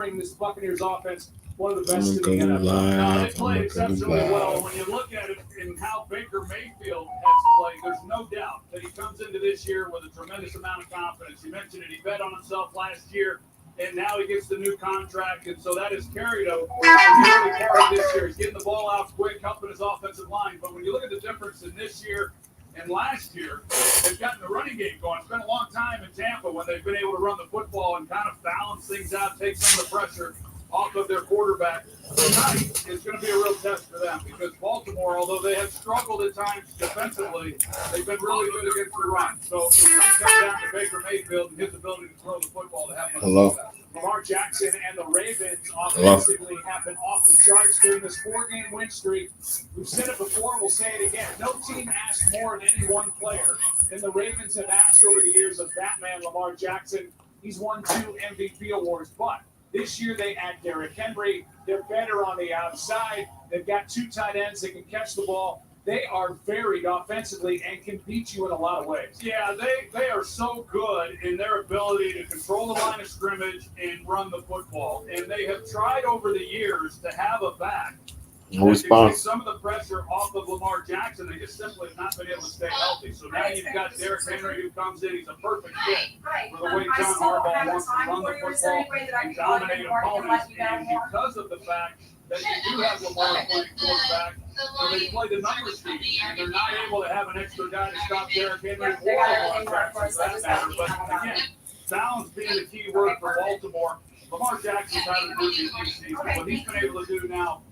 This Buccaneers offense, one of the best in the NFL. No, they played exceptionally well. When you look at it and how Baker Mayfield has played, there's no doubt that he comes into this year with a tremendous amount of confidence. You mentioned it. He bet on himself last year, and now he gets the new contract, and so that has carried him the early part of this year. He's getting the ball out quick, helping his offensive line. But when you look at the difference in this year and last year, they've gotten the running game going. It's been a long time in Tampa when they've been able to run the football and kind of balance things out, take some of the pressure off of their quarterback. Tonight is going to be a real test for them because Baltimore, although they have struggled at times defensively, they've been really good against the run. So it's going to come down to Baker Mayfield and his ability to throw the football to have much success. Lamar Jackson and the Ravens offensively have been off the charts during this 4-game win streak. We've said it before, we'll say it again. No team asked more of any one player than the Ravens have asked over the years of that man, Lamar Jackson. He's won 2 MVP awards, but this year they add Derrick Henry. They're better on the outside. They've got 2 tight ends that can catch the ball. They are varied offensively and can beat you in a lot of ways. Yeah, they are so good in their ability to control the line of scrimmage and run the football. And they have tried over the years to have a back that can take some of the pressure off of Lamar Jackson. They just simply have not been able to stay healthy. So now you've got Derrick Henry who comes in. He's a perfect fit for the way John Harbaugh wants to run the football and dominate opponents. And because of the fact that you do have Lamar playing quarterback, so they play the number scheme, and they're not able to have an extra guy to stop Derrick Henry or Lamar Jackson for that matter. But again, balance being the key word for Baltimore. Lamar Jackson's had a good season. What he's been able to do now,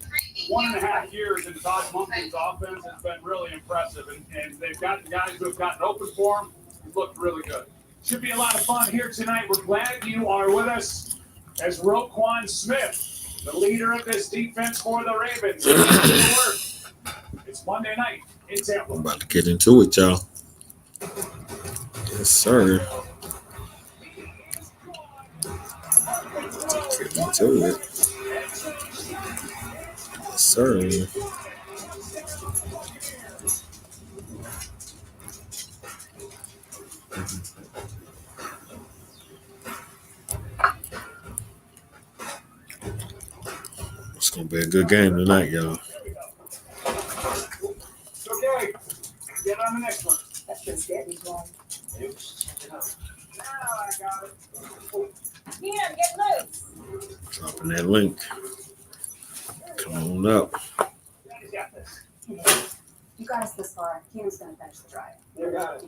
1.5 years in Todd Monken's offense has been really impressive. And they've got the guys who have gotten open for him. He's looked really good. Should be a lot of fun here tonight. We're glad you are with us as Roquan Smith, the leader of this defense for the Ravens. It's Monday night in Tampa. I'm about to get into it, y'all. Yes, sir. Get into it. Yes, sir. It's going to be a good game tonight, y'all. Okay, get on the next one. That's just Debbie's one. Now I got it. Yeah, get loose. Dropping that link. Come on up. Daddy's got this. You got us this far. Keenan's going to finish the drive. You got it.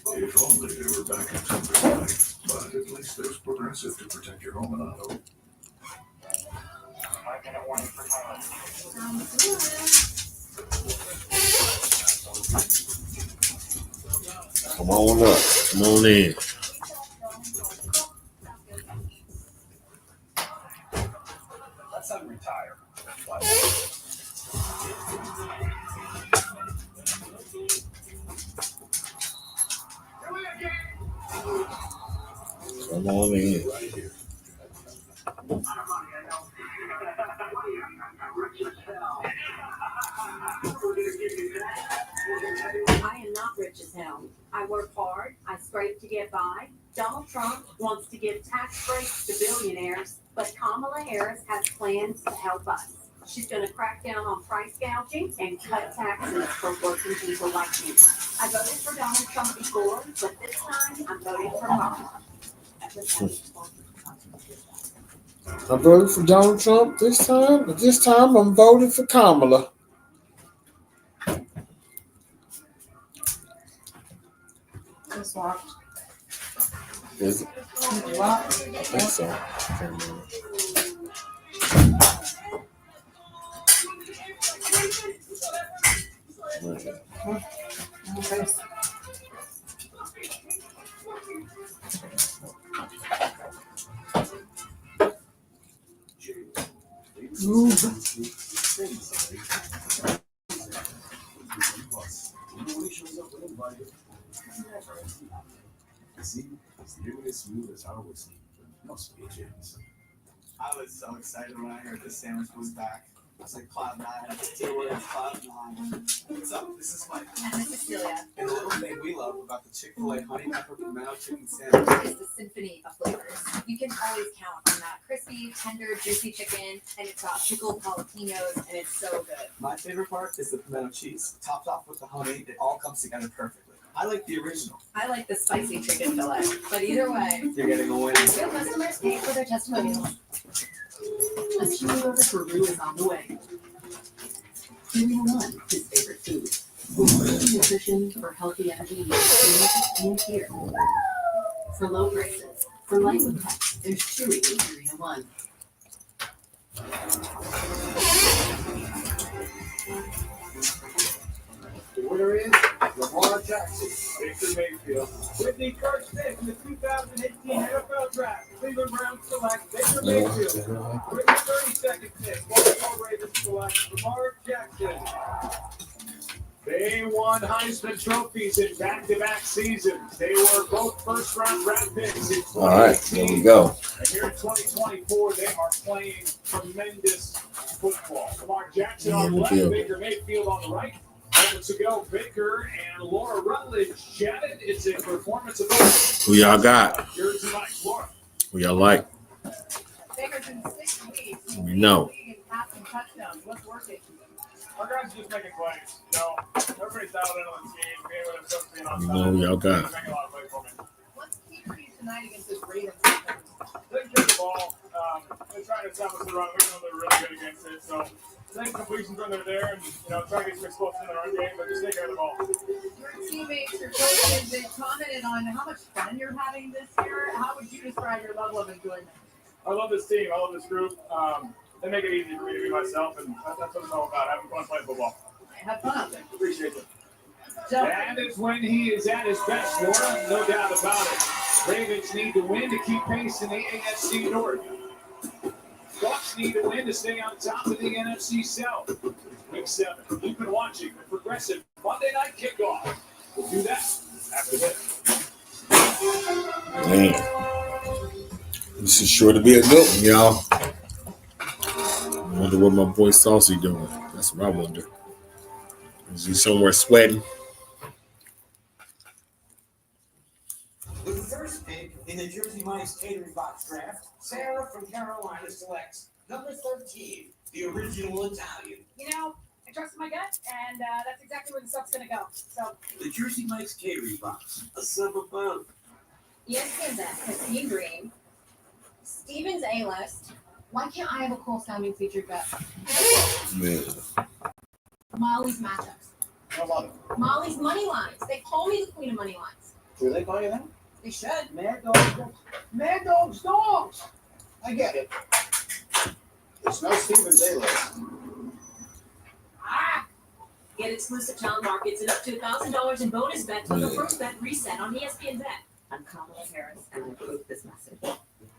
If only they were back in Tampa tonight, but at least there's Progressive to protect your home and auto. 5-minute warning for time. Come on up. Come on in. Let's unretire. Come on in. I am not rich as hell. I work hard. I scrape to get by. Donald Trump wants to give tax breaks to billionaires, but Kamala Harris has plans to help us. She's going to crack down on price gouging and cut taxes for working people like me. I voted for Donald Trump before, but this time I'm voting for Kamala. I voted for Donald Trump this time, but this time I'm voting for Kamala. Just watch. Is it? I think so. I was so excited when I heard the sandwich was back. It's like Cloud 9. Deal with Cloud 9. What's up? This is Mike. And this is Celia. And the little thing we love about the Chick-fil-A honey pepper pimento chicken sandwich It's the symphony of flavors. You can always count on that crispy, tender, juicy chicken, and it's got pickled jalapenos, and it's so good. My favorite part is the pimento cheese. Topped off with the honey, it all comes together perfectly. I like the original. I like the spicy chicken fillet, but either way, You're getting a win. real customers pay for their testimonials. A chewy over Peru is on the way. Area 1, his favorite food. For healthy nutrition, for healthy energy, and here. For low prices, for life with pet, there's Chewy in Area 1. The winner is Lamar Jackson. Baker Mayfield. Whitney first pick in the 2018 NFL Draft. Cleveland Browns select Baker Mayfield. Whitney 32nd pick. Baltimore Ravens select Lamar Jackson. They won Heisman trophies in back-to-back seasons. They were both first-round draft picks in 2018. All right, there we go. And here in 2024, they are playing tremendous football. Lamar Jackson on the left, Baker Mayfield on the right. Moments ago, Baker and Laura Rutledge chatted. It's a performance of Who y'all got? Here's tonight, Laura. Who y'all like? Baker's in 6 weeks. We know. Passing touchdowns. What's working? Our guys are just making plays. You know, everybody's dialed in on the team. Being with themselves being on You know who y'all got. making a lot of plays for me. What's key for you tonight against this Ravens? They can get the ball. They're trying to establish the run. We know they're really good against it. So, take completions when they're there and, try to get some explosive in the run game, but just take care of the ball. Your teammates, your coaches, they commented on how much fun you're having this year. How would you describe your level of enjoyment? I love this team. I love this group. They make it easy for me to be myself, and that's what it's all about, having fun playing football. Have fun out there. Appreciate it. Jeff, That is when he is at his best, Laura. No doubt about it. Ravens need to win to keep pace in the AFC North. Bucks need to win to stay on top of the NFC South. Week 7. You've been watching the progressive Monday night kickoff. We'll do that after this. Man, this is sure to be a good one, y'all. I wonder what my boy Saucy doing. That's what I wonder. Is he somewhere sweating? With the first pick in the Jersey Mike's Catering Box Draft, Sarah from Carolina selects number 13, the original Italian. I trusted my gut, and that's exactly where the stuff's gonna go. So, The Jersey Mike's Catering Box, a simple fun. ESPN's has Team Green, Steven's A-List. why can't I have a cool sounding featured bet? Man. Molly's matchups. I love it. Molly's money lines. They call me the queen of money lines. Do they call you that? They should. Mad dogs. Mad dogs, dogs. I get it. It's no Steven's A-list. Get exclusive challenge markets and up to $1,000 in bonus bets on the first bet reset on ESPN Bet. I'm Kamala Harris, and I approve this message.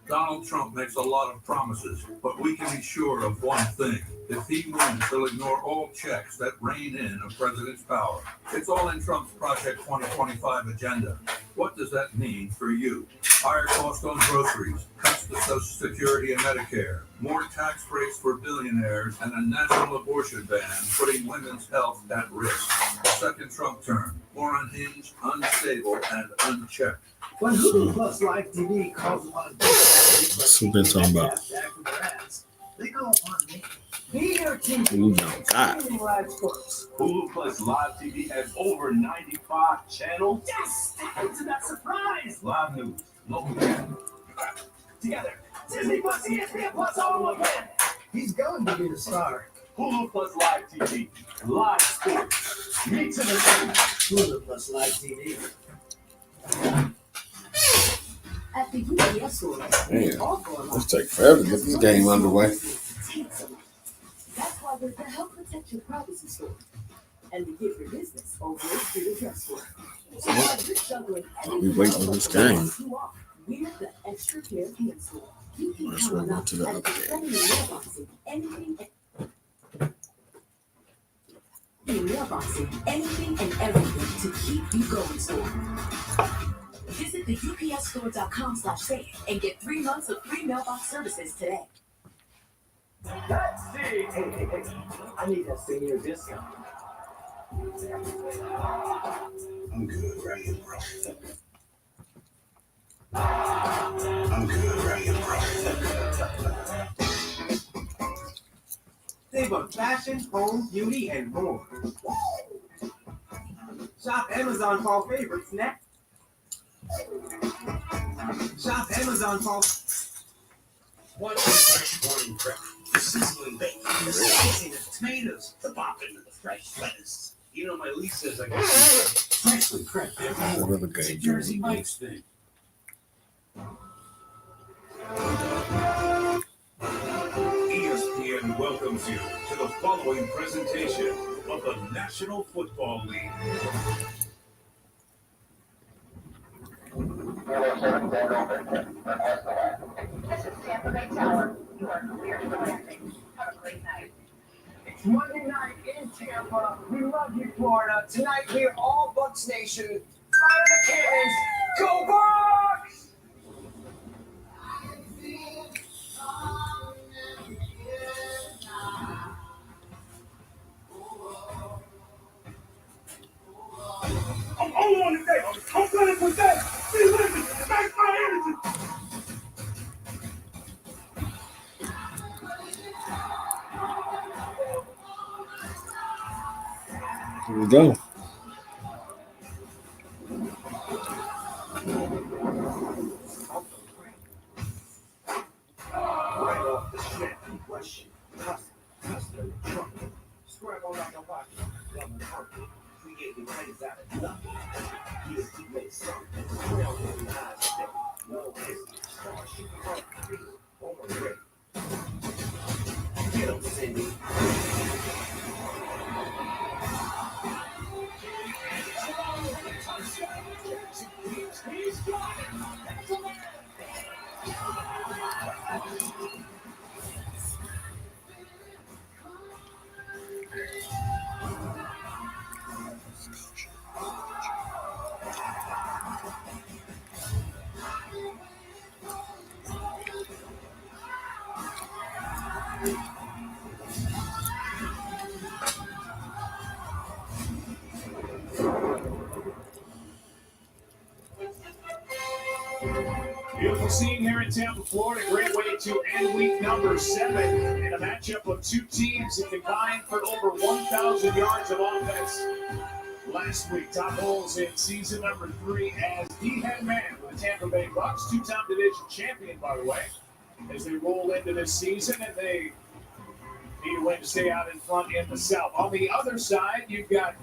Donald Trump makes a lot of promises, but we can be sure of one thing. If he wins, he'll ignore all checks that rein in a president's power. It's all in Trump's Project 2025 agenda. What does that mean for you? Higher cost on groceries, cuts to Social Security and Medicare, more tax breaks for billionaires, and a national abortion ban putting women's health at risk. Second Trump term, more unhinged, unstable, and unchecked. When Hulu Plus Live TV calls upon That's what they're talking about. they call upon me. Be your team. Who y'all got? Streaming live sports. Hulu Plus Live TV has over 95 channels. Yes! It's that surprise! Live news, local news. Together. Disney Plus, ESPN Plus, all in one plan. He's going to be the star. Hulu Plus Live TV, live sports, meets entertainment. Hulu Plus Live TV. At the UPS store, Man, let's take forever to get this game underway. that's why we're the Help Protect Your Privacy store. And we give your business over to the dress store. So while you're juggling We waiting on this game. we're the Extra Care Hand store. You can Let's count on roll us to the as other game. defending your mailboxing, anything and everything to keep you going store. Visit the UPSstore.com/save and get 3 months of free mailbox services today. Let's see. Hey. I need that senior discount. I'm good right here, bro. I'm good right here, bro. Think of fashion, home, beauty, and more. Shop Amazon Fall Favorites next. Shop Amazon Fall. One fresh morning prep. The sizzling bacon, the slicing of tomatoes, the popping of the fresh lettuce. You know, my lease says I got freshly prepped every What other It's a game Jersey doing? Mike's thing. ESPN welcomes you to the following presentation of the National Football League. This is Tampa Bay Tower. You are clear for landing. Have a great night. It's Monday night in Tampa. We love you, Florida. Tonight we're all Bucks Nation. Fire the cannons. Go Bucks! I'm all on today. I'm gonna put that. See, listen, that's my energy. Here we go. Right off the shit. Question. Custom. Trump. Scrap on like a rock. Love and purple. We get the rays out of nothing. Yes, he makes something. Real in the eyes of them. No history. Start shooting hard. Over ready. Get him, Cindy. He's got it. Beautiful scene here in Tampa, Florida. Great way to end week number 7 in a matchup of two teams that combined for over 1,000 yards of offense last week. Top Bulls in season number 3 as the head man for the Tampa Bay BUCS, two-time division champion, by the way, as they roll into this season, and they need a win to stay out in front in the South. On the other side, you've got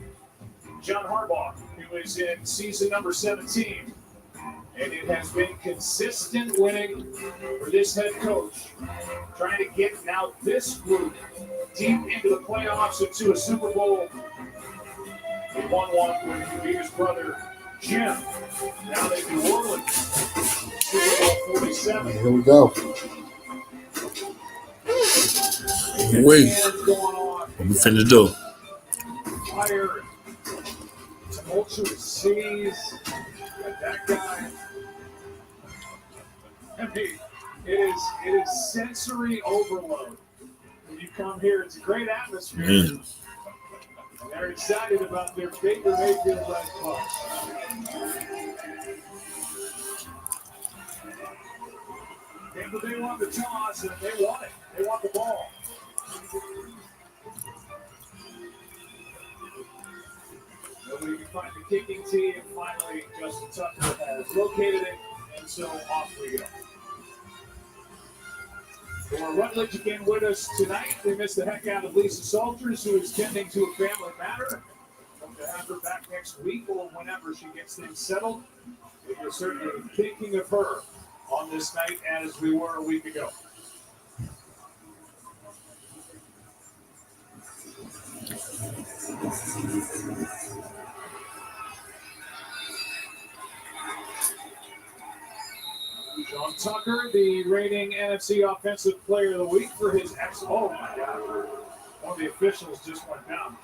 John Harbaugh, who is in season number 17. And it has been consistent winning for this head coach, trying to get now this group deep into the playoffs and to a Super Bowl. He won one when he beat his brother Jim. Now they New Orleans, Super Bowl 47. Here we go. Wait. Going on. What we finna do? Fire, tumultuous cities. Got that guy. I mean, it is sensory overload. When you come here, it's a great atmosphere. Mm. They're excited about their Baker Mayfield led Bucks. But they want the toss, and they want it. They want the ball. Nobody can find the kicking tee, and finally Justin Tucker has located it, and so off we go. For Rutledge again with us tonight. We missed the heck out of Lisa Salters, who is tending to a family matter. Hope to have her back next week or whenever she gets things settled. We are certainly thinking of her on this night as we were a week ago. Sean Tucker, the reigning NFC Offensive Player of the Week for his oh my God, one of the officials just went down.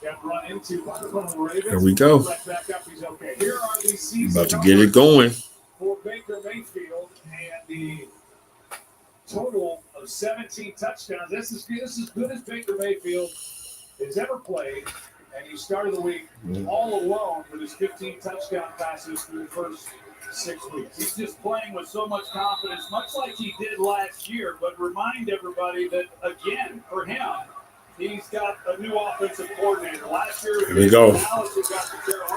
Got run into by the Ravens. Here we go. Back up, he's okay. Here are the season About to get it going. for Baker Mayfield, and the total of 17 touchdowns. This is as good as Baker Mayfield has ever played. And he started the week all alone with his 15 touchdown passes through the first 6 weeks. He's just playing with so much confidence, much like he did last year. But remind everybody that, again, for him, he's got a new offensive coordinator. Last year, here we go.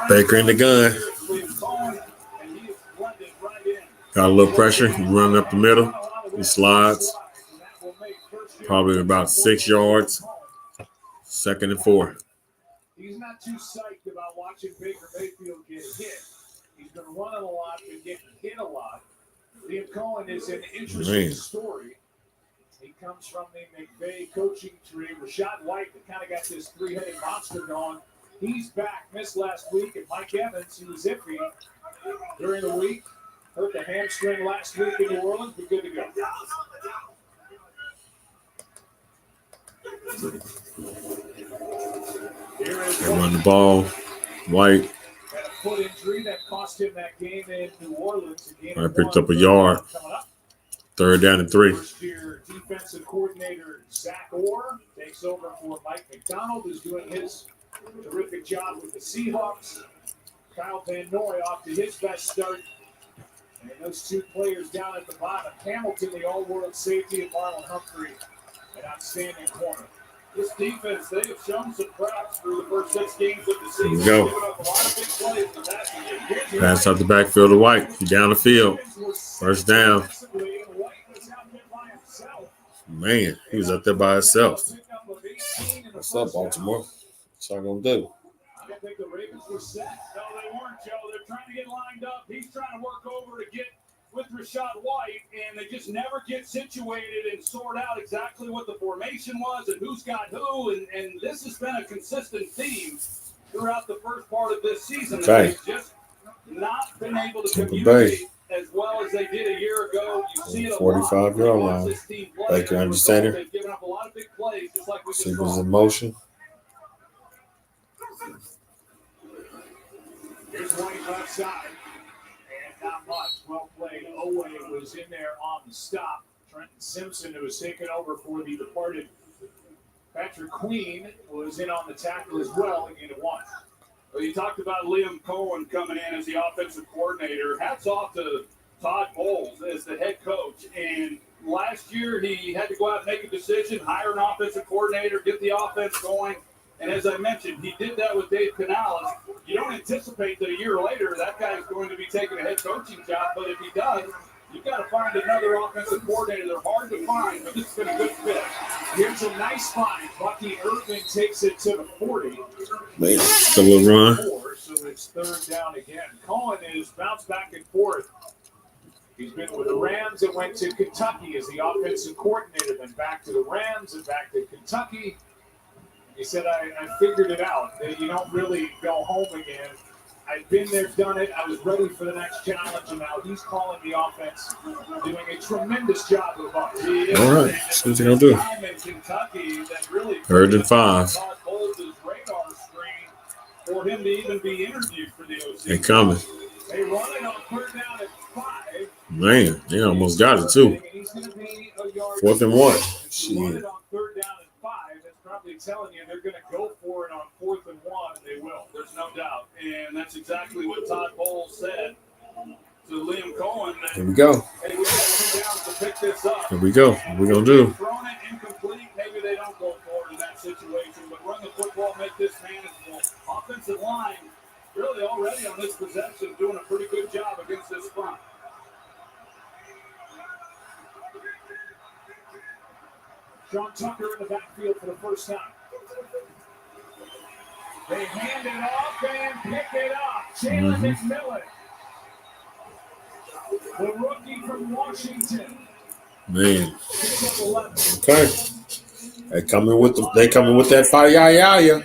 Baker in the gun. And he is blended right in. Got a little pressure. He running up the middle. He slides. Probably about 6 yards. 2nd and 4. He's not too psyched about watching Baker Mayfield get hit. He's been running a lot, been getting hit a lot. Liam Cohen is an interesting story. He comes from the McVay coaching tree. Rashad White, that kind of got this three-headed monster going. He's back, missed last week, and Mike Evans, he was iffy during the week. Hurt the hamstring last week in New Orleans, but good to go. They run the ball. White. Had a foot injury that cost him that game in New Orleans. I picked up a yard. 3rd down and 3. First-year defensive coordinator Zach Orr takes over for Mike McDonald, who's doing his terrific job with the Seahawks. Kyle Van Noy off to his best start. And those two players down at the bottom, Hamilton, the all-world safety, and Marlon Humphrey, an outstanding corner. This defense, they have shown some cracks through the first 6 games of the season. Here we go. Giving up a lot of big plays for that. Pass out the backfield to White. He down the field. 1st down. Man, he was up there by himself. What's up, Baltimore? What's y'all gonna do? I don't think the Ravens were set. No, they weren't, Joe. They're trying to get lined up. He's trying to work over to get with Rashad White, and they just never get situated and sort out exactly what the formation was and who's got who. And this has been a consistent theme throughout the first part of this season. Okay. They've just not been able to communicate as well as they did a year ago. You see it a 45-yard lot. line. Baker under center. They've given up a lot of big plays, just like we just Receivers saw. in motion. Here's White left side. And not much. Well played. Owe was in there on the stop. Trenton Simpson, who was taken over for the departed Patrick Queen, was in on the tackle as well to gain a 1. Well, you talked about Liam Cohen coming in as the offensive coordinator. Hats off to Todd Bowles as the head coach. And last year he had to go out and make a decision, hire an offensive coordinator, get the offense going. And as I mentioned, he did that with Dave Canales. You don't anticipate that a year later that guy is going to be taking a head coaching job, but if he does, you've got to find another offensive coordinator. They're hard to find, but this has been a good fit. Here's a nice find. Bucky Irving takes it to the 40. Man, still a run. So it's 3rd down again. Cohen is bounced back and forth. He's been with the Rams and went to Kentucky as the offensive coordinator, then back to the Rams and back to Kentucky. He said, I figured it out. You don't really go home again. I've been there, done it. I was ready for the next challenge, and now he's calling the offense, doing a tremendous job with Bucks. All right, see what they're going to do. 3rd and 5. For him to even be interviewed for the OC. They coming. They run it on 3rd down at 5. Man, they almost got it, too. 4th and 1. Shit. On 3rd down at 5. That's probably telling you they're going to go for it on 4th and 1. They will. There's no doubt. And that's exactly what Todd Bowles said to Liam Cohen. Here we go. Hey, we got 2 downs to pick this up. Here we go. What we going to do? Thrown it incomplete. Maybe they don't go for it in that situation, but run the football, make this manageable. Offensive line really already on this possession doing a pretty good job against this front. Sean Tucker in the backfield for the first time. They hand it off and pick it up. Jalen McMillan, the rookie from Washington. Man. Okay. They coming with that fire. Yeah.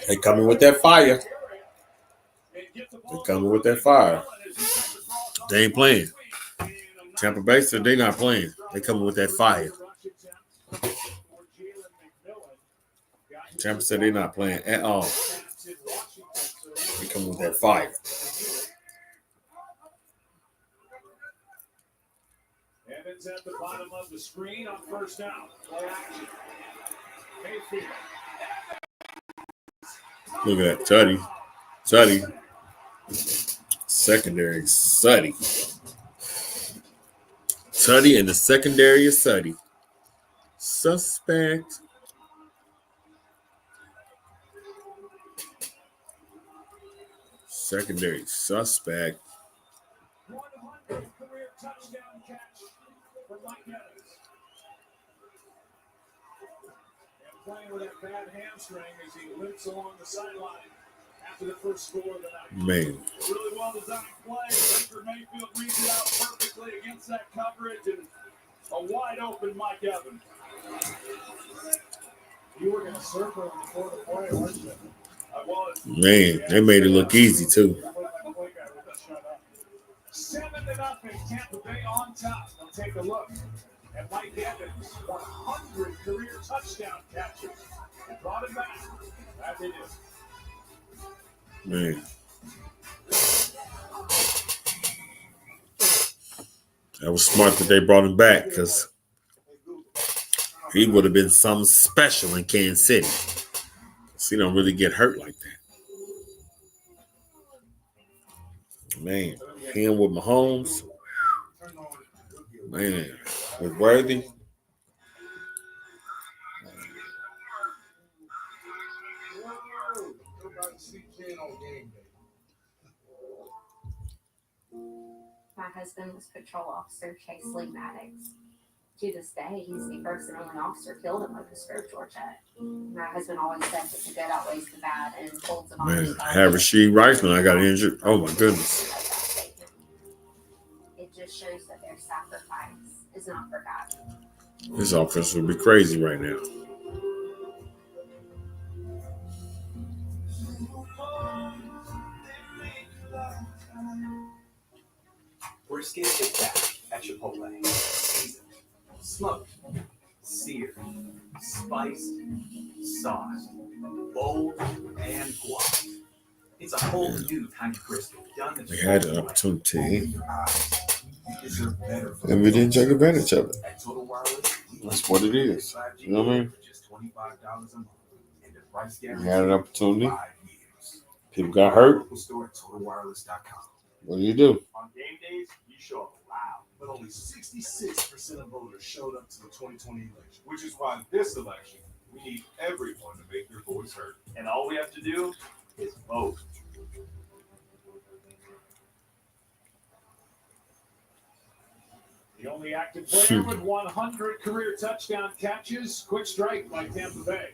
They coming with that fire. They coming with that fire. They ain't playing. Tampa Bay said they not playing. They coming with that fire. Tampa said they not playing at all. They coming with that fire. Evans at the bottom of the screen on first down. Play action. Mayfield. Look at that. Tutty. Secondary, Suddy. Tutty and the secondary is Suddy. Suspect. Secondary suspect. 100th career touchdown catch for Mike Evans. And playing with that bad hamstring as he limps along the sideline after the first score of the night. Man. Really well designed play. Baker Mayfield reads it out perfectly against that coverage and a wide open Mike Evans. You were going to circle him before the play, weren't you? I was. Man, they made it look easy too. 7-0, Tampa Bay on top. We'll take a look at Mike Evans' 100 career touchdown catches. And brought it back. That it is. Man. That was smart that they brought him back because he would have been something special in Kansas City. So he don't really get hurt like that. Man, him with Mahomes. Man, with Worthy. My husband was patrol officer Chase Lee Maddox. To this day, he's the first and only officer killed in Lucas Grove, Georgia. My husband always says that the good outweighs the bad and holds them on. Man, I had Rasheed Rice when I got injured. Oh my goodness. It just shows that their sacrifice is not forgotten. This offense would be crazy right now. Brisket is back at Chipotle. Seasoned, smoked, seared, spiced, sauced, bold, and guac. It's a whole new kind of brisket done the We had an opportunity and we didn't take advantage of it. That's what it is. You know what I mean? We had an opportunity. People got hurt. What do you do? On game days, you show up loud. But only 66% of voters showed up to the 2020 election, which is why this election, we need everyone to make their voice heard. And all we have to do is vote. The only active player with 100 career touchdown catches. Quick strike by Tampa Bay.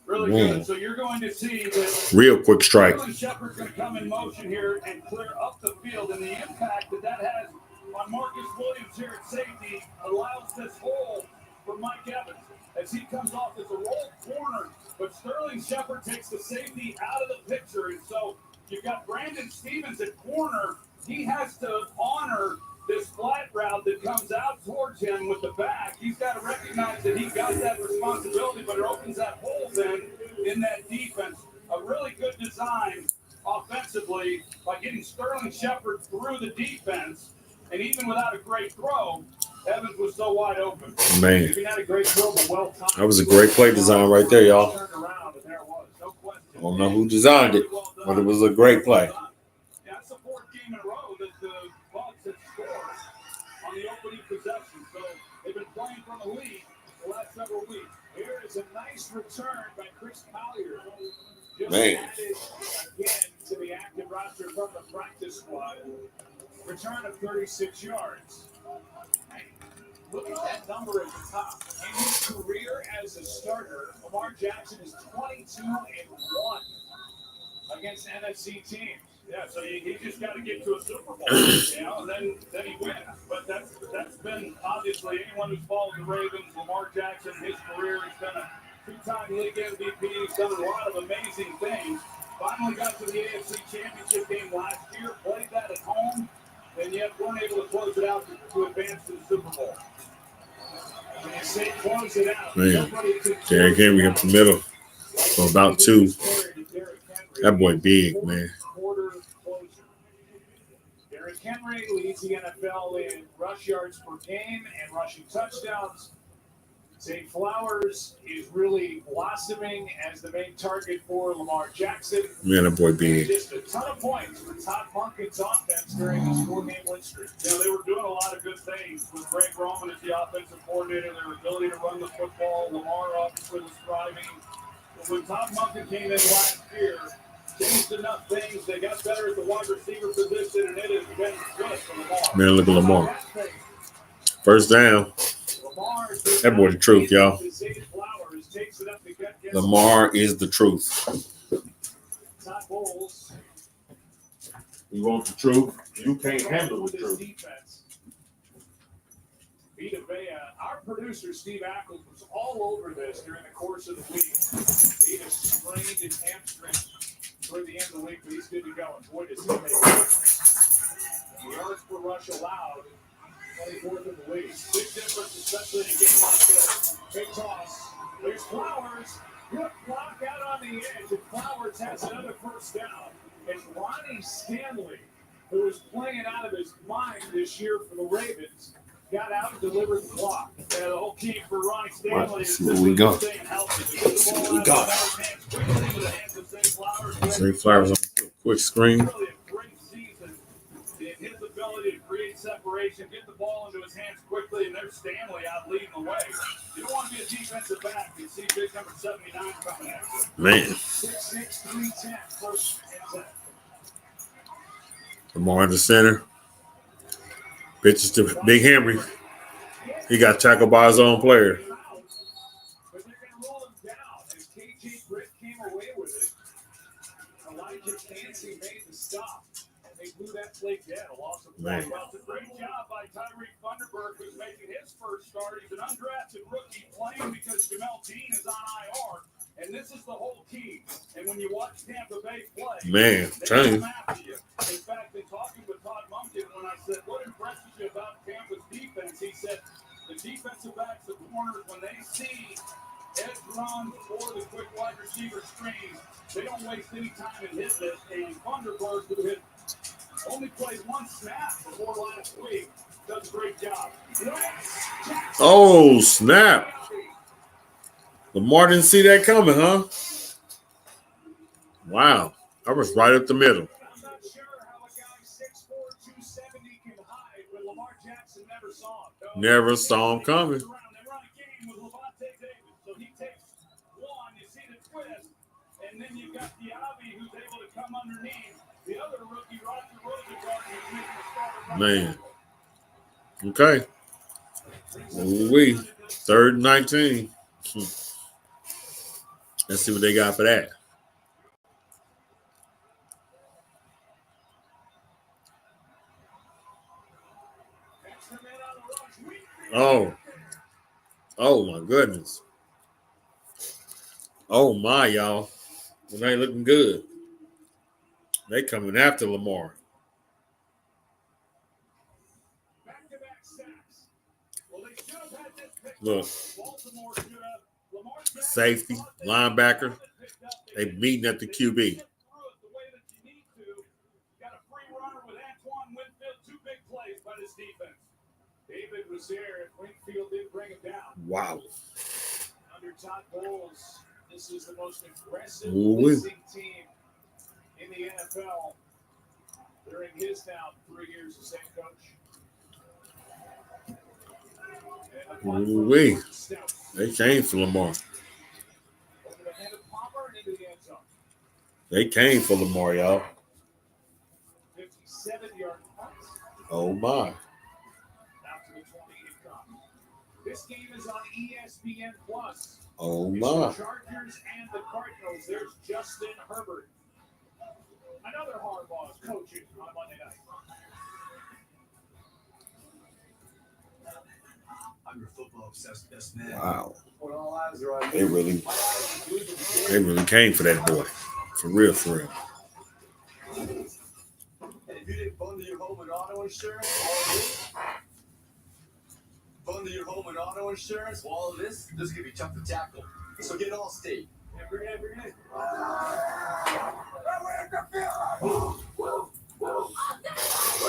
Really good. So you're going to see that real quick strike. Shepard's going to come in motion here and clear up the field, and the impact that has on Marcus Williams here at safety allows this hole for Mike Evans as he comes off as a roll corner. But Sterling Shepard takes the safety out of the picture, and so you've got Brandon Stevens at corner. He has to honor this flat route that comes out towards him with the back. He's got to recognize that he got that responsibility, but it opens that hole then in that defense. A really good design offensively by getting Sterling Shepard through the defense, and even without a great throw, Evans was so wide open. Man, He had a great throw, but well timed. that was a great play design right there, y'all. I don't know who designed it, but it was a great play. Yeah, it's the fourth game in a row that the BUCS have scored on the opening possession. So they've been playing from the lead the last several weeks. Here is a nice return by Chris Collier. Just added again to the active roster from the practice squad. Return of 36 yards. Look at that number at the top. In his career as a starter, Lamar Jackson is 22-1 against NFC teams. Yeah, so he just got to get to a Super Bowl, and then he wins. But that's been obviously anyone who's followed the Ravens, Lamar Jackson, his career, he's been a two-time league MVP. He's done a lot of amazing things. Finally got to the AFC Championship game last year, played that at home, and yet weren't able to close it out to advance to the Super Bowl. When you say close it out, man, Derrick Henry up the middle for about 2. That boy big, man. Henry leads the NFL in rush yards per game and rushing touchdowns. Zay Flowers is really blossoming as the main target for Lamar Jackson. Man, that boy And big. just a ton of points for Todd Monken's offense during this 4-game win streak. You know, they were doing a lot of good things with Greg Roman as the offensive coordinator, their ability to run the football. Lamar obviously was thriving. But when Todd Monken came in last year, changed enough things. They got better at the wide receiver position, and it has been good for Lamar. Man, look at Lamar. First down. That boy the truth, y'all. Lamar is the truth. You want the truth? You can't handle the truth. Vita Vea, our producer Steve Ackles was all over this during the course of the week. Vita sprained his hamstring toward the end of the week, but he's good to go. And boy, does he make a difference. The yards per rush allowed, 24th in the league. Big difference, especially in a game like this. Big toss. There's Flowers. Good block out on the edge, and Flowers has another first down. It's Ronnie Stanley, who is playing out of his mind this year for the Ravens. Got out and delivered the block. And the whole key for Ronnie Stanley is What we got? we got. Zay Flowers on a quick screen. Really a great season in his ability to create separation, get the ball into his hands quickly, and there's Stanley out leading the way. You don't want to be a defensive back. You see big number 79 coming at you. Man. 6'6", 310, first and 10. Lamar in the center. Pitches to Big Henry. He got tackled by his own player. But they're going to roll him down as KJ Britt came away with it. Elijah Cansey made the stop. And they blew that play dead. A loss of play. Well, it's a great job by Tyreek Thunderberg, who's making his first start. He's an undrafted rookie playing because Jamel Dean is on IR. And this is the whole key. And when you watch Tampa Bay play, Man, tell you. In fact, in talking with Todd Monken, when I said, what impresses you about Tampa's defense? He said, the defensive backs, the corners, when they see edge runs or the quick wide receiver screens, they don't waste any time in hitting it. And Thunderberg, who had only played one snap before last week, does a great job. Oh, snap. Lamar didn't see that coming, huh? Wow. I was right up the middle. I'm not sure how a guy 6'4", 270 can hide, but Lamar Jackson never saw him. Never saw him coming. They run a game with Levante Davis, so he takes one, you see the twist, and then you've got Diaby who's able to come underneath. The other rookie, Roger Rosengarten, who's making the start. Man. Okay. Third and 19. Let's see what they got for that. Oh my goodness. Oh my, y'all. Well, they ain't looking good. They coming after Lamar. Look. Safety, linebacker. They beating at the QB. David was there, and Wingfield did bring him down. Wow. Under Todd Bowles, this is the most impressive Ooh-wee. losing team in the NFL during his now 3 years as head coach. Ooh-wee. They came for Lamar. Over the head of Palmer and into the end zone. They came for Lamar, y'all. 57-yard punt. Oh my. This game is on ESPN Plus. Oh It's my. the Chargers and the Cardinals. There's Justin Herbert. Another Harbaugh is coaching on Monday night. I'm your football obsessed best man. Wow. When all eyes are on They really came for that boy. For real, for real. And if you didn't bundle your home and auto insurance, all of this is gonna be tough to tackle. So get Allstate. Every day. You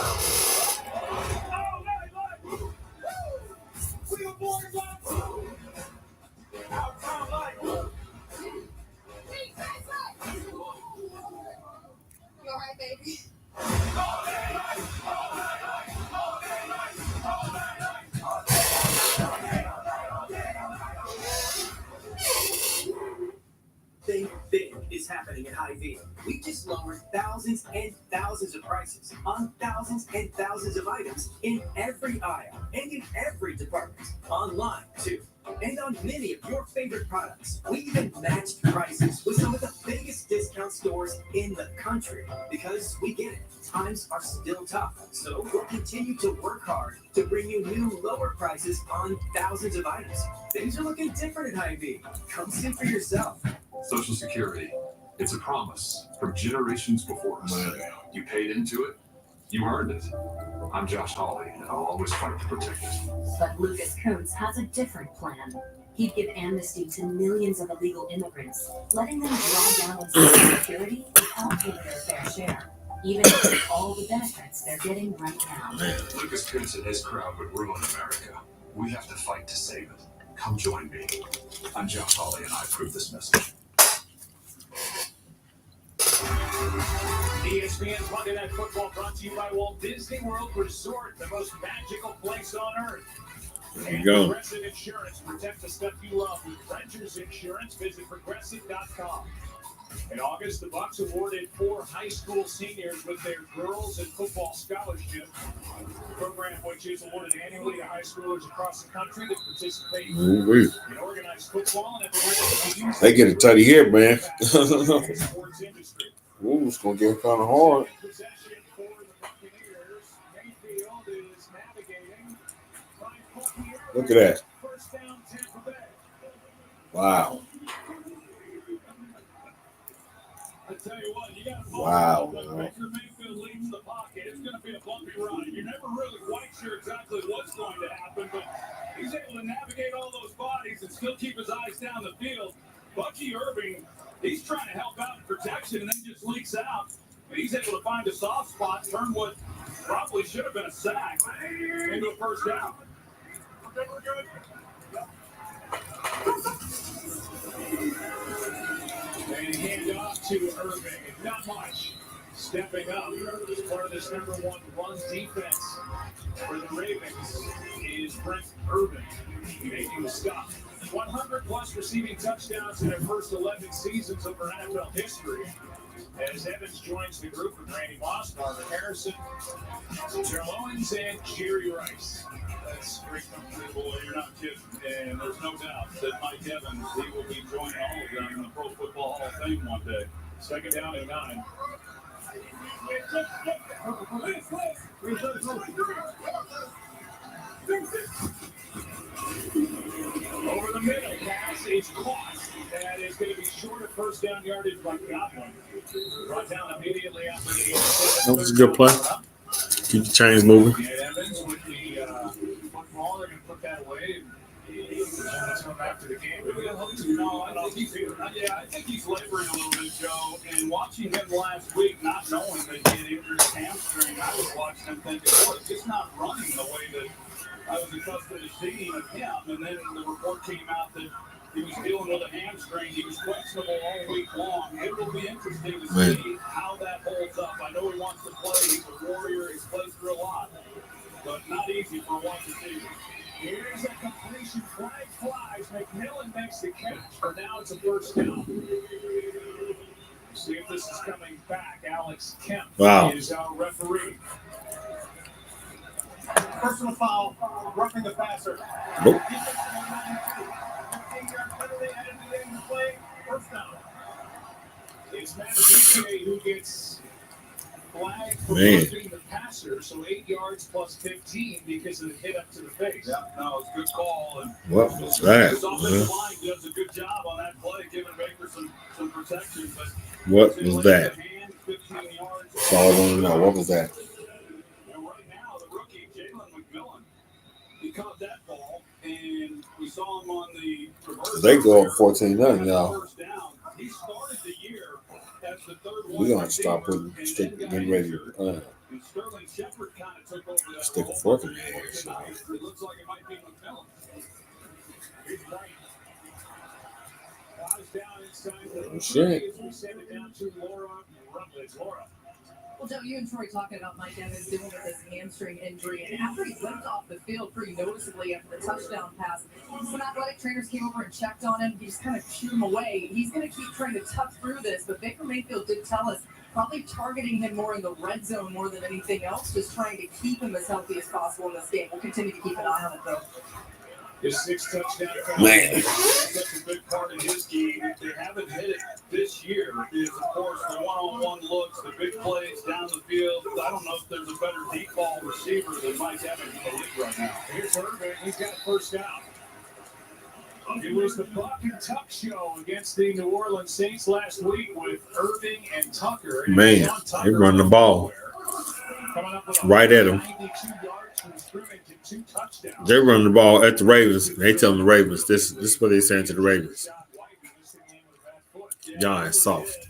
all right, baby? Think big is happening at Hy-Vee. We just lowered thousands and thousands of prices on thousands and thousands of items in every aisle and in every department. Online, too. And on many of your favorite products. We even matched prices with some of the biggest discount stores in the country. Because we get it. Times are still tough. So we'll continue to work hard to bring you new lower prices on thousands of items. Things are looking different at Hy-Vee. Come see for yourself. Social Security. It's a promise from generations before us. You paid into it. You earned it. I'm Josh Hawley, and I'll always fight to protect it. But Lucas Coates has a different plan. He'd give amnesty to millions of illegal immigrants, letting them draw down on Social Security without paying their fair share, even with all the benefits they're getting right now. Lucas Coates and his crowd would ruin America. We have to fight to save it. Come join me. I'm Josh Hawley, and I approve this message. ESPN's Monday Night Football brought to you by Walt Disney World Resort, the most magical place on earth. There you go. Progressive Insurance. Protect the stuff you love with Renters Insurance. Visit progressive.com. In August, the BUCS awarded 4 high school seniors with their Girls in Football Scholarship, a program which is awarded annually to high schoolers across the country that participate in organized football and at They get a tutty here, man. sports industry. Ooh, it's gonna get kind of hard. Possession for the Buccaneers. Mayfield is navigating. Look at that. First down, Tampa Bay. Wow. I tell you what, you got to Wow. when Baker Mayfield leaves the pocket, it's going to be a bumpy ride. You're never really quite sure exactly what's going to happen, but he's able to navigate all those bodies and still keep his eyes down the field. Bucky Irving, he's trying to help out in protection and then just leaks out. But he's able to find a soft spot, turn what probably should have been a sack into a first down. We're good. And hand off to Irving. Not much. Stepping up as part of this number 1 run defense for the Ravens is Brent Irving making the stop. 100-plus receiving touchdowns in their first 11 seasons over NFL history. As Evans joins the group with Randy Moss, Marvin Harrison, Terrell Owens, and Jerry Rice. That's great company, boy. You're not kidding. And there's no doubt that Mike Evans, he will be joining all of them in the Pro Football Hall of Fame one day. Second down and 9. Over the middle, pass is caught. That is going to be short of first down yardage by Godwin. Brought down immediately after the That was a good play. Keep the chains moving. And Evans with the football, they're going to put that away. After the game, I think he's laboring a little bit, Joe. And watching him last week, not knowing that he had injured his hamstring, I was watching him thinking, boy, it's just not running the way that I was accustomed to seeing of him. And then the report came out that he was dealing with a hamstring. He was questionable all week long. It will be interesting to see how that holds up. I know he wants to play. He's a warrior. He's played through a lot, but not easy for one receiver. Here's a completion. Flag flies. McMillan makes the catch. For now, it's a first down. See if this is coming back. Alex Kemp is our referee. Personal foul. Roughing the passer. Nope. First down. It's Matt Duque who gets flagged for roughing the passer, so 8 yards plus 15 because of the hit up to the face. Yeah, no, it's a good call. And what was that? His offensive line does a good job on that play, giving Baker some protection. But what was that? Hand, 15 yards. That's all I want to know. What was that? And right now, the rookie, Jalen McMillan, he caught that ball, and we saw him on the reverse. They go up 14-0, y'all. He started the year as the third We're going to stop with getting ready to Sterling Shepard kind of took over that Stick a role. fork in your ass. It looks like it might be McMillan. Here's White. Guys down inside the Oh, shit. as we send it down to Laura Rutledge. Laura. Well, Joe, you and Troy talking about Mike Evans dealing with his hamstring injury, and after he limped off the field pretty noticeably after the touchdown pass, some athletic trainers came over and checked on him. He just kind of shooed him away. He's going to keep trying to tough through this, but Baker Mayfield did tell us probably targeting him more in the red zone more than anything else, just trying to keep him as healthy as possible in this game. We'll continue to keep an eye on it, though. His 6 touchdown Man. such a big part of his game. They haven't hit it this year. Is of course the one-on-one looks, the big plays down the field. I don't know if there's a better deep ball receiver than Mike Evans in the league right now. Here's Irvin. He's got first down. It was the Buck and Tuck show against the New Orleans Saints last week with Irving and Tucker. And Man, they run the ball right at him. 92 yards from scrimmage and 2 touchdowns. They run the ball at the Ravens. They tell the Ravens, this is what they're saying to the Ravens. Y'all ass soft.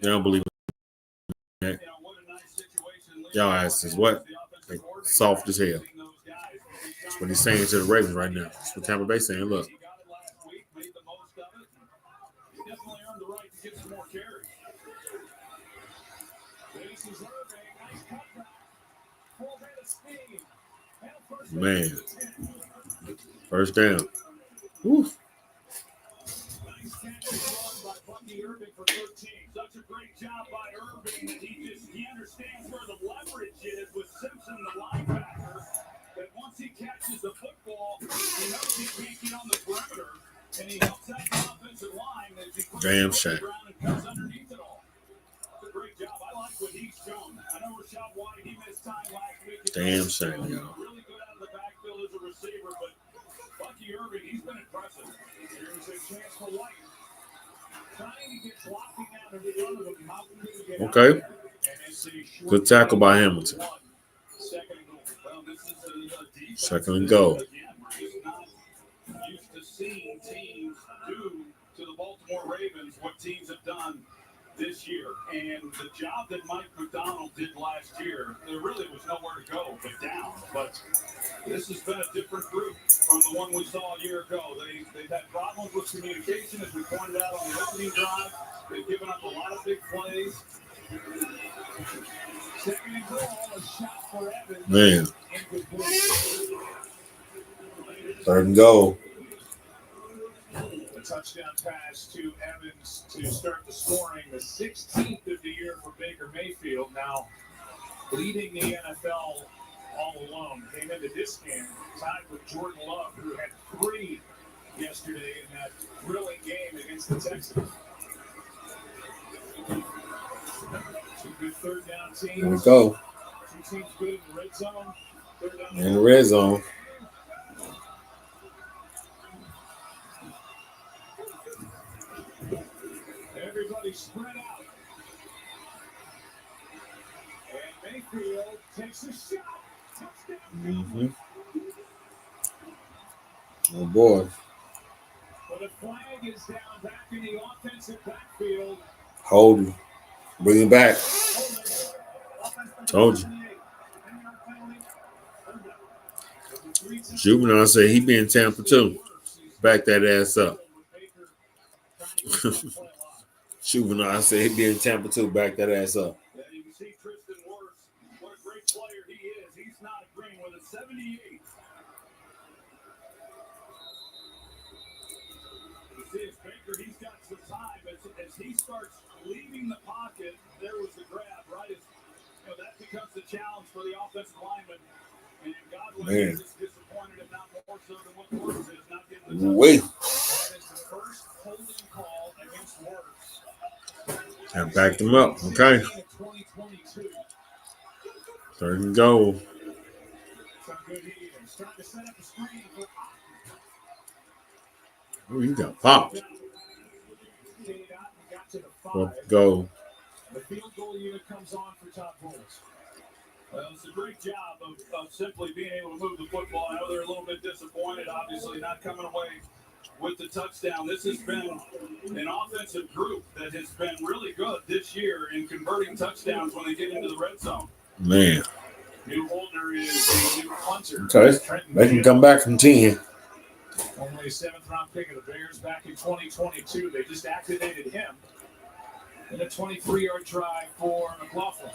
They don't believe it. Y'all ass is what? They soft as hell. That's what he's saying to the Ravens right now. That's what Tampa Bay saying. Look. Man. First down. Woo. Such a great job by Irving that he understands where the leverage is with Simpson, the linebacker. That once he catches the football, he knows he can't get on the perimeter, and he helps out the offensive line as he puts Damn it shame. around and comes underneath it all. It's a great job. I like what he's shown. I know Rashad White, he missed time last week. Damn shame, y'all. Really good out of the backfield as a receiver, but Bucky Irving, he's been impressive. There's a chance for White. Okay. Good tackle by Hamilton. Second and goal. Used to seeing teams do to the Baltimore Ravens what teams have done this year. And the job that Mike McDonald did last year, there really was nowhere to go but down. But this has been a different group from the one we saw a year ago. They've had problems with communication, as we pointed out on the opening drive. They've given up a lot of big plays. Second and goal, a shot for Evans. Man. Third and goal. A touchdown pass to Evans to start the scoring, the 16th of the year for Baker Mayfield. Now leading the NFL all alone. Came into this game tied with Jordan Love, who had 3 yesterday in that thrilling game against the Texans. 2 good third down teams. Here we go. 2 teams good in the red zone. Third down In the red zone. Everybody spread out. And Mayfield takes a shot. Touchdown. Mm-hmm. Oh, boy. But a flag is down back in the offensive backfield. Hold him. Bring him back. Told you. Juvenile said he be in Tampa too. Back that ass up. Juvenile said he be in Tampa too. Back that ass up. Yeah, you can see Tristan Wirfs. What a great player he is. He's not agreeing with a 78. You see, as Baker, he's got some time. As he starts leaving the pocket, there was the grab, right? That becomes the challenge for the offensive lineman. And Godwin is disappointed, if not more so than what Wirfs is, not getting the Wait. That is the first holding call against Wirfs. I backed him up. Okay. 2022. Third and goal. Oh, he got popped. Fourth goal. The field goal unit comes on for Todd Bowles. Well, it's a great job of simply being able to move the football. I know they're a little bit disappointed, obviously, not coming away with the touchdown. This has been an offensive group that has been really good this year in converting touchdowns when they get into the red zone. Man. New Holder is a new punter. Okay. They can come back from 10. Only a 7th-round pick of the Bears back in 2022. They just activated him in a 23-yard drive for McLaughlin.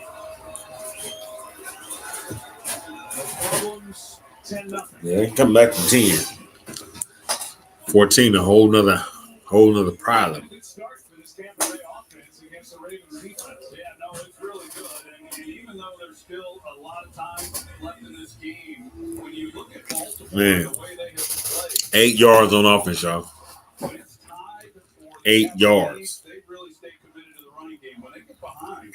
No problems. 10-0. Yeah, they can come back from 10. 14, a whole nother problem. Good start for this Tampa Bay offense against the Ravens defense. Yeah, no, it's really good. And even though there's still a lot of time left in this game, when you look at Baltimore, the way they have played, 8 yards on offense, y'all. when it's tied for 8 yards. They really stay committed to the running game. When they get behind,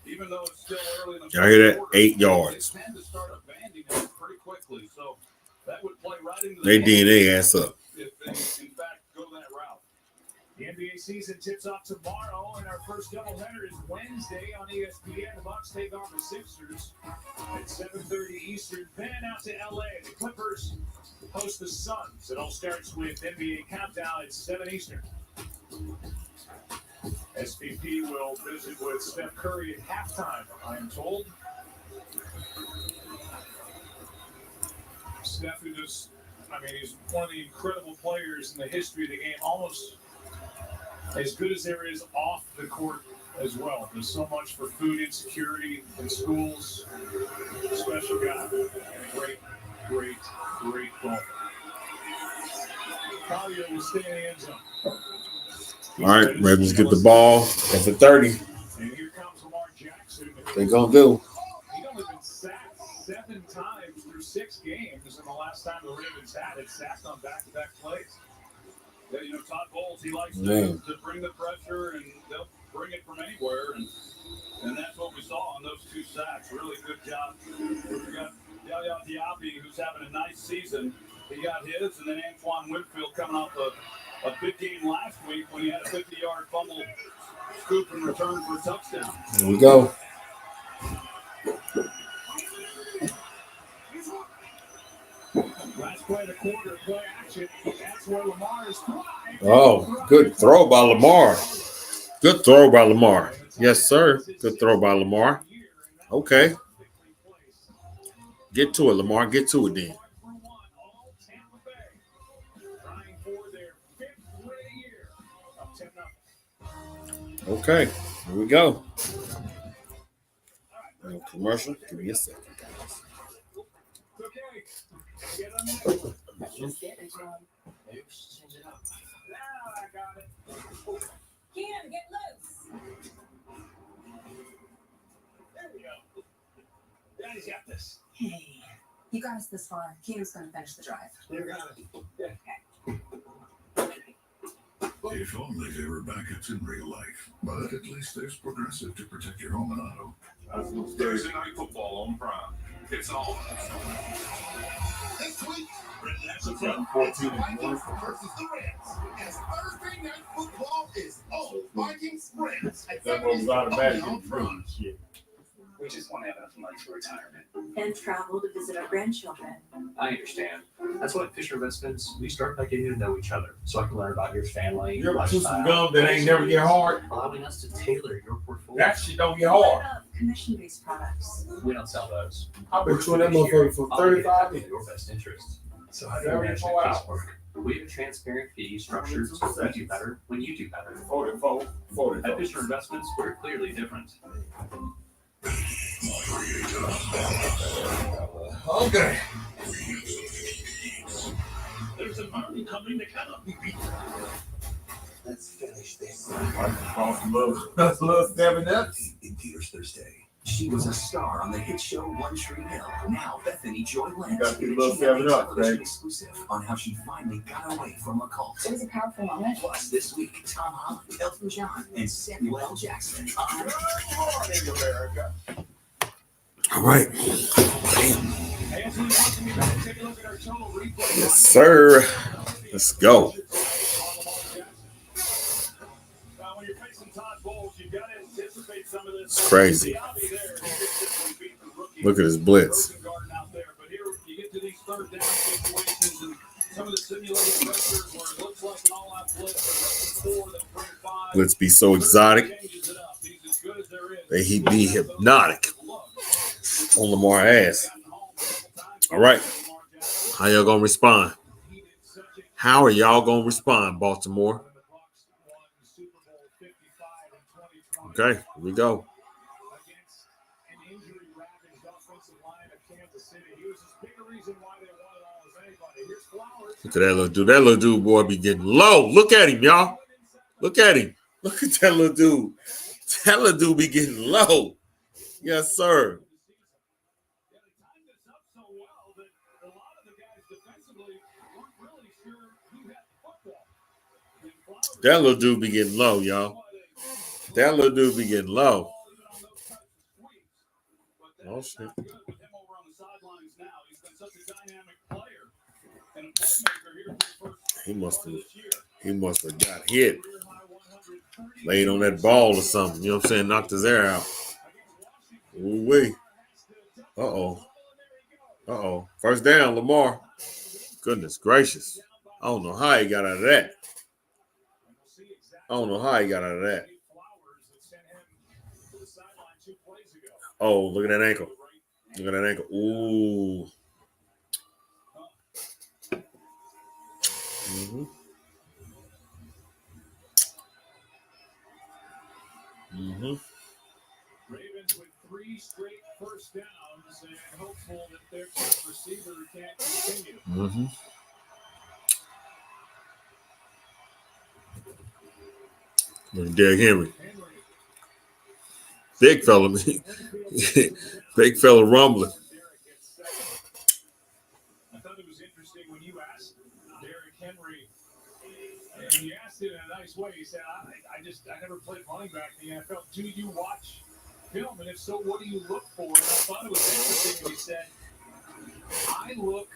even though it's still early in the Y'all hear that? quarter, 8 yards. they tend to start abandoning it pretty quickly. So that would play right into They the DNA ass up. if they, in fact, go that route. The NBA season tips off tomorrow, and our first doubleheader is Wednesday on ESPN. The BUCS take on the Sixers at 7:30 Eastern. Then out to LA. The Clippers host the Suns. It all starts with NBA Countdown at 7 Eastern. SVP will visit with Steph Curry at halftime, I am told. Steph is he's one of the incredible players in the history of the game, almost as good as there is off the court as well. There's so much for food insecurity in schools. Special guy and a great goal. Collier will stay in the end zone. All right, Ravens get the ball at the 30. And here comes Lamar Jackson. They gonna do. He's only been sacked 7 times through 6 games, and the last time the Ravens had it, sacked on back-to-back plays. Yeah, Todd Bowles, he likes to bring the pressure, and they'll bring it from anywhere, and that's what we saw on those 2 sacks. Really good job. We got Yaya Diaby, who's having a nice season. He got his, and then Antoine Winfield coming off a big game last week when he had a 50-yard fumble scoop and return for a touchdown. Here we go. Last play of the quarter, play action. That's where Lamar is thriving. Oh, good throw by Lamar. Good throw by Lamar. Yes, sir. Good throw by Lamar. Okay. Get to it, Lamar. Get to it then. Okay, here we go. No commercial. Give me a second, guys. Just get it, John. Maybe we should change it up. Now I got it. Ken, get loose. There we go. Daddy's got this. Hey, you got us this far. Keenan's going to finish the drive. You got it. Yeah. If only there were backups in real life, but at least there's Progressive to protect your home and auto. Thursday night football on Prime. It's on. This week, That's a front. Vikings versus the Reds. As Thursday night football is all Vikings Reds. That was automatic. We just want to have enough money for retirement. And travel to visit our grandchildren. I understand. That's why at Fisher Investments, we start by getting to know each other so I can learn about your family, You ever chew some lifestyle, gum that ain't never get hard? allowing us to tailor your portfolio. That shit don't get What hard. about commission-based products? We don't sell those. I've been chewing that motherfucker for I'll get it 35 in years. your best interest. So how do you Every manage 4 that hours. casework? We have a transparent fee structured so we do better when you do better. 44. At Fisher Investments, we're clearly different. Okay. There's an army coming to cannot be beat. Let's finish this. That's a little 7 up. In theaters Thursday. She was a star on the hit show One Tree Hill. Now Bethany Joy Lance Got in the little a 7 up, television right? exclusive on how she finally got away from a cult. It was a powerful moment. Plus, this week, Tom Holland, Elton John, and Samuel L. Jackson on Good morning, America. All right. Hey, Anthony, wants to be back. Take a look at our total replay. Yes, sir. Let's go. Now, when you're facing Todd Bowles, you've got to anticipate some of this. It's crazy. Look at his blitz. Out there. But here you get to these third down situations and some of the simulated pressures where it looks like an all-out blitz. 4 that bring 5. Blitz be so exotic. Changes it up. He's as good as there is. That he be hypnotic. on Lamar ass. All right. How y'all gonna respond? How are y'all gonna respond, Baltimore? Okay, here we go. Look at that little dude. That little dude, boy, be getting low. Look at him, y'all. Look at him. Look at that little dude. That little dude be getting low. Yes, sir. That little dude be getting low, y'all. That little dude be getting low. Oh, shit. He must have got hit. Laid on that ball or something. You know what I'm saying? Knocked his air out. Ooh-wee. Uh-oh. First down, Lamar. Goodness gracious. I don't know how he got out of that. Oh, look at that ankle. Ooh. Mm-hmm. Ravens with 3 straight first downs and hopeful that their top receiver can't continue. Mm-hmm. Look at Derrick Henry. Big fella. Big fella rumbling. I thought it was interesting when you asked Derrick Henry, and you asked it in a nice way. He said, I never played running back in the NFL. Do you watch film? And if so, what do you look for? And I thought it was interesting when he said, I look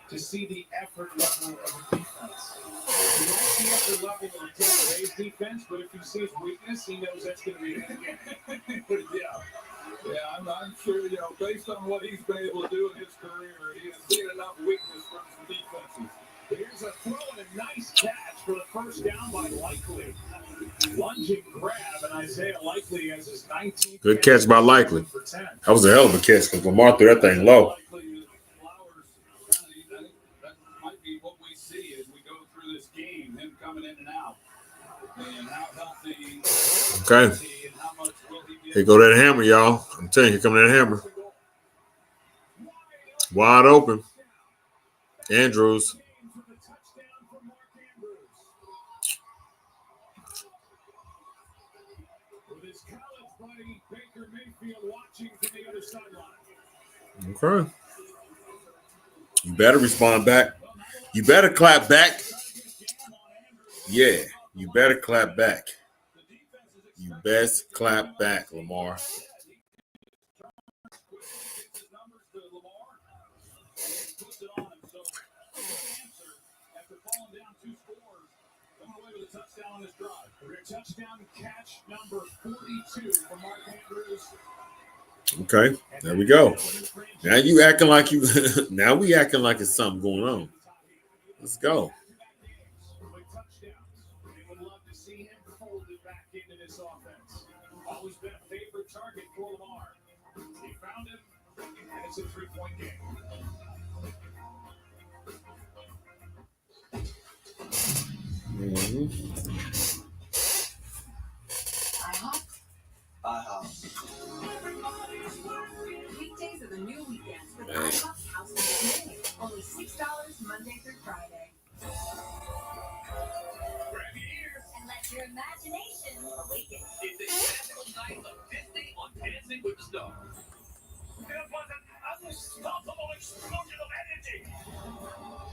to see the effort level of the defense. He likes the effort level of the Tampa Bay's defense, but if he sees weakness, he knows that's going to be it. Yeah, I'm sure, based on what he's been able to do in his career, he has seen enough weakness from some defenses. Here's a throw and a nice catch for the first down by Likely. Lunging grab, and Isaiah Likely has his 19th. Good catch by Likely. That was a hell of a catch because Lamar threw that thing low. That might be what we see as we go through this game, him coming in and out. And how healthy. Okay. Here go that hammer, y'all. I'm telling you, here coming that hammer. Wide open. Andrews. Okay. You better respond back. You better clap back. Yeah, you better clap back. You best clap back, Lamar. Touchdown catch number 42 for Mark Andrews. Okay, there we go. Now you acting like you. Now we acting like it's something going on. Let's go. Always been a favorite target for Lamar. He found him, and it's a 3-point game. Weekdays are the new weekends with IHOP House of Disney. Only $6 Monday through Friday. Grab your ears And let your imagination awaken. It's a magical night of Disney on Dancing with the Stars. It was an unstoppable explosion of energy.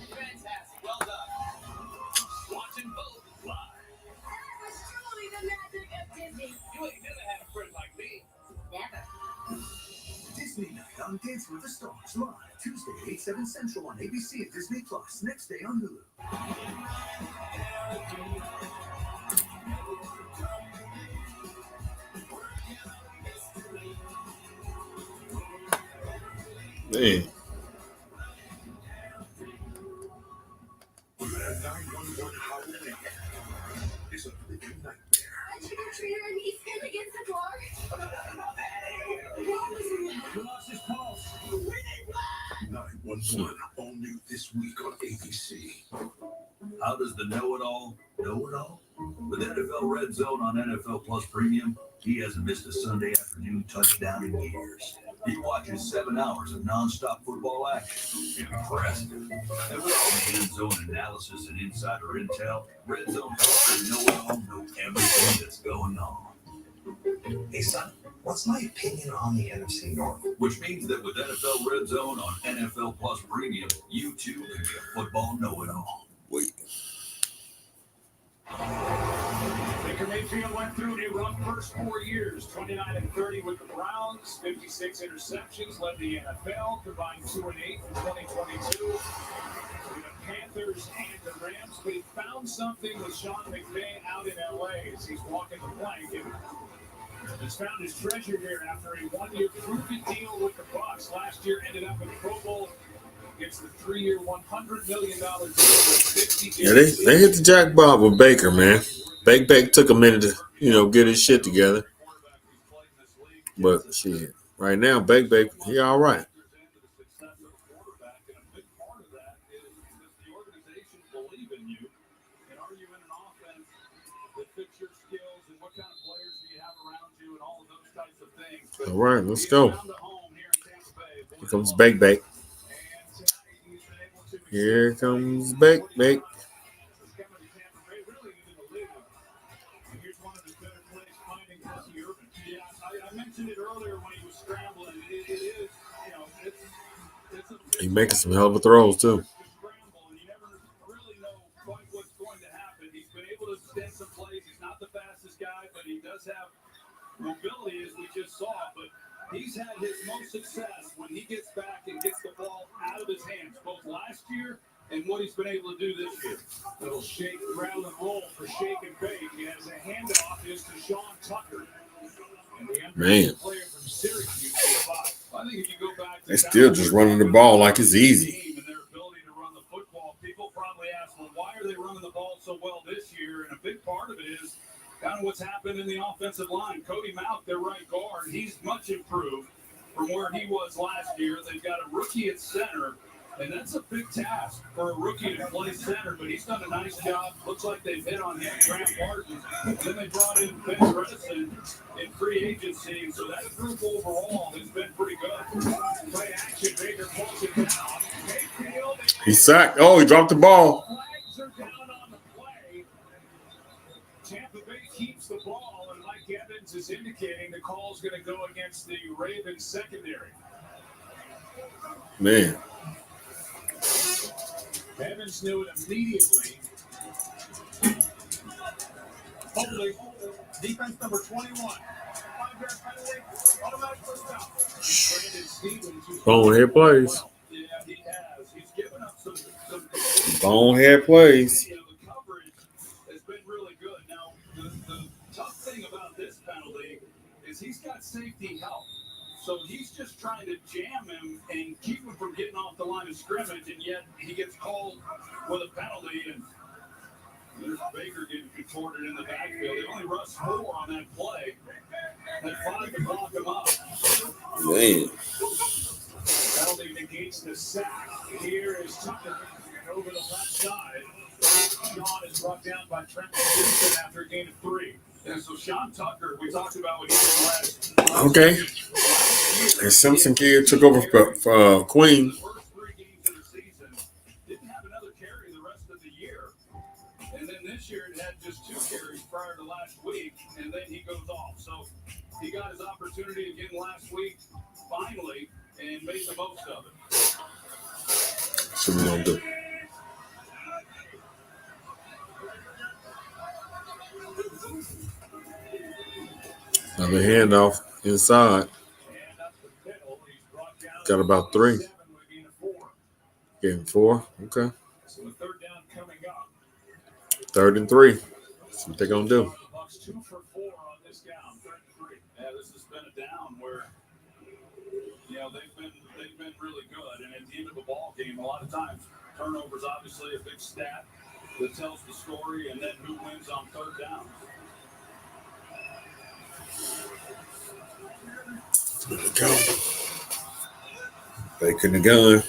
Fantastic. Well done. Watching both live. That was truly the magic of Disney. You ain't never had a friend like me. Never. Disney Night on Dancing with the Stars live Tuesday at 8/7 Central on ABC and Disney Plus. Next day on Hulu. Man. It's a living nightmare. A trick-or-treater and he's gonna get the bar. lost his pulse. 911, all new this week on ABC. How does the know-it-all know it all? With NFL Red Zone on NFL Plus Premium, he hasn't missed a Sunday afternoon touchdown in years. He watches 7 hours of nonstop football action. Impressive. And with all the end zone analysis and insider intel, Red Zone helps you know it all, know everything that's going on. Hey, son, what's my opinion on the NFC North? Which means that with NFL Red Zone on NFL Plus Premium, you too can be a football know-it-all. Wait. Baker Mayfield went through a rough first 4 years, 29-30 with the Browns, 56 interceptions, led the NFL, combined 2-8 in 2022. With the Panthers and the Rams, but he found something with Sean McVay out in LA as he's walking the plank and has found his treasure here after a 1-year proven deal with the BUCS. Last year ended up in the Pro Bowl. Gets the 3-year, $100 million deal with 50 Yeah, they hit the jackpot with Baker, man. Baker took a minute to, get his shit together. But shit, right now, Baker, he all right. All right, let's go. Here comes Baker. Here comes Baker. I mentioned it earlier when he was scrambling. It is, He's making some hell of a throws too. You never really know quite what's going to happen. He's been able to extend some plays. He's not the fastest guy, but he does have mobility, as we just saw. But he's had his most success when he gets back and gets the ball out of his hands, both last year and what he's been able to do this year. Little shake, rattle, and roll for Shake and Bake. He has a handoff is to Sean Tucker. Man. Player from Syracuse. I think if you go back to they still just running the ball like it's easy. And their ability to run the football, people probably ask, well, why are they running the ball so well this year? And a big part of it is kind of what's happened in the offensive line. Cody Mauch, their right guard, he's much improved from where he was last year. They've got a rookie at center, and that's a big task for a rookie to play center, but he's done a nice job. Looks like they've hit on him, Grant Martin. And then they brought in Ben Bredesen in free agency, so that group overall has been pretty good. Play action, Baker pulls it down. Mayfield, He's sacked. Oh, he dropped the ball. flags are down on the play. Tampa Bay keeps the ball, and Mike Evans is indicating the call is going to go against the Ravens secondary. Man. Evans knew it immediately. Holding. Defense number 21. 5-yard penalty. Automatic first down. Brandon Stevens, who's Bonehead plays. yeah, he has. He's given up some Bonehead plays. the coverage has been really good. Now, the tough thing about this penalty is he's got safety help. So he's just trying to jam him and keep him from getting off the line of scrimmage, and yet he gets called with a penalty. And there's Baker getting contorted in the backfield. They only rushed 4 on that play. Had 5 to block him up. Man. Penalty negates the sack. Here is Tucker over the left side. Sean is brought down by Trent Simpson after a gain of 3. And so Sean Tucker, we talked about what he did last. Okay. And Simpson kid took over for Queen. The first 3 games of the season didn't have another carry the rest of the year. And then this year it had just 2 carries prior to last week, and then he goes off. So he got his opportunity again last week, finally, and made the most of it. So we're gonna do. Another handoff inside. Got about 3. Getting 4. Okay. So the third down coming up. 3rd and 3. That's what they're gonna do. Bucks 2 for 4 on this down. 3rd and 3. Yeah, this has been a down where they've been really good. And at the end of the ball game, a lot of times turnovers obviously a big stat that tells the story, and then who wins on 3rd down. Faking the gun.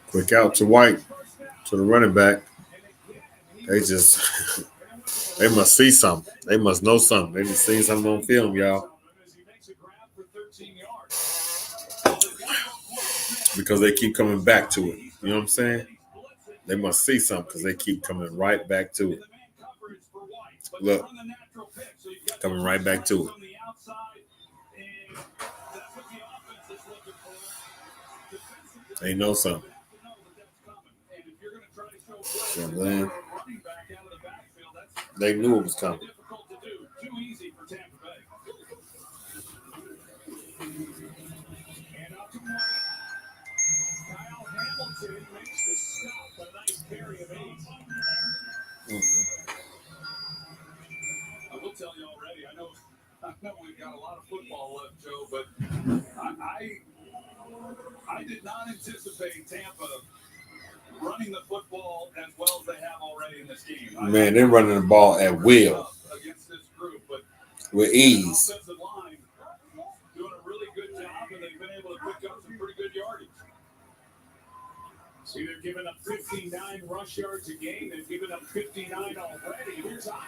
Quick out to White, to the running back. They just, they must see something. They must know something. They just seen something on film, y'all. Because they keep coming back to it. You know what I'm saying? They must see something because they keep coming right back to it. Look, coming right back to it. They know something. So, man, they knew it was coming. I will tell you already. I know we've got a lot of football left, Joe, but I did not anticipate Tampa running the football as well as they have already in this game. Man, they're running the ball at will, against this group, but with ease. offensive line doing a really good job, and they've been able to pick up some pretty good yardage. See, they're giving up 59 rush yards a game. They've given up 59 already. Here's Hines.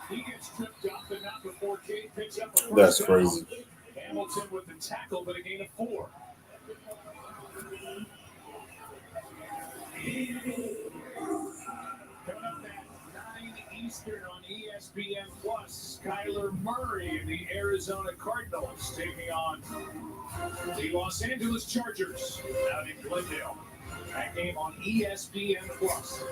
He gets tripped up, and not before Cade picks up a first That's down. crazy. Hamilton with the tackle, but a gain of 4. Coming up at 9 Eastern on ESPN Plus, Kyler Murray and the Arizona Cardinals taking on the Los Angeles Chargers out in Glendale. That game on ESPN Plus.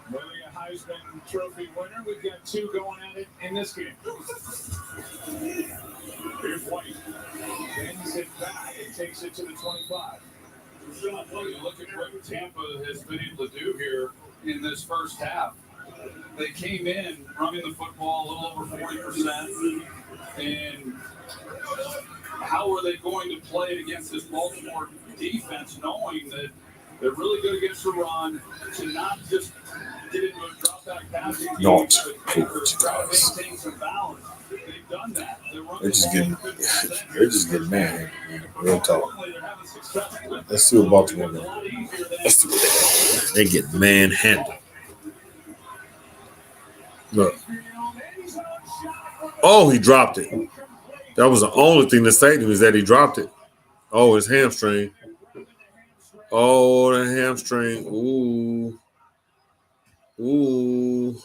Murray, a Heisman Trophy winner. We've got 2 going at it in this game. Here's White. Bends it back and takes it to the 25. Sean, you look at what Tampa has been able to do here in this first half. They came in running the football a little over 40%. And how are they going to play it against this Baltimore defense, knowing that they're really good against the run, to not just get into a drop-back passing game, Not but maintain some balance. They've done that. They're just getting mad. Real talk. Let's see what Baltimore does. Let's see what they do. They get manhandled. Look. Oh, he dropped it. That was the only thing that saved him, is that he dropped it. Oh, his hamstring. Oh, the hamstring. Ooh. Ooh.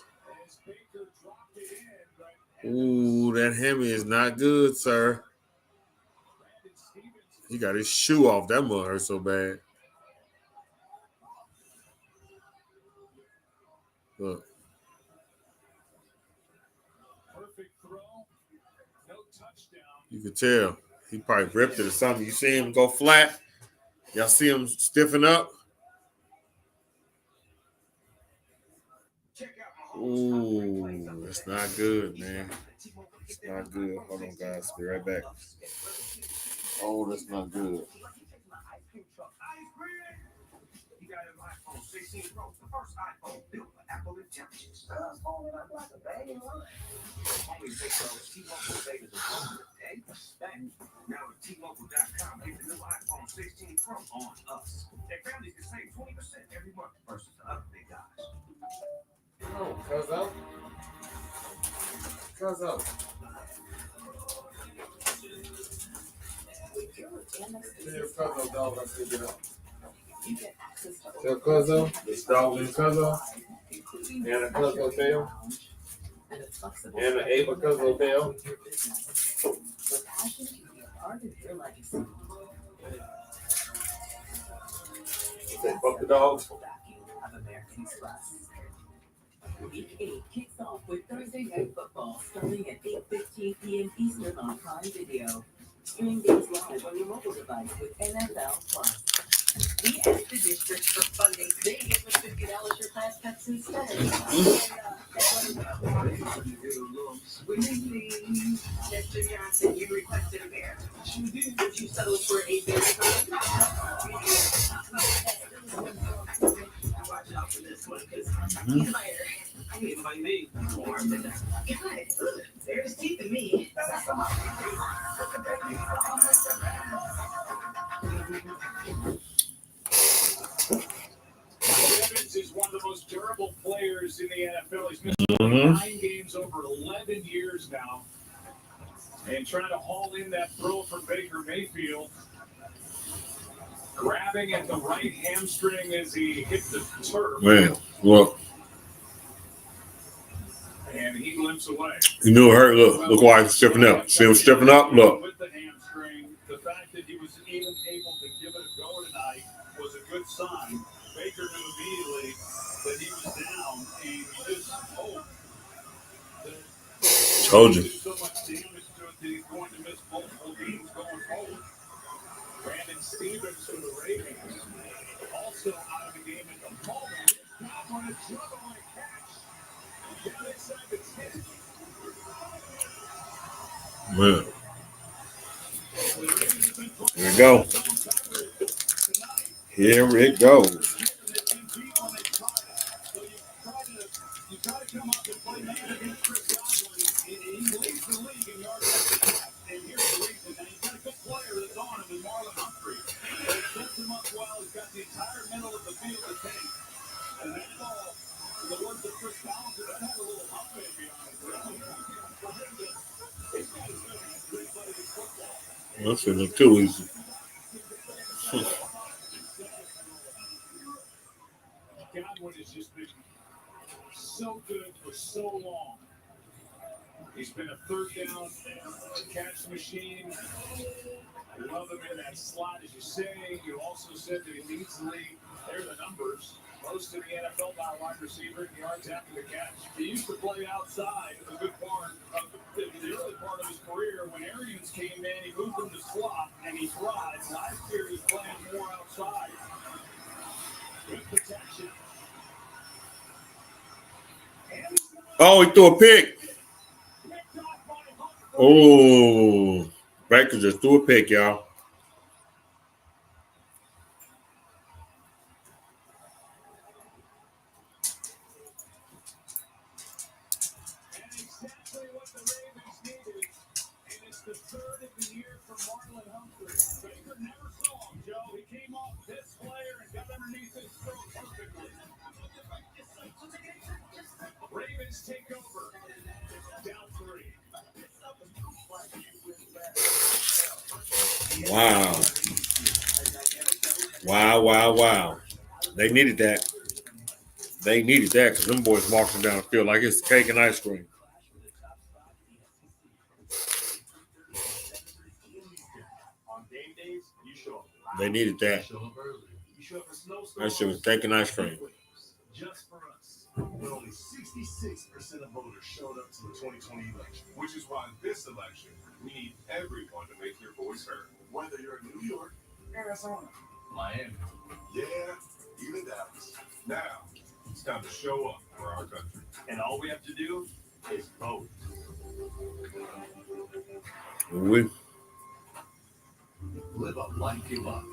Ooh, that hammy is not good, sir. He got his shoe off. That must hurt so bad. Look. You could tell. He probably ripped it or something. You see him go flat? Y'all see him stiffen up? Ooh, that's not good, man. It's not good. Hold on, guys. Be right back. Oh, that's not good. You got an iPhone 16 Pro, the first iPhone built for Apple Intelligence. Folding up like a bag of rice. Only $6 T-Mobile savings is okay? Now at T-Mobile.com, get the new iPhone 16 Pro on us. And families can save 20% every month versus the other big guys. Oh, Cuzzo. Cuzzo. Tell your Cuzzo dog I said get up. Tell Cuzzo, this dog is Cuzzo. And a Cuzzo tail. And an Ava Cuzzo tail. Say, fuck the dogs. Week 8 kicks off with Thursday Night Football, starting at 8:15 p.m. Eastern on Prime Video. Stream games live on your mobile device with NFL Plus. We asked the district for funding. They gave us $50 for class cuts instead. Mr. Johnson, you requested a bear. You did, but you settled for a bear. Watch out. out for this one because he's my. I mean, by me, warm than God. There's teeth in me. Evans is one of the most durable players in the NFL. He's missed 9 games over 11 years now. And trying to haul in that throw for Baker Mayfield. Grabbing at the right hamstring as he hit the turf. Man, look. And he limps away. You knew it hurt. Look why he's stepping up. See him stepping up? Look. With the hamstring, the fact that he was even able to give it a go tonight was a good sign. Baker knew immediately that he was down, and you just hope that Told you. so much damage to it that he's going to miss multiple games going forward. Brandon Stevens for the Ravens, also out of the game at the moment. This one is trouble on a catch. Down inside the 10. Man. Here we go. Here it goes. You try to come up and play man against Chris Godwin, and he leads the league in yards after catch. And here's the reason. And he's got a good player that's on him in Marlon Humphrey. But it sets him up well. He's got the entire middle of the field to take. And that ball, the words of Chris Collins, that had a little hump baby on it. That's it. Too easy. Godwin has just been so good for so long. He's been a third down catch machine. I love him in that slot, as you say. You also said that he leads the league. There are the numbers. Most in the NFL by a wide receiver in yards after the catch. He used to play outside a good part of the early part of his career. When Arians came in, he moved him to slot, and he thrived. Last year, he was playing more outside. Good protection. Oh, he threw a pick. Oh, Baker just threw a pick, y'all. And exactly what the Ravens needed. And it's the third of the year for Marlon Humphrey. Baker never saw him, Joe. He came off this player and got underneath his throat perfectly. Ravens take over. Down 3. Wow. Wow. They needed that. They needed that because them boys walking down the field like it's cake and ice cream. On game days, you show up. They needed that. You show up for snowstorms. That shit was cake and ice cream. Just for us. But only 66% of voters showed up to the 2020 election, which is why this election, we need everyone to make their voice heard. Whether you're in New York, Arizona, Miami, yeah, even Dallas. Now, it's time to show up for our country. And all we have to do is vote. We Live a life you love.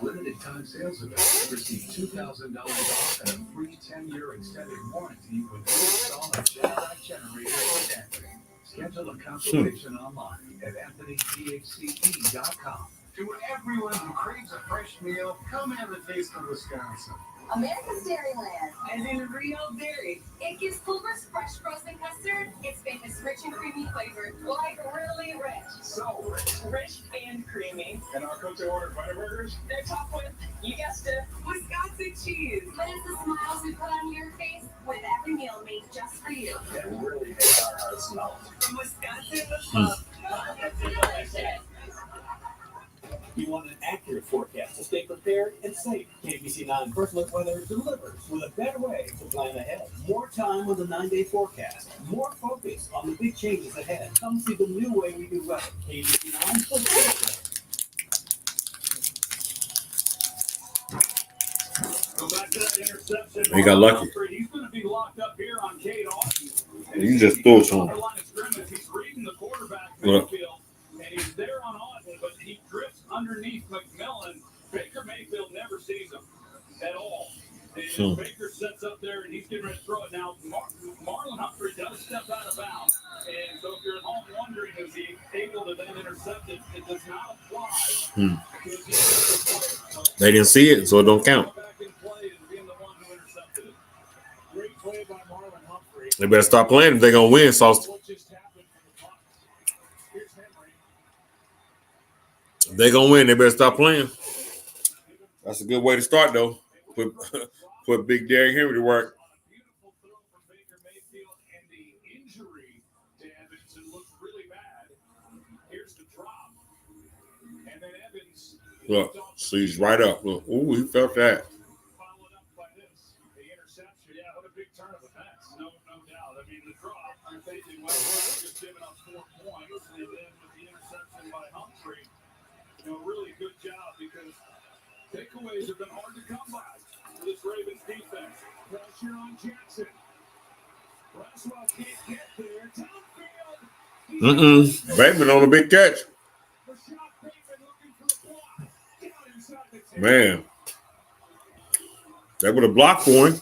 Limited time sales event. Receive $2,000 off and a free 10-year extended warranty with new installment Generac generator and battery. Schedule a consultation online at anthonythce.com. To everyone who craves a fresh meal, come have a taste of Wisconsin. America's Dairyland. As in real dairy. It gives Culver's fresh frozen custard its famous rich and creamy flavor, like really rich. So rich. Rich and creamy. And our cook they ordered butter burgers. They're topped with, you guessed it, Wisconsin cheese. But it's the smiles we put on your face with every meal made just for you. That really hit our hearts now. Wisconsin with love. It's delicious. You want an accurate forecast to stay prepared and safe. KBC9 First Look Weather delivers with a better way to plan ahead. More time with a 9-day forecast. More focus on the big changes ahead. Come see the new way we do weather. KBC9 First Look Weather. Go back to that interception. He got lucky. He's going to be locked up here on Cade Austin. You just threw it to him. He's reading the quarterback Look. Mayfield, and he's there on Austin, but he drifts underneath McMillan. Baker Mayfield never sees him at all. And Baker sets up there, and he's getting ready to throw it now. Marlon Humphrey does step out of bounds. And so if you're at home wondering, is he able to then intercept it, it does not apply. They didn't see it, so it don't count. Great play by Marlon Humphrey. They better stop playing if they're going to win, Sauce. What just happened for the Bucs? Here's Henry. If they're going to win, they better stop playing. That's a good way to start, though. Put Big Derrick Henry to work. Beautiful throw from Baker Mayfield, and the injury to Evans looks really bad. Here's the drop. And then Evans. Look, sleeves right up. Look, ooh, he felt that. Followed up by this. The interception. Yeah, what a big turn of events. No doubt. I mean, the drop, you're thinking, well, we're just giving up 4 points. And then with the interception by Humphrey, really good job because takeaways have been hard to come by for this Ravens defense. Pressure on Jackson. Braswell can't get there. Downfield. Bateman on a big catch. Rashad Bateman looking for the block. Down inside the 10. Man. They would have blocked for him.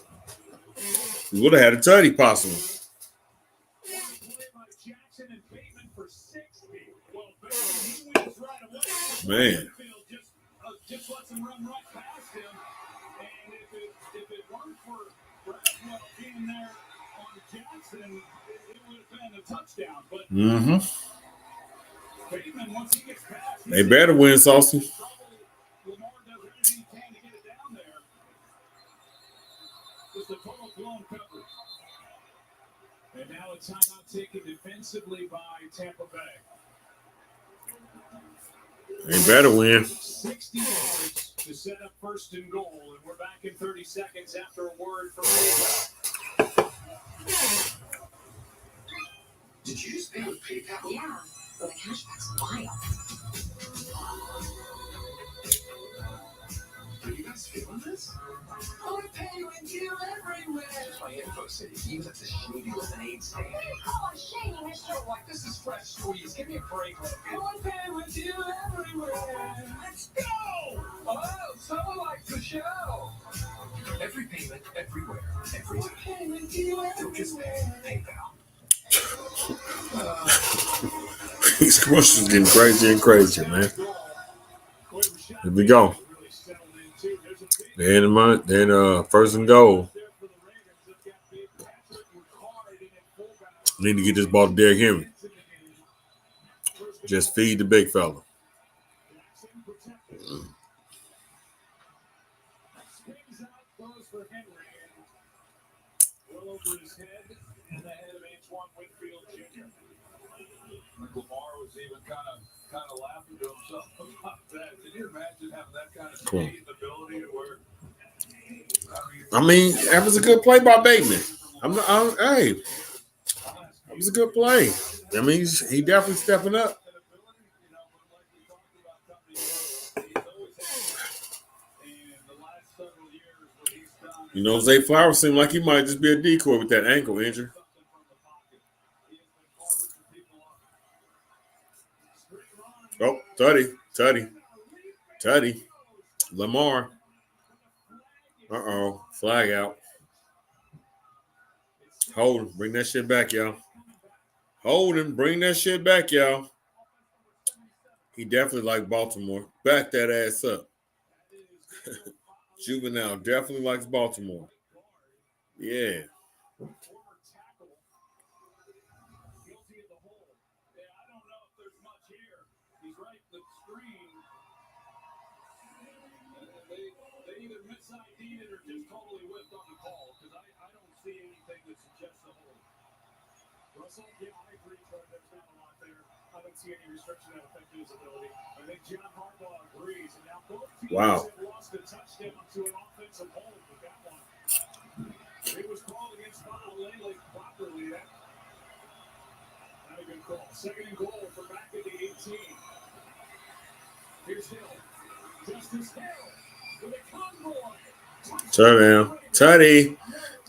He would have had a tutty possible. Play by Jackson and Bateman for 60. Well, Bateman, he wins right away. Man. Just lets him run right past him. And if it weren't for Braswell being there on Jackson, it would have been a touchdown. But Bateman, once he gets past, they better win, Saucy. Lamar does everything he can to get it down there. Just a total blown coverage. And now a timeout taken defensively by Tampa Bay. They better win. 60 yards to set up 1st and goal, and we're back in 30 seconds after a word from PayPal. Did you just pay with PayPal? Yeah, but the cashback's wild. Are you guys feeling this? I pay with you everywhere. My info city, even at the shady lemonade stand. What do you call a shady, Mr. White? This is fresh squeeze. Give me a break. I pay with you everywhere. Let's go! Oh, someone likes the show. Every payment, everywhere, every I time. pay with you Don't just pay. everywhere. PayPal. These commercials getting crazier and crazier, man. Here we go. Then 1st and goal. Need to get this ball to Derrick Henry. Just feed the big fella. Lamar was even kind of laughing to himself about that. Can you imagine having that kind of Cool. speed and ability to where? I mean, that was a good play by Bateman. Hey, that was a good play. I mean, he definitely stepping up. Zay Flowers seemed like he might just be a decoy with that ankle injury. Oh, Tutty. Lamar. Uh-oh. Flag out. Hold him. Bring that shit back, y'all. Hold him. Bring that shit back, y'all. He definitely likes Baltimore. Back that ass up. Juvenile definitely likes Baltimore. Yeah. Yeah, I agree, Troy. There's not a lot there. I don't see any restriction that affect his ability. I think John Harbaugh agrees. And now both teams have lost a touchdown to an offensive hold with that one. It was called against Lele properly. Not a good call. 2nd and goal for back at the 18. Here's Hill. Justice Hill with a convoy.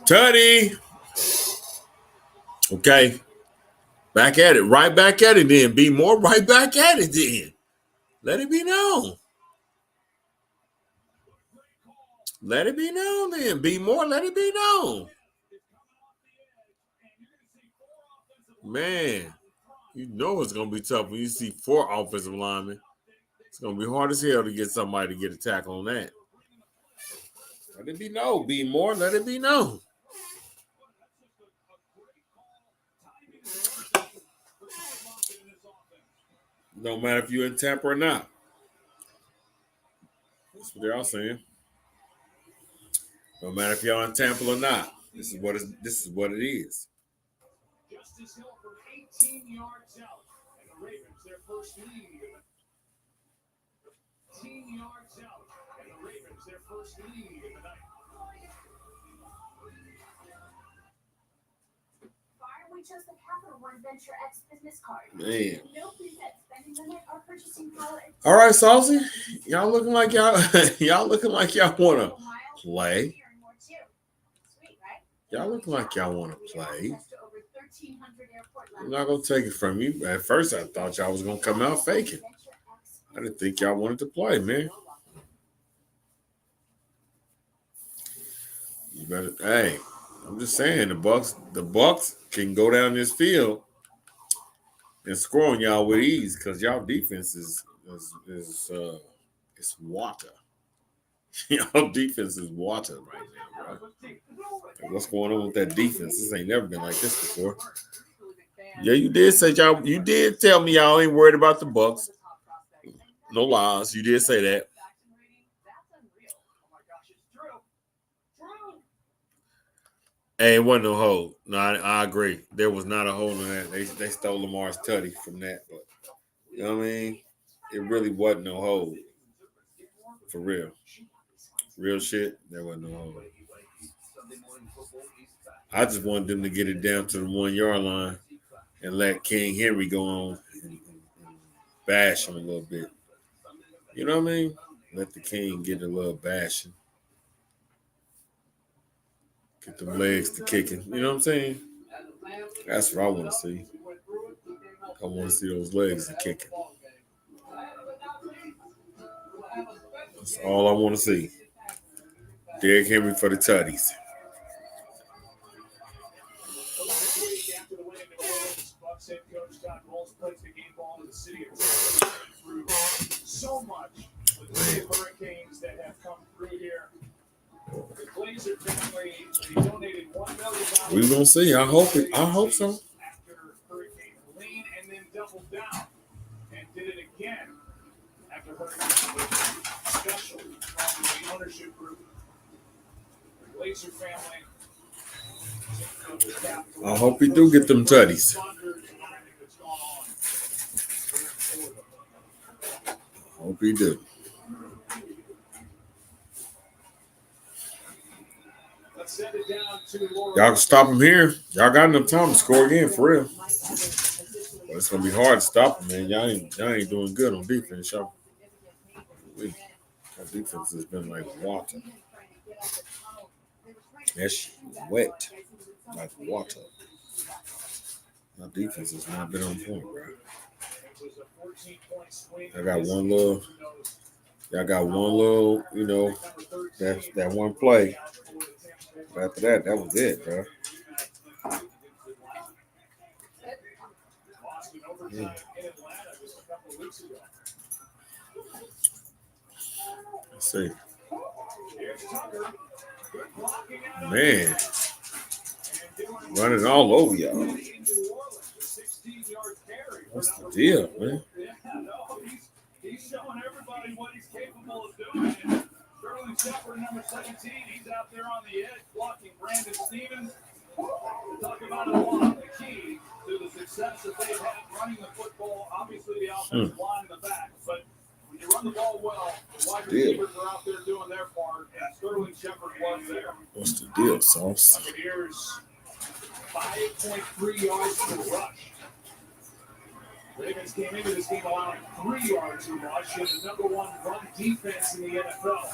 Tutty. Okay. Back at it. Right back at it then. Be more right back at it then. Let it be known. Let it be known then. Be more, let it be known. Man, you know it's going to be tough when you see 4 offensive linemen. It's going to be hard as hell to get somebody to get a tackle on that. Let it be known. Be more, let it be known. No matter if you're in Tampa or not. That's what they're all saying. No matter if y'all in Tampa or not. This is what it is. Justice Hill from 18 yards out. And the Ravens, their first lead. 18 yards out. And the Ravens, their first lead in the night. We chose the Capital One Venture X business card. Man. No preset spending limit or purchasing power. All right, Saucy. Y'all looking like y'all want to play. Y'all looking like y'all want to play. I'm not going to take it from you. At first, I thought y'all was going to come out faking. I didn't think y'all wanted to play, man. You better, hey, I'm just saying, the Bucks can go down this field and score on y'all with ease because y'all defense is it's water. Y'all defense is water right now, bro. Like, what's going on with that defense? This ain't never been like this before. Yeah, you did say y'all. You did tell me y'all ain't worried about the Bucks. No lies. You did say that. Hey, it wasn't no hold. No, I agree. There was not a hold on that. They stole Lamar's tutty from that, but you know what I mean? It really wasn't no hold. For real. Real shit, there wasn't no hold. I just wanted them to get it down to the 1 yard line and let King Henry go on and bash him a little bit. You know what I mean? Let the King get a little bashing. Get them legs to kicking. You know what I'm saying? That's what I want to see. I want to see those legs to kicking. That's all I want to see. Derrick Henry for the tutties. Bucks head coach Todd Bowles plays the game ball in the city of Tampa through so much with the hurricanes that have come through here. The Glazer family, they donated $1 million. We're gonna see. I hope so. After Hurricane Helene, and then doubled down and did it again after Hurricane Helene. Special from the ownership group. The Glazer family. I hope he do get them tutties. Hope he do. Y'all can stop him here. Y'all got enough time to score again, for real. But it's gonna be hard to stop him, man. Y'all ain't doing good on defense, y'all. Our defense has been like water. That's wet, like water. Our defense has not been on point, bro. Y'all got one little, you know, that one play. But after that, that was it, bro. Yeah. Let's see. Man. Running all over y'all. What's the deal, man? He's showing everybody what he's capable of doing. And Sterling Shepard, number 17, he's out there on the edge blocking Brandon Stevens. Talk about a block, the key to the success that they've had running the football. Obviously, the offensive line in the back, but when you run the ball well, the wide receivers are out there doing their part, and Sterling Shepard was there. What's the deal, Sauce? Buccaneers 5.3 yards per rush. Ravens came into this game allowing 3 yards per rush and the number one run defense in the NFL.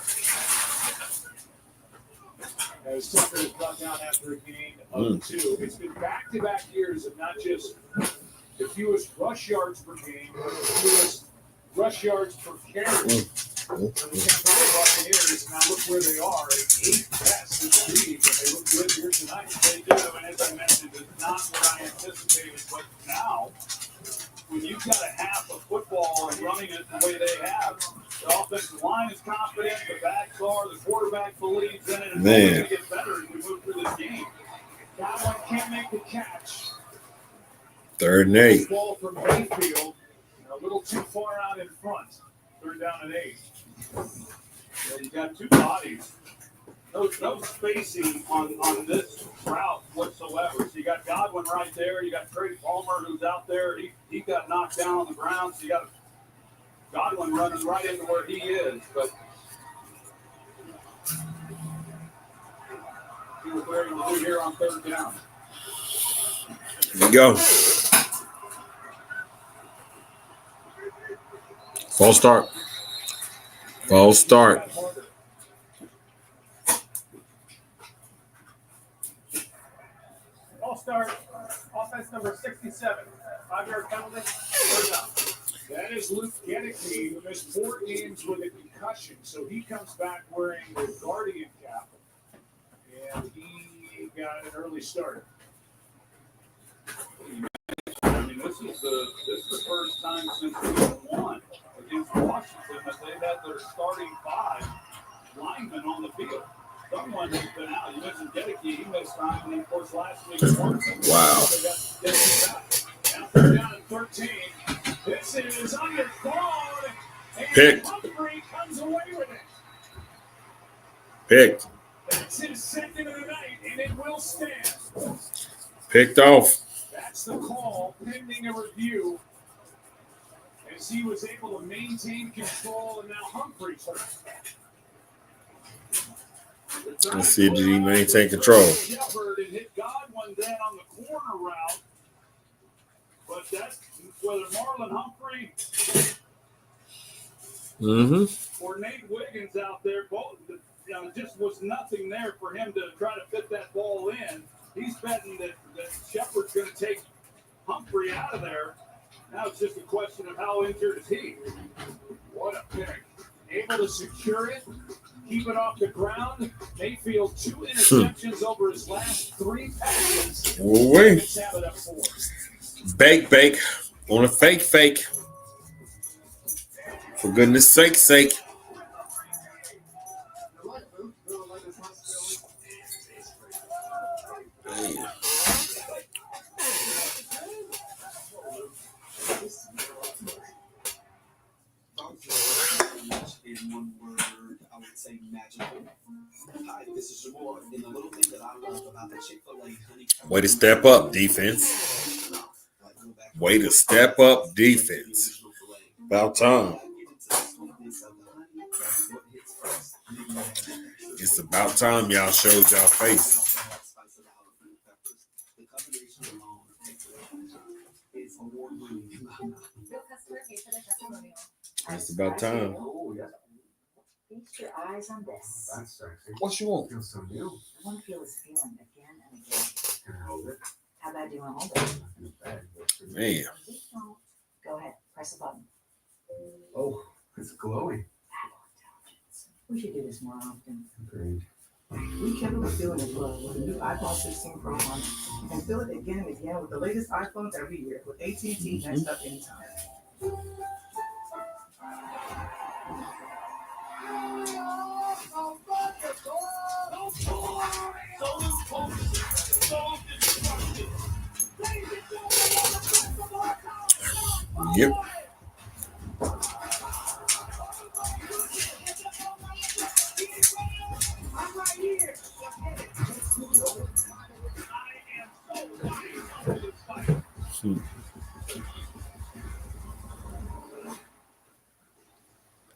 As Tucker is brought down after a gain of 2. It's been back-to-back years of not just the fewest rush yards per game, but the fewest rush yards per carry Buccaneers now look where they are, eighth best in the league, and they look good here tonight. They do, and as I mentioned, it's not what I anticipated. But now, when you've got a half of football and running it the way they have, the offensive line is confident, the backs are, the quarterback believes in it, and it's going to get better as we move through this game. Godwin can't make the catch. 3rd and 8. Ball from Mayfield, a little too far out in front. 3rd down and 8. Yeah, you got two bodies. No spacing on this route whatsoever. So you got Godwin right there. You got Trey Palmer who's out there. He got knocked down on the ground. So you got Godwin running right into where he is. But he was where he was here on 3rd down. Here we go. False start. False start. False start. Offense number 67. 5-yard penalty. 3rd down. That is Luke Gedeke, who missed 4 games with a concussion. So he comes back wearing the Guardian cap. And he got an early start. I mean, this is the first time since week 1 against Washington that they've had their starting 5 linemen on the field. Someone has been out. You mentioned Gedeke, he missed time, and of course last week. Wow. They got Gedeke back. Now 3rd down and 13. This is underthrown. Picked. Humphrey comes away with it. Picked. That's his 2nd of the night, and it will stand. Picked off. That's the call pending a review as he was able to maintain control, and now Humphrey's hurt. Let's see, did he maintain control? Shepard and hit Godwin then on the corner route. But that's whether Marlon Humphrey or Nate Wiggins out there, both just was nothing there for him to try to fit that ball in. He's betting that Shepard's going to take Humphrey out of there. Now it's just a question of how injured is he. What a pick. Able to secure it, keep it off the ground. Mayfield 2 interceptions over his last 3 passes. Wait. Bake. On a fake. For goodness sake. In one word, I would say magical. Hi, this is Jamar, and the little thing that I love about the Chick-fil-A honey. Way to step up, defense. Way to step up, defense. About time. It's about time y'all showed y'all face. It's about time. Feast your eyes on this. That's sexy. What you want? Feels so new. I want to feel this feeling again and again. Can I hold it? How about doing all that? Man. Go ahead, press a button. Oh, it's glowing. We should do this more often. Agreed. Rekindle the feeling of love with the new iPhone 16 Pro on it. You can feel it again and again with the latest iPhones every year with AT&T Next Up Anytime. Yep.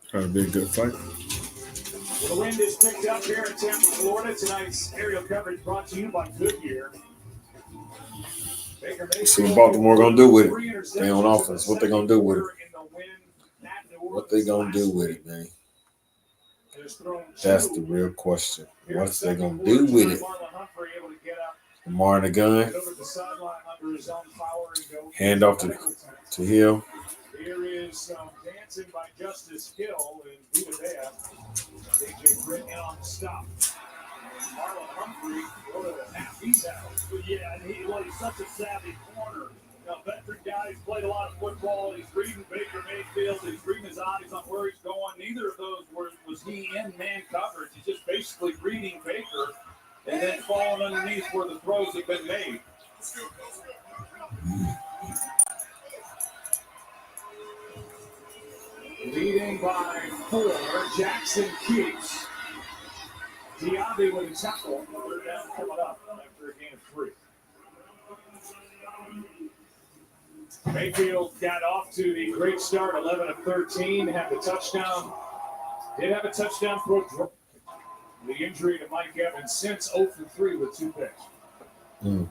Trying to be a good fight. The wind is picked up here in Tampa, Florida. Tonight's aerial coverage brought to you by Goodyear. See what Baltimore gonna do with it. Stay on offense. What they gonna do with it? What they gonna do with it, man? That's the real question. What's they gonna do with it? Lamar in the gun. Hand off to Hill. Here is Dan Jackson by Justice Hill and Vita Vea. KJ Britt in on the stop. Marlon Humphrey, what a half he's out. But yeah, and he's such a savvy corner. Veteran guy, he's played a lot of football. He's reading Baker Mayfield. He's reading his eyes on where he's going. Neither of those was he in man coverage. He's just basically reading Baker and then falling underneath where the throws have been made. Leading by 4, Jackson keeps. Diaby with a tackle. Third down coming up after a gain of 3. Mayfield got off to the great start, 11 of 13, had the touchdown. Did have a touchdown throw. The injury to Mike Evans since 0 for 3 with 2 picks. And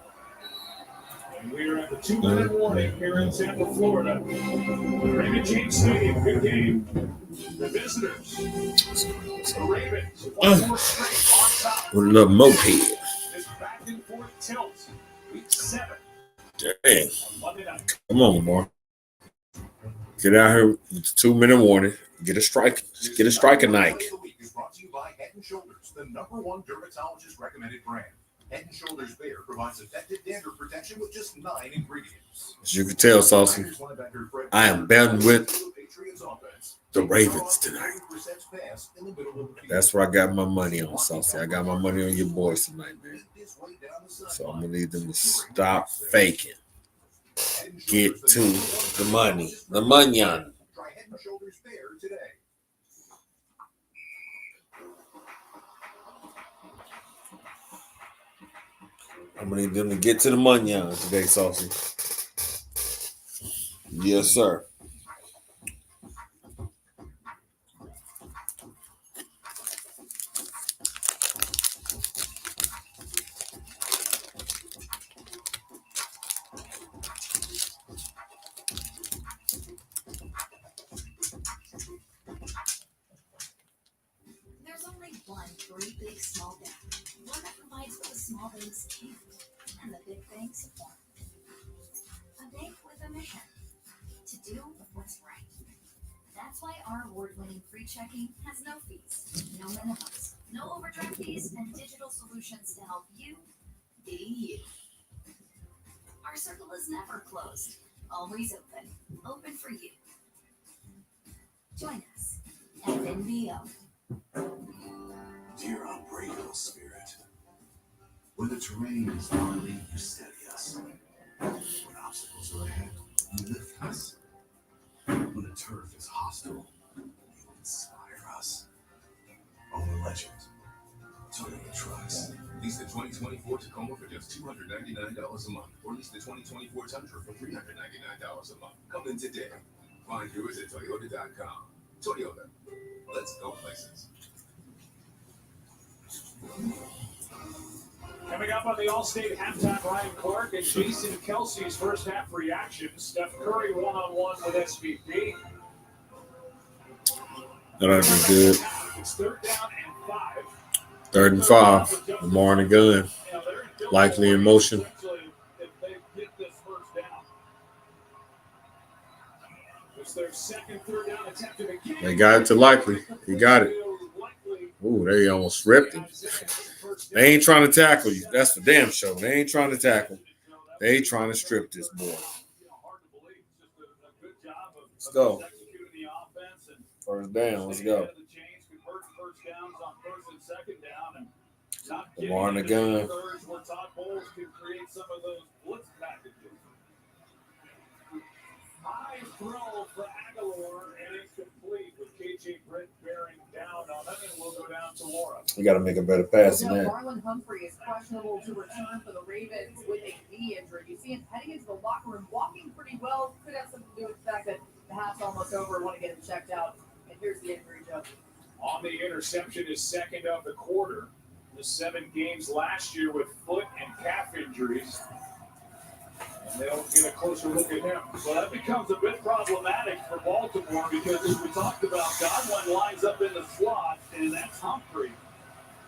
we are at the 2-minute warning here in Tampa, Florida. Raymond James Stadium, good game. The visitors, the Ravens, one more straight on top. With a little moped. This back and forth tilt, week 7. Dang. Come on, Lamar. Get out here with the 2-minute warning. Get a strike. Get a strike a night. Is brought to you by Head & Shoulders, the #1 dermatologist recommended brand. Head & Shoulders Bear provides effective dandruff protection with just 9 ingredients. As you can tell, Saucy, I am betting with the Ravens tonight. That's where I got my money on, Saucy. I got my money on your boys tonight, man. So I'm going to need them to stop faking. Get to the money. The money. Try Head & Shoulders Bear today. I'm going to need them to get to the money today, Saucy. Yes, sir. There's only one great big small bank, one that provides what the small banks can't, and the big banks won't. A bank with a mission to do what's right. That's why our award-winning free checking has no fees, no minimums, no overdraft fees, and digital solutions to help you be you. Our circle is never closed, always open for you. Join us at NBO. Dear unbreakable spirit, when the terrain is gnarly, you steady us. When obstacles are ahead, you lift us. When the turf is hostile, you inspire us. Own a legend. Toyota Trucks. Lease the 2024 Tacoma for just $299 a month, or lease the 2024 Tundra for $399 a month. Come in today. Find yours at Toyota.com. Toyota. Let's go places. Coming up on the All-State halftime, Ryan Clark and Jason Kelsey's first half reaction. Steph Curry one-on-one with SVP. That'll be good. It's 3rd down and 5. 3rd and 5. Lamar in the gun. Likely in motion. If they get this first down. It's their second 3rd down attempt of the game. They got it to Likely. He got it. Ooh, they almost ripped him. They ain't trying to tackle you. That's the damn show. They ain't trying to tackle. They trying to strip this boy. Let's go. First down. Let's go. Lamar in the gun. High throw for Aguilar, and it's complete with KJ Britt bearing down on it, and we'll go down to Laura. We got to make a better pass than that. Marlon Humphrey is questionable to return for the Ravens with a knee injury. You see him heading into the locker room, walking pretty well. Could have something to do with the fact that the half's almost over. Want to get him checked out. And here's the injury, Joe. On the interception is second of the quarter. The 7 games last year with foot and calf injuries. And they'll get a closer look at him. So that becomes a bit problematic for Baltimore because, as we talked about, Godwin lines up in the slot, and that's Humphrey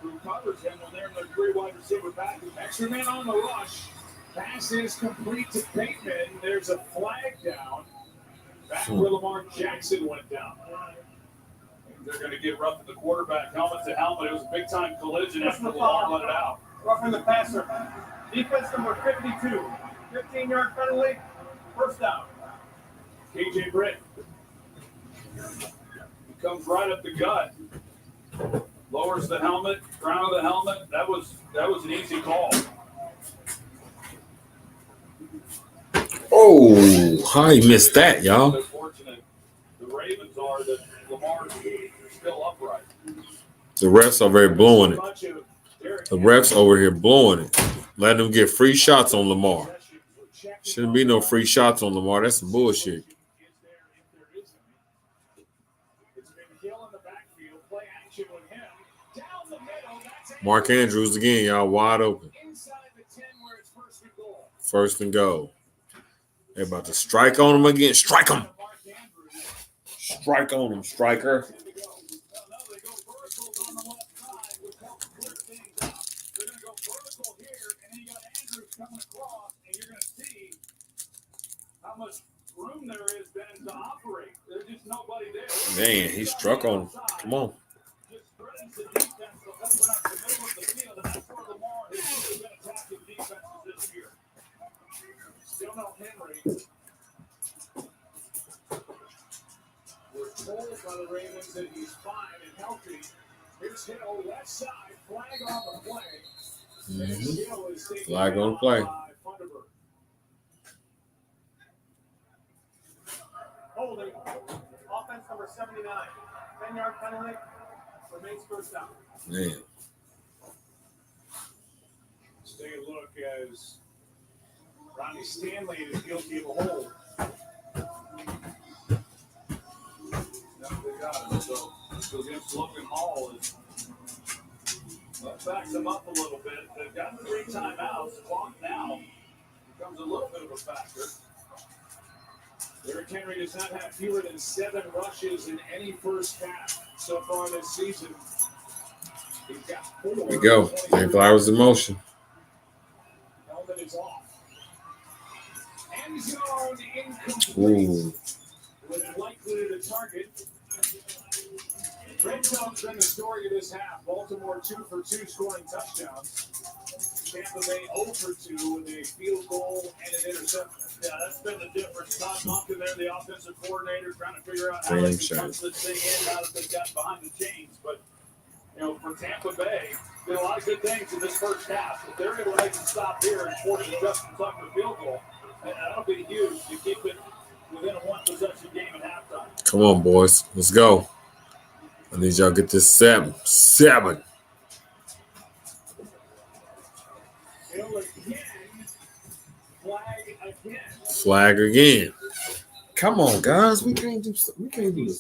who covers him when they're in their 3 wide receiver package. Extra man on the rush. Pass is complete to Bateman. There's a flag down. Back where Lamar Jackson went down. They're going to get rough at the quarterback, helmet to helmet. It was a big-time collision after Lamar let it out. Roughing the passer. Defense number 52. 15-yard penalty. First down. KJ Britt. He comes right up the gut. Lowers the helmet, ground of the helmet. That was an easy call. Oh, how you missed that, y'all? Unfortunate. The Ravens are that Lamar's still upright. The refs over here blowing it. The refs over here blowing it. Letting them get free shots on Lamar. Shouldn't be no free shots on Lamar. That's some bullshit. Mark Andrews again, y'all wide open. First and goal. They're about to strike on him again. Strike him. Strike on him, striker. How much room there is then to operate. There's just nobody there. Man, he struck on him. Come on. Just threatens the defense to open up the middle of the field, and that's where Lamar has really been attacking defenses this year. Still no Henry. We're told by the Ravens that he's fine and healthy. Here's Hill, left side, flag on the play. Flag on the play. Holding. Offense number 79. 10-yard penalty. Remains first down. Man. Let's take a look as Ronnie Stanley is guilty of a hold. No, they got him. So against Logan Hall is backs them up a little bit. They've got 3 timeouts. Clock now becomes a little bit of a factor. Derrick Henry does not have fewer than 7 rushes in any first half so far this season. He's got 4. There we go. Zay Flowers in motion. Helmet is off. End zone incomplete. Ooh. With likely the target. Red Zone's been the story of this half. Baltimore 2 for 2 scoring touchdowns. Tampa Bay 0 for 2 with a field goal and an interception. Yeah, that's been the difference. Todd Monken there, the offensive coordinator, trying to figure out how they can punch this thing in now that they've gotten behind the chains. But, for Tampa Bay, did a lot of good things in this first half. If they're able to make them stop here and force the Justin Tucker field goal, that'll be huge to keep it within a 1-possession game at halftime. Come on, boys. Let's go. I need y'all to get this 7. Flag again. Come on, guys. We can't do the simple. We can't do the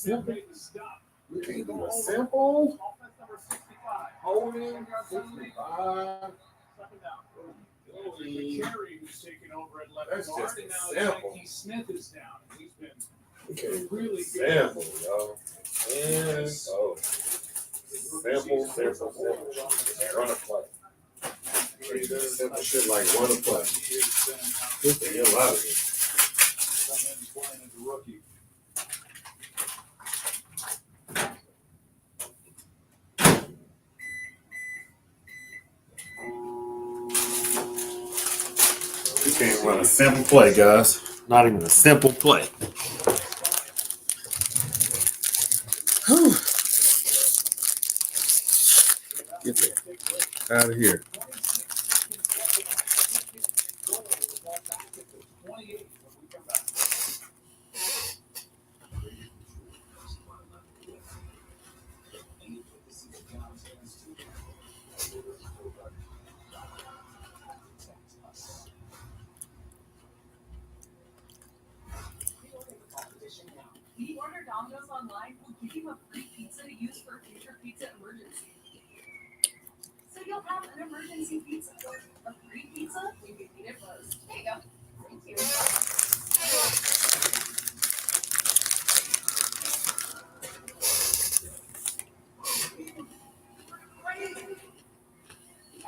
simple. Holding 65. Cherry who's taking over at left guard, and now Mikey Smith is down. He's been really good. Sample, y'all. And sample. Run a play. Simple shit like run a play. Get the hell out of here. Playing as a rookie. We can't run a simple play, guys. Not even a simple play. Whew. Get the out of here. Order Domino's online, we'll give you a free pizza to use for a future pizza emergency. So you'll have an emergency pizza. A free pizza when you eat it first. There you go. Thank you.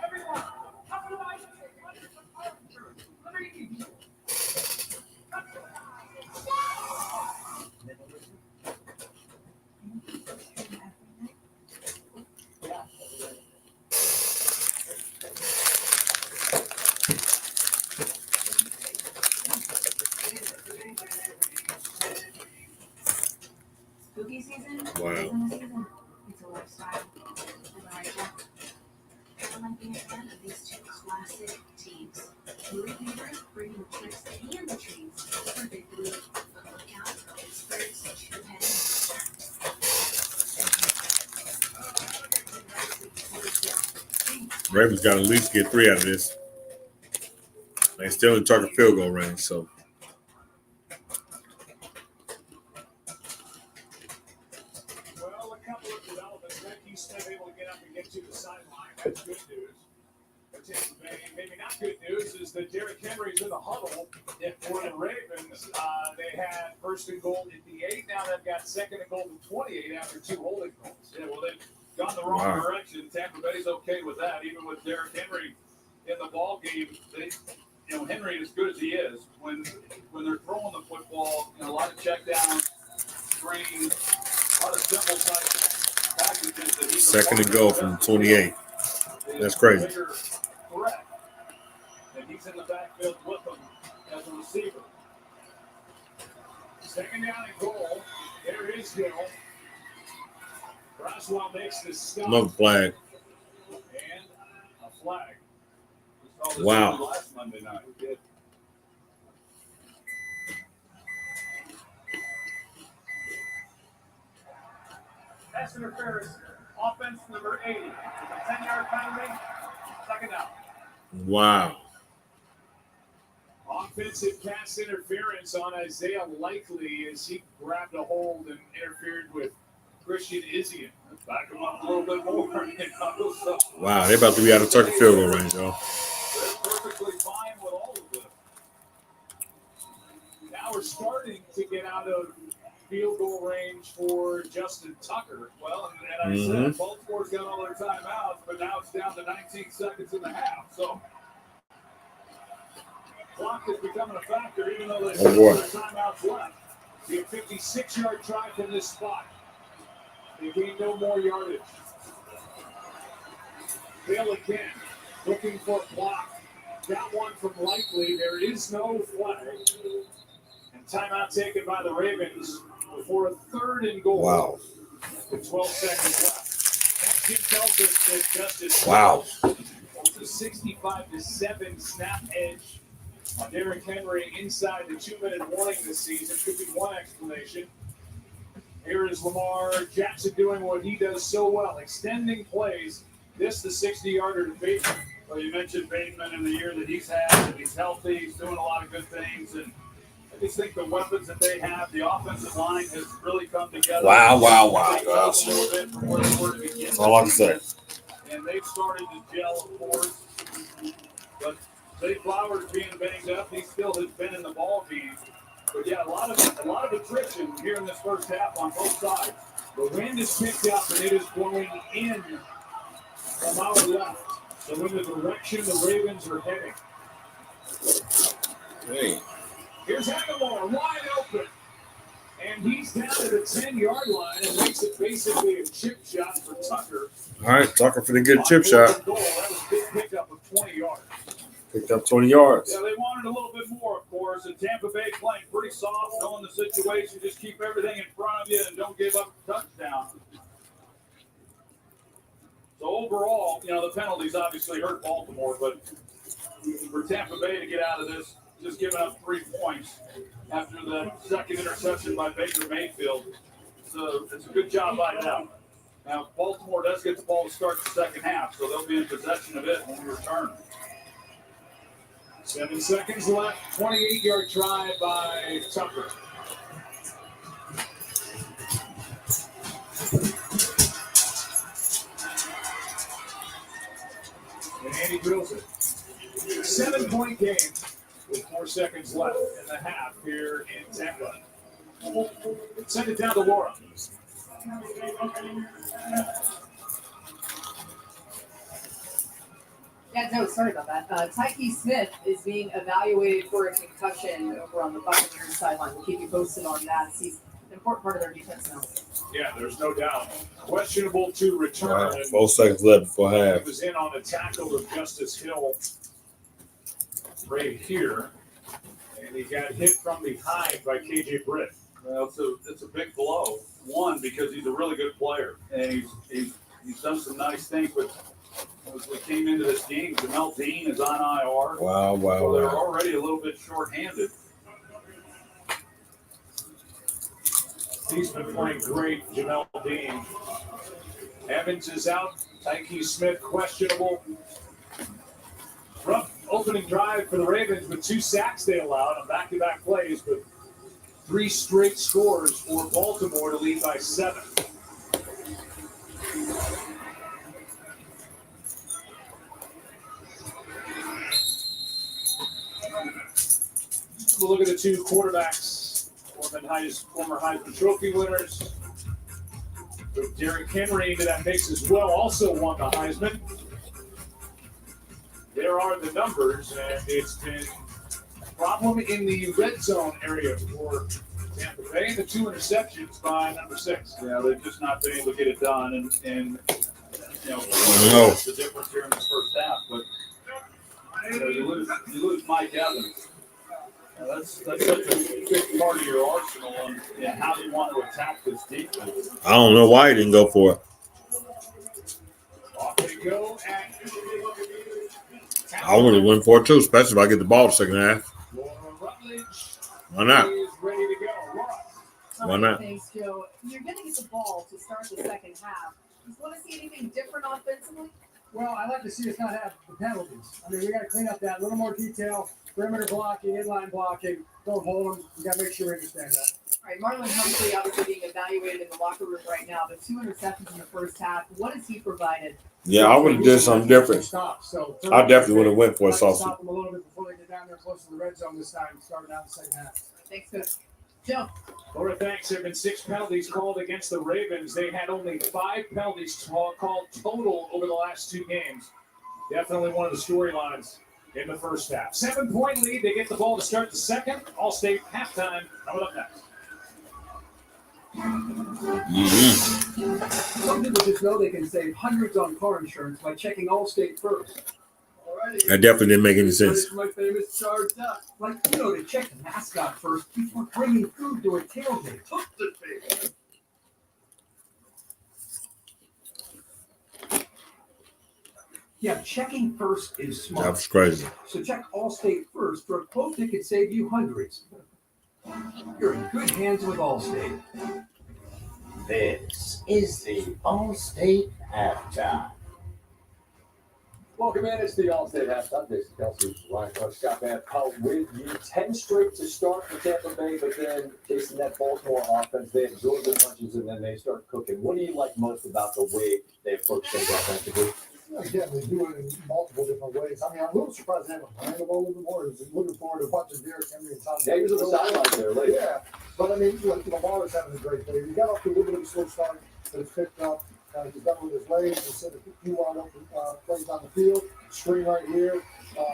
Everyone, come to my Wow. It's a lifestyle. Am I right, Jack? I like being a fan of these two classic teams. Blue Beavers bringing the tricks and the trees for Big Blue. But look out for Pittsburgh's two-headed monster. Ravens got to at least get 3 out of this. They still in target field goal range, so. Well, a couple of developments. Becky Smith able to get up and get to the sideline. That's good news. But maybe not good news is that Derrick Henry's in the huddle. For the Ravens, they had first and goal at the 8. Now they've got second and goal to 28 after 2 holding goals. Yeah, well, they've gone the wrong direction. Tampa Bay's okay with that. Even with Derrick Henry in the ball game, Henry, as good as he is, when they're throwing the football, a lot of check down, screens, a lot of simple type packages that he's second and goal from 28. That's crazy. Correct. And he's in the backfield with them as a receiver. Second down and goal. There is Hill. Braswell makes the stop. Another flag. And a flag. Wow. Last Monday night. Pass interference. Offense number 80. 10-yard penalty. Second down. Wow. Offensive pass interference on Isaiah Likely as he grabbed a hold and interfered with Christian Izzian. Back him up a little bit more. So Wow, they're about to be out of target field goal range, y'all. they're perfectly fine with all of this. Now we're starting to get out of field goal range for Justin Tucker. Well, and I said Baltimore's got all their timeouts, but now it's down to 19 seconds and a half. So clock is becoming a factor, even though there's their timeouts left. See a 56-yard try from this spot. They gain no more yardage. Bill again, looking for a block. Got one from Likely. There is no flag. And timeout taken by the Ravens for a third and goal. Wow. With 12 seconds left. That tells us that Justice holds a 65-7 snap edge on Derrick Henry inside the 2-minute warning this season. Could be one explanation. Here is Lamar Jackson doing what he does so well, extending plays. This the 60-yarder to Bateman. Well, you mentioned Bateman in the year that he's had, and he's healthy. He's doing a lot of good things, and I just think the weapons that they have, the offensive line has really come together. Wow. That's all I can say. And they've started to gel, of course. But Zay Flowers being banged up, he still has been in the ball game. But yeah, a lot of attrition here in this first half on both sides. The wind is picked up and it is blowing in from our left. So in the direction the Ravens are heading. Hey. Here's Hackamore, wide open. And he's down to the 10-yard line and makes it basically a chip shot for Tucker. All right, Tucker for the good chip shot. Goal. That was a big pickup of 20 yards. Picked up 20 yards. Yeah, they wanted a little bit more, of course. And Tampa Bay playing pretty soft, knowing the situation. Just keep everything in front of you and don't give up a touchdown. So overall, the penalties obviously hurt Baltimore, but for Tampa Bay to get out of this, just giving up 3 points after the second interception by Baker Mayfield, it's a good job by them. Now, Baltimore does get the ball to start the second half, so they'll be in possession of it when we return. 7 seconds left. 28-yard try by Tucker. And Andy drills it. 7-point game with 4 seconds left in the half here in Tampa. Send it down to Laura. Yeah, no, sorry about that. Tyke Smith is being evaluated for a concussion over on the Buccaneers sideline. We'll keep you posted on that. He's an important part of their defense now. Yeah, there's no doubt. Questionable to return. All right, 4 seconds left before half. He was in on the tackle of Justice Hill right here, and he got hit from behind by KJ Britt. Well, it's a big blow. one because he's a really good player and he's done some nice things. But as we came into this game, Jamel Dean is on IR. Wow. So they're already a little bit short-handed. He's been playing great, Jamel Dean. Evans is out. Tyke Smith questionable. Rough opening drive for the Ravens with 2 sacks they allowed on back-to-back plays, but 3 straight scores for Baltimore to lead by 7. We'll look at the 2 quarterbacks, former Heisman Trophy winners. So Derrick Henry into that mix as well, also won the Heisman. There are the numbers, and it's been a problem in the red zone area for Tampa Bay. The 2 interceptions by number 6. Yeah, they've just not been able to get it done, and that's the difference here in this first half. But you lose Mike Evans. That's such a big part of your arsenal and how you want to attack this defense. I don't know why he didn't go for it. Off they go. I would have went for it too, especially if I get the ball the second half. Why not? Why not? Thanks, Joe. You're going to get the ball to start the second half. Do you want to see anything different offensively? Well, I'd like to see us not have the penalties. I mean, we got to clean up that, a little more detail, perimeter blocking, inline blocking, don't hold them. We got to make sure we understand that. All right, Marlon Humphrey obviously being evaluated in the locker room right now. The 2 interceptions in the first half. What has he provided? Yeah, I would have did something different. So I definitely would have went for a sausage. Stop them a little bit before they get down there close to the red zone this time, starting out the second half. Thanks, Coach. Joe. Laura, thanks. There have been 6 penalties called against the Ravens. They had only 5 penalties called total over the last 2 games. Definitely one of the storylines in the first half. 7-point lead. They get the ball to start the second. All-State halftime. Coming up next. Some people just know they can save hundreds on car insurance by checking Allstate first. That definitely didn't make any sense. My famous charged up. Like, to check the mascot first before bringing food to a tailgate. Yeah, checking first is smart. That was crazy. So check Allstate first for a quote that could save you hundreds. You're in good hands with Allstate. This is the Allstate halftime. Welcome in. It's the Allstate halftime. Jason Kelsey, Ryan Clark, Scott Van Pelt with you. 10 straight to start for Tampa Bay, but then facing that Baltimore offense, they absorb the punches and then they start cooking. What do you like most about the way they approach things offensively? Again, they do it in multiple different ways. I mean, I'm a little surprised they haven't ran the ball a little bit more. I was looking forward to watching Derrick Henry and Tom. He was on the sideline there later. Yeah, but I mean, Lamar is having a great day. He got off to a little bit of a slow start, but it's picked up. He's done with his legs. He said a few wide open plays on the field. Screen right here.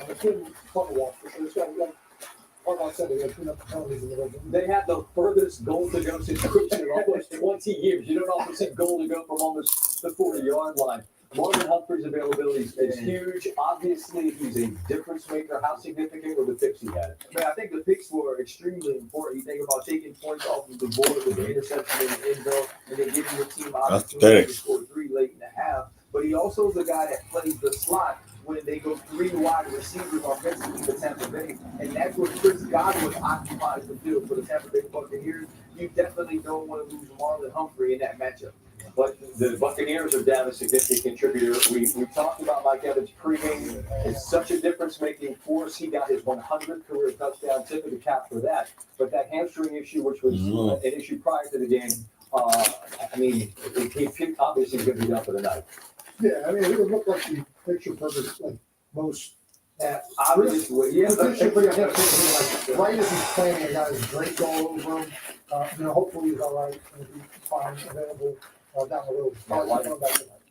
It's been fun to watch. It's got like I said, they got to clean up the penalties in the red zone. They had the furthest goal to go situation in almost 20 years. You don't often see goal to go from almost the 40-yard line. Marlon Humphrey's availability is huge. Obviously, he's a difference maker. How significant were the picks he had? I think the picks were extremely important. You think about taking points off of the board with the interception in the end zone, and then giving your team opportunity to score 3 late in the half. But he also is the guy that plays the slot when they go 3 wide receivers offensively for Tampa Bay. And that's what Chris Godwin occupies the field for the Tampa Bay Buccaneers. You definitely don't want to lose Marlon Humphrey in that matchup. But the Buccaneers are down a significant contributor. We talked about Mike Evans pregame. It's such a difference-making force. He got his 100th career touchdown, tip of the cap for that. But that hamstring issue, which was an issue prior to the game, I mean, he obviously going to be done for the night. Yeah, I mean, it would look like the picture perfect, like most. Obviously, yeah. Right as he's playing, a guy's great all over him. Hopefully he's all right and he'll be fine, available down the road.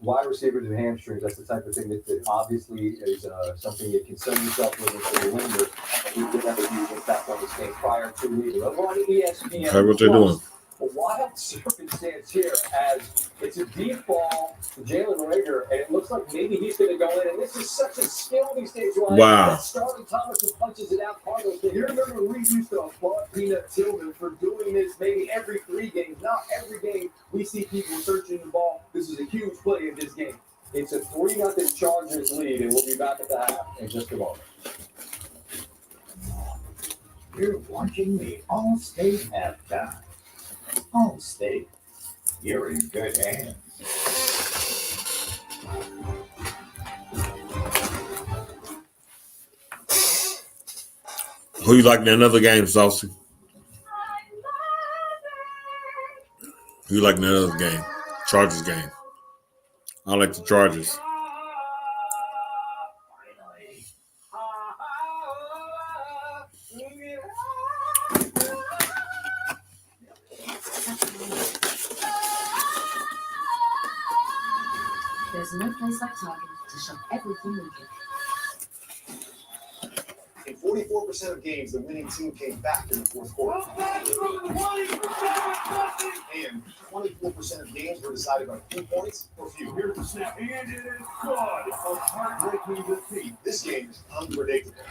Wide receivers and hamstrings, that's the type of thing that obviously is something you concern yourself with as a winner. We could never use impact on this game prior to either. On ESPN, what they're doing. The wild circumstance here as it's a deep ball to Jalen Rager, and it looks like maybe he's going to go in. And this is such a skill these days, Ryan. Wow. That Starling Thomas who punches it out. Carlos, you remember we used to applaud Peanut Tillman for doing this maybe every 3 games. Not every game we see people searching the ball. This is a huge play in this game. It's a 3-0 Chargers lead, and we'll be back at the half in just a moment. You're watching the All-State halftime. All-State, you're in good hands. Who you like in another game, Saucy? Who you like in another game? Chargers game. I like the Chargers. There's no place like Target to shop everything we get. In 44% of games, the winning team came back in the fourth quarter. And 24% of games were decided by 2 points or fewer. Here's the snap, and it is good. A heartbreaking defeat. This game is unpredictable.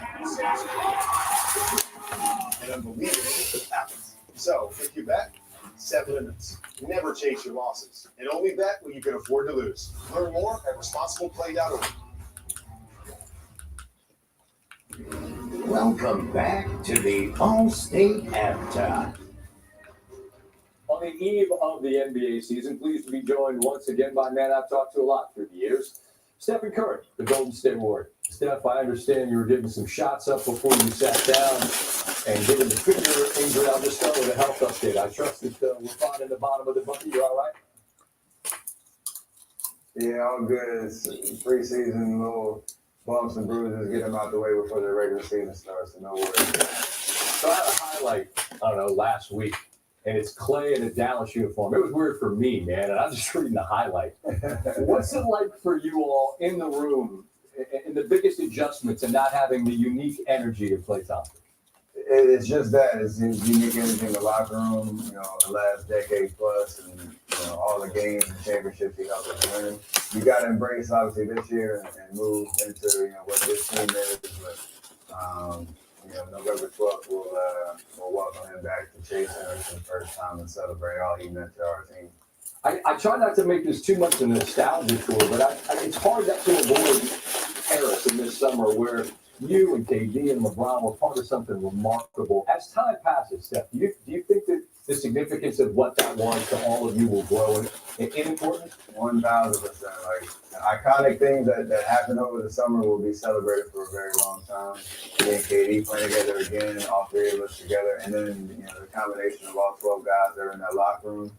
And unbelievable if it happens. So, if you bet, set limits. Never chase your losses. And only bet when you can afford to lose. Learn more at responsibleplay.org. Welcome back to the All-State halftime. On the eve of the NBA season, pleased to be joined once again by a man I've talked to a lot through the years, Stephen Curry, the Golden State Warrior. Steph, I understand you were getting some shots up before you sat down and getting the finger injury. I'll just start with a health update. I trust that we're fine in the bottom of the bucket. You all right? Yeah, all good. It's preseason, little bumps and bruises, get them out the way before the regular season starts, so no worries. So I had a highlight, I don't know, last week, and it's Clay in a Dallas uniform. It was weird for me, man, and I'm just reading the highlight. What's it like for you all in the room, and the biggest adjustment to not having the unique energy of Klay Thompson? It's just that. It's unique energy in the locker room, the last decade plus, and all the games and championships he helped us win. You got to embrace, obviously, this year and move into, what this team is. But, November 12th, we'll welcome him back to Chase Center for the first time and celebrate all he meant to our team. I try not to make this too much a nostalgia tour, but it's hard not to avoid Paris in this summer where you and KD and LeBron were part of something remarkable. As time passes, Steph, do you think that the significance of what that was to all of you will grow in importance? 1,000%. Like, iconic things that happened over the summer will be celebrated for a very long time. Me and KD playing together again, all 3 of us together, and then the combination of all 12 guys that are in that locker room.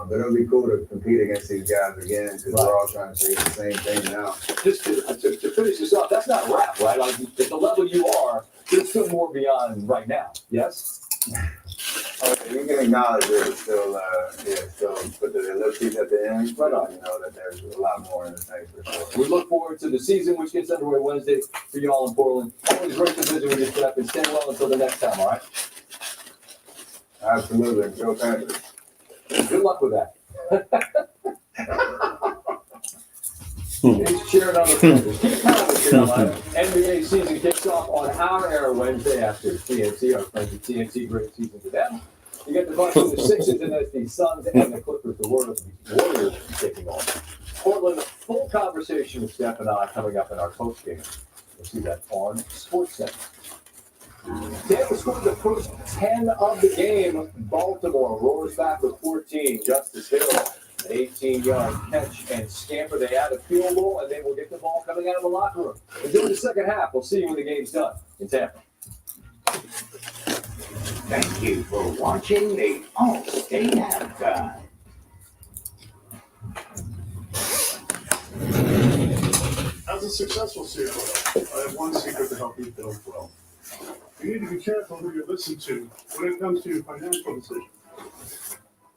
But it'll be cool to compete against these guys again because we're all trying to say the same thing now. Just to finish this off, that's not rap, right? Like, at the level you are, there's still more beyond right now. Yes? Okay, you can acknowledge it, still put the ellipses at the end. Right on. That there's a lot more in the tank for sure. We look forward to the season, which gets underway Wednesday for you all in Portland. Always great to visit with you, Steph, and stay well until the next time, all right? Absolutely. Go Panthers. Good luck with that. He's cheering on the Panthers. Keep coming, Carolina. NBA season kicks off on our air Wednesday after TNT. Our friends at TNT, great season to them. You get the bunch of the Sixers, and that's the Suns and the Clippers. The Warriors taking on Portland. Full conversation with Steph and I coming up in our post game. You'll see that on SportsCenter. Tampa scored the first 10 of the game. Baltimore roars back with 14. Justice Hill, an 18-yard catch and scamper. They add a field goal, and they will get the ball coming out of the locker room. Until the second half, we'll see you when the game's done in Tampa. Thank you for watching the All-State halftime. As a successful CFO, I have one secret to help you build wealth. You need to be careful who you listen to when it comes to your financial decisions.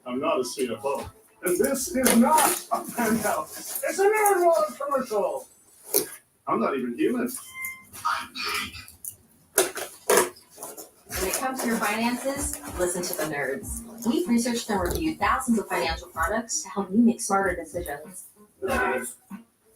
I'm not a CFO, and this is not a penthouse. It's an Airline commercial. I'm not even human. When it comes to your finances, listen to the nerds. We've researched and reviewed thousands of financial products to help you make smarter decisions. This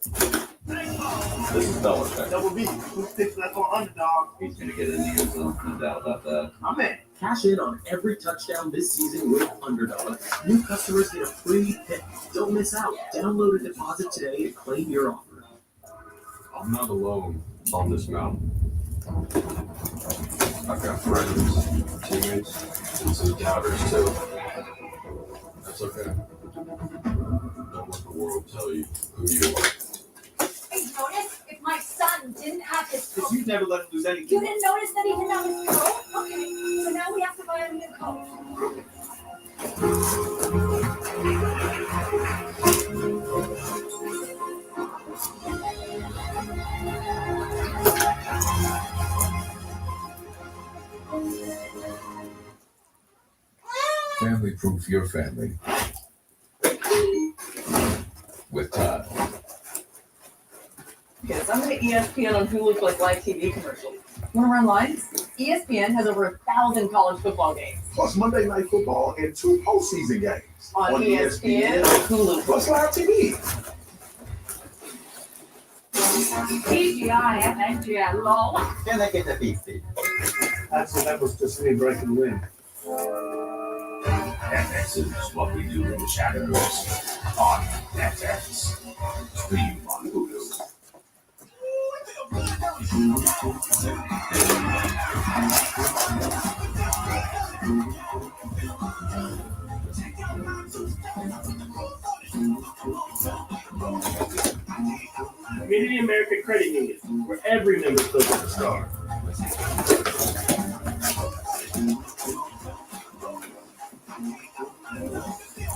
is Belichick. Double B. Who sticks that for underdog? He's going to get in the end zone, no doubt about that. I'm in. Cash in on every touchdown this season with Underdog. New customers get a free pick. Don't miss out. Download and deposit today and claim your offer. I'm not alone on this mountain. I've got friends, teammates, and some doubters too. That's okay. Don't let the world tell you who you are. Hey, notice if my son didn't have his coat. You've never let him lose anything. You didn't notice that he didn't have his coat? Okay, so now we have to buy him a new coat. Family proof your family. With Todd. Okay, so I'm going to ESPN on Hulu for like live TV commercials. Want to run lines? ESPN has over 1,000 college football games. Plus Monday Night Football and 2 postseason games. On ESPN, Hulu. Plus live TV. TGI and NGI, lol. Can I get the 50? That was just me breaking the wind. And this is what we do in the shadows on NetX. Stream on Hulu. Community American Credit Union, where every member feels like a star.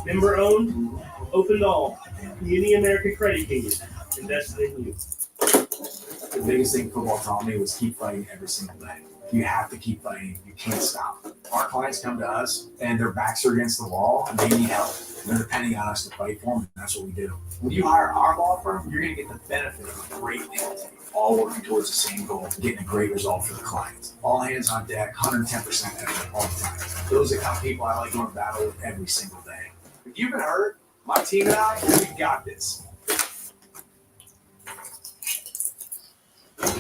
Member owned, open to all. Community American Credit Union, invested in you. The biggest thing football taught me was keep fighting every single day. You have to keep fighting. You can't stop. Our clients come to us and their backs are against the wall and they need help. They're depending on us to fight for them, and that's what we do. When you hire our law firm, you're going to get the benefit of a great legal team, all working towards the same goal, getting a great result for the clients. All hands on deck, 110% effort all the time. Those are the kind of people I like going to battle with every single day. If you've been hurt, my team and I, we got this.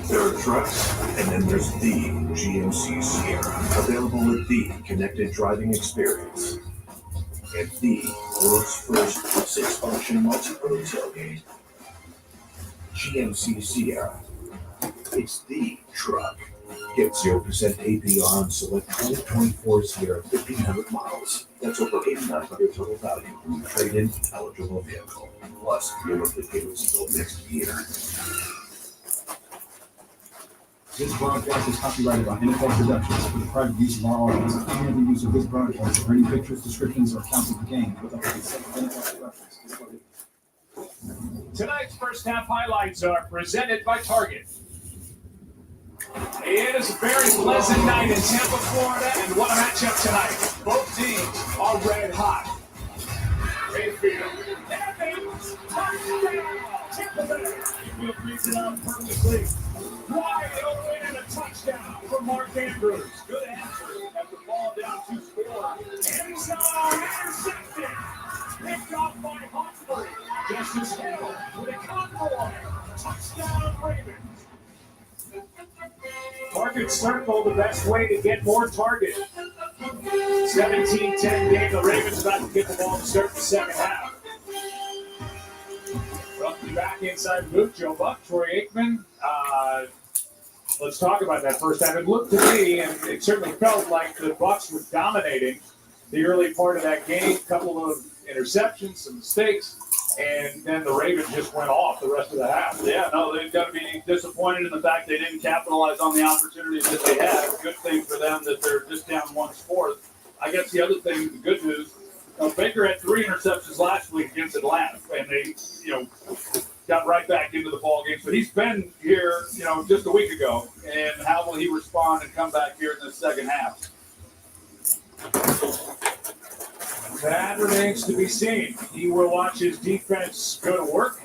There are trucks, and then there's the GMC Sierra, available with the connected driving experience. And the world's first 6-function multi-road tailgate. GMC Sierra. It's the truck. Get 0% APR on select 2024 Sierra 1,500 miles. That's over $8,900 total value from the trade-in eligible vehicle. Plus, your monthly payments until next year. This broadcast is copyrighted by NFL Productions for the private use of our audience. Any other use of this broadcast or any pictures, descriptions, or accounts of the game without the consent of NFL Productions is prohibited. Tonight's first half highlights are presented by Target. It is a very pleasant night in Tampa, Florida, and what a matchup tonight. Both teams are red hot. Mayfield, touchdown, Tampa Bay. Mayfield reads it out perfectly. Wide open and a touchdown for Mark Andrews. Good answer at the ball down to score. End zone intercepted. Picked off by Humphrey. Justice Hill with a convoy. Touchdown Ravens. Target circle, the best way to get more target. 17-10 game. The Ravens about to get the ball to start the second half. Roughly back inside Luke, Joe Buck, Troy Aikman. Let's talk about that first half. It looked to me, and it certainly felt like the BUCS were dominating the early part of that game. A couple of interceptions, some mistakes, and then the Ravens just went off the rest of the half. Yeah, no, they've got to be disappointed in the fact they didn't capitalize on the opportunities that they had. Good thing for them that they're just down one score. I guess the other thing, the good news, Baker had 3 interceptions last week against Atlanta, and they, got right back into the ball game. So he's been here, just a week ago. And how will he respond and come back here in the second half? That remains to be seen. He will watch his defense go to work.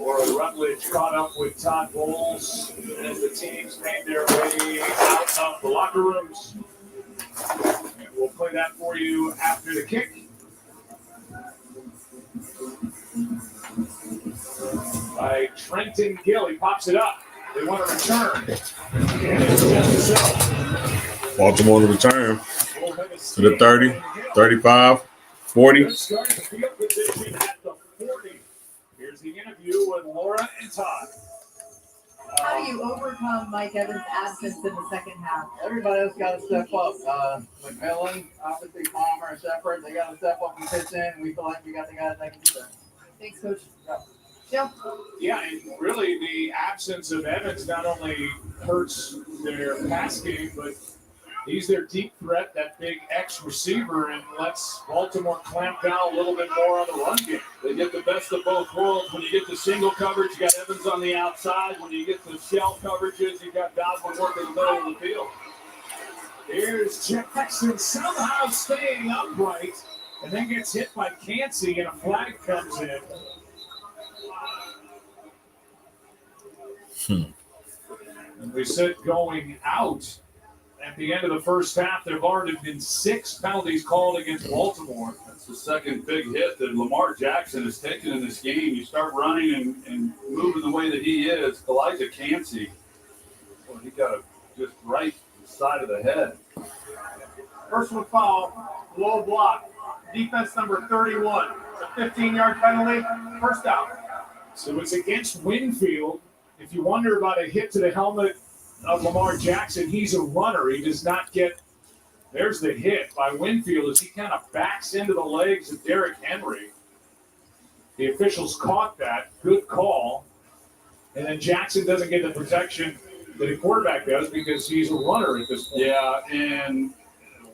Laura Rutledge caught up with Todd Bowles as the teams made their way out of the locker rooms. And we'll play that for you after the kick. By Trenton Gill. He pops it up. They want to return. And it's just so. Baltimore to return to the 30, 35, 40. Good start to field position at the 40. Here's the interview with Laura and Todd. How do you overcome Mike Evans' absence in the second half? Everybody else got to step up. McMillan, obviously Palmer and Shepard, they got to step up and pitch in. We feel like we got the guys that can do that. Thanks, Coach. Yeah, and really the absence of Evans not only hurts their pass game, but he's their deep threat, that big X receiver, and lets Baltimore clamp down a little bit more on the run game. They get the best of both worlds. When you get the single coverage, you got Evans on the outside. When you get the shell coverages, you got Godwin working the middle of the field. Here's Jackson somehow staying upright, and then gets hit by Cansey, and a flag comes in. And we said going out at the end of the first half, there have already been 6 penalties called against Baltimore. That's the second big hit that Lamar Jackson has taken in this game. You start running and moving the way that he is. Elijah Cansey, well, he got it just right side of the head. Personal foul, low block, defense number 31. It's a 15-yard penalty, first down. So it's against Winfield. If you wonder about a hit to the helmet of Lamar Jackson, he's a runner. He does not get – there's the hit by Winfield as he kind of backs into the legs of Derrick Henry. The officials caught that. Good call. And then Jackson doesn't get the protection that a quarterback does because he's a runner at this point. Yeah, and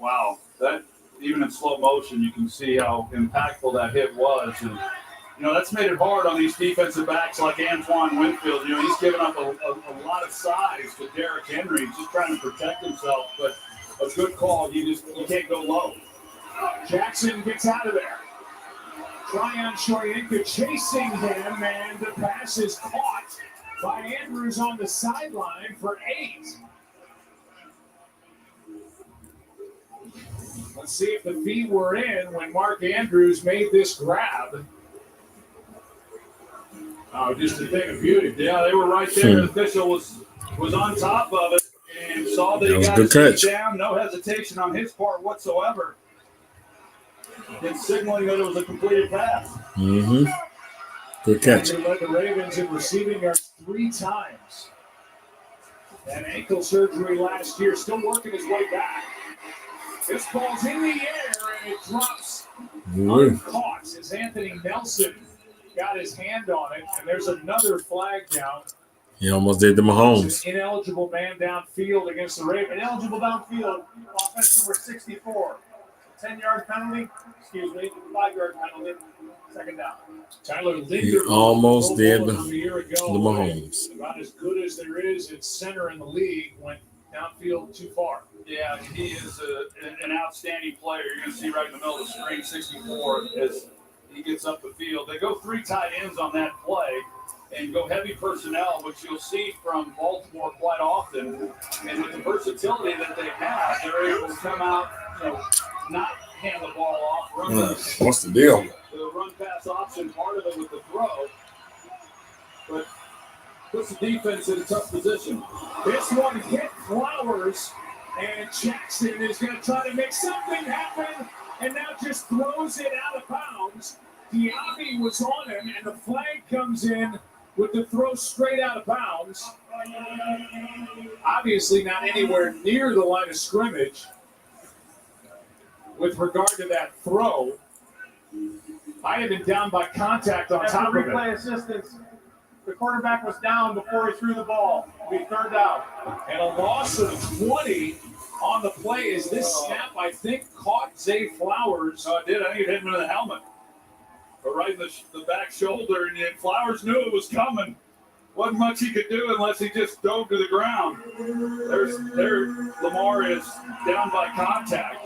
wow, that even in slow motion, you can see how impactful that hit was. And that's made it hard on these defensive backs like Antoine Winfield. He's given up a lot of size to Derrick Henry. He's just trying to protect himself, but a good call. You can't go low. Jackson gets out of there. Tryon Shoyinka chasing him, and the pass is caught by Andrews on the sideline for 8. Let's see if the feet were in when Mark Andrews made this grab. Oh, just a thing of beauty. Yeah, they were right there. The official was on top of it and saw that he got his feet down. No hesitation on his part whatsoever in signaling that it was a completed pass. Mm-hmm. Good catch. He led the Ravens in receiving yards 3 times. And ankle surgery last year, still working his way back. This ball's in the air and it drops uncaught as Anthony Nelson got his hand on it, and there's another flag down. He almost did the Mahomes. An ineligible man downfield against the Ravens. Ineligible downfield, offense number 64. 10-yard penalty, 5-yard penalty, second down. Tyler Linder. He almost did the ago, Mahomes. About as good as there is at center in the league, went downfield too far. Yeah, he is an outstanding player. You're going to see right in the middle of the screen, 64, as he gets up the field. They go 3 tight ends on that play and go heavy personnel, which you'll see from Baltimore quite often. And with the versatility that they have, they're able to come out, not hand the ball off. What's the deal? The run-pass option, part of it with the throw. But puts the defense in a tough position. This one hit Flowers, and Jackson is going to try to make something happen, and now just throws it out of bounds. Diaby was on him, and the flag comes in with the throw straight out of bounds. Obviously not anywhere near the line of scrimmage with regard to that throw. I had been down by contact on top of it. Replay assistance. The quarterback was down before he threw the ball. It'll be third down. And a loss of 20 on the play as this snap, I think, caught Zay Flowers. Oh, it did. I think it hit him in the helmet. But right in the back shoulder, and Flowers knew it was coming. Wasn't much he could do unless he just dove to the ground. There, Lamar is down by contact.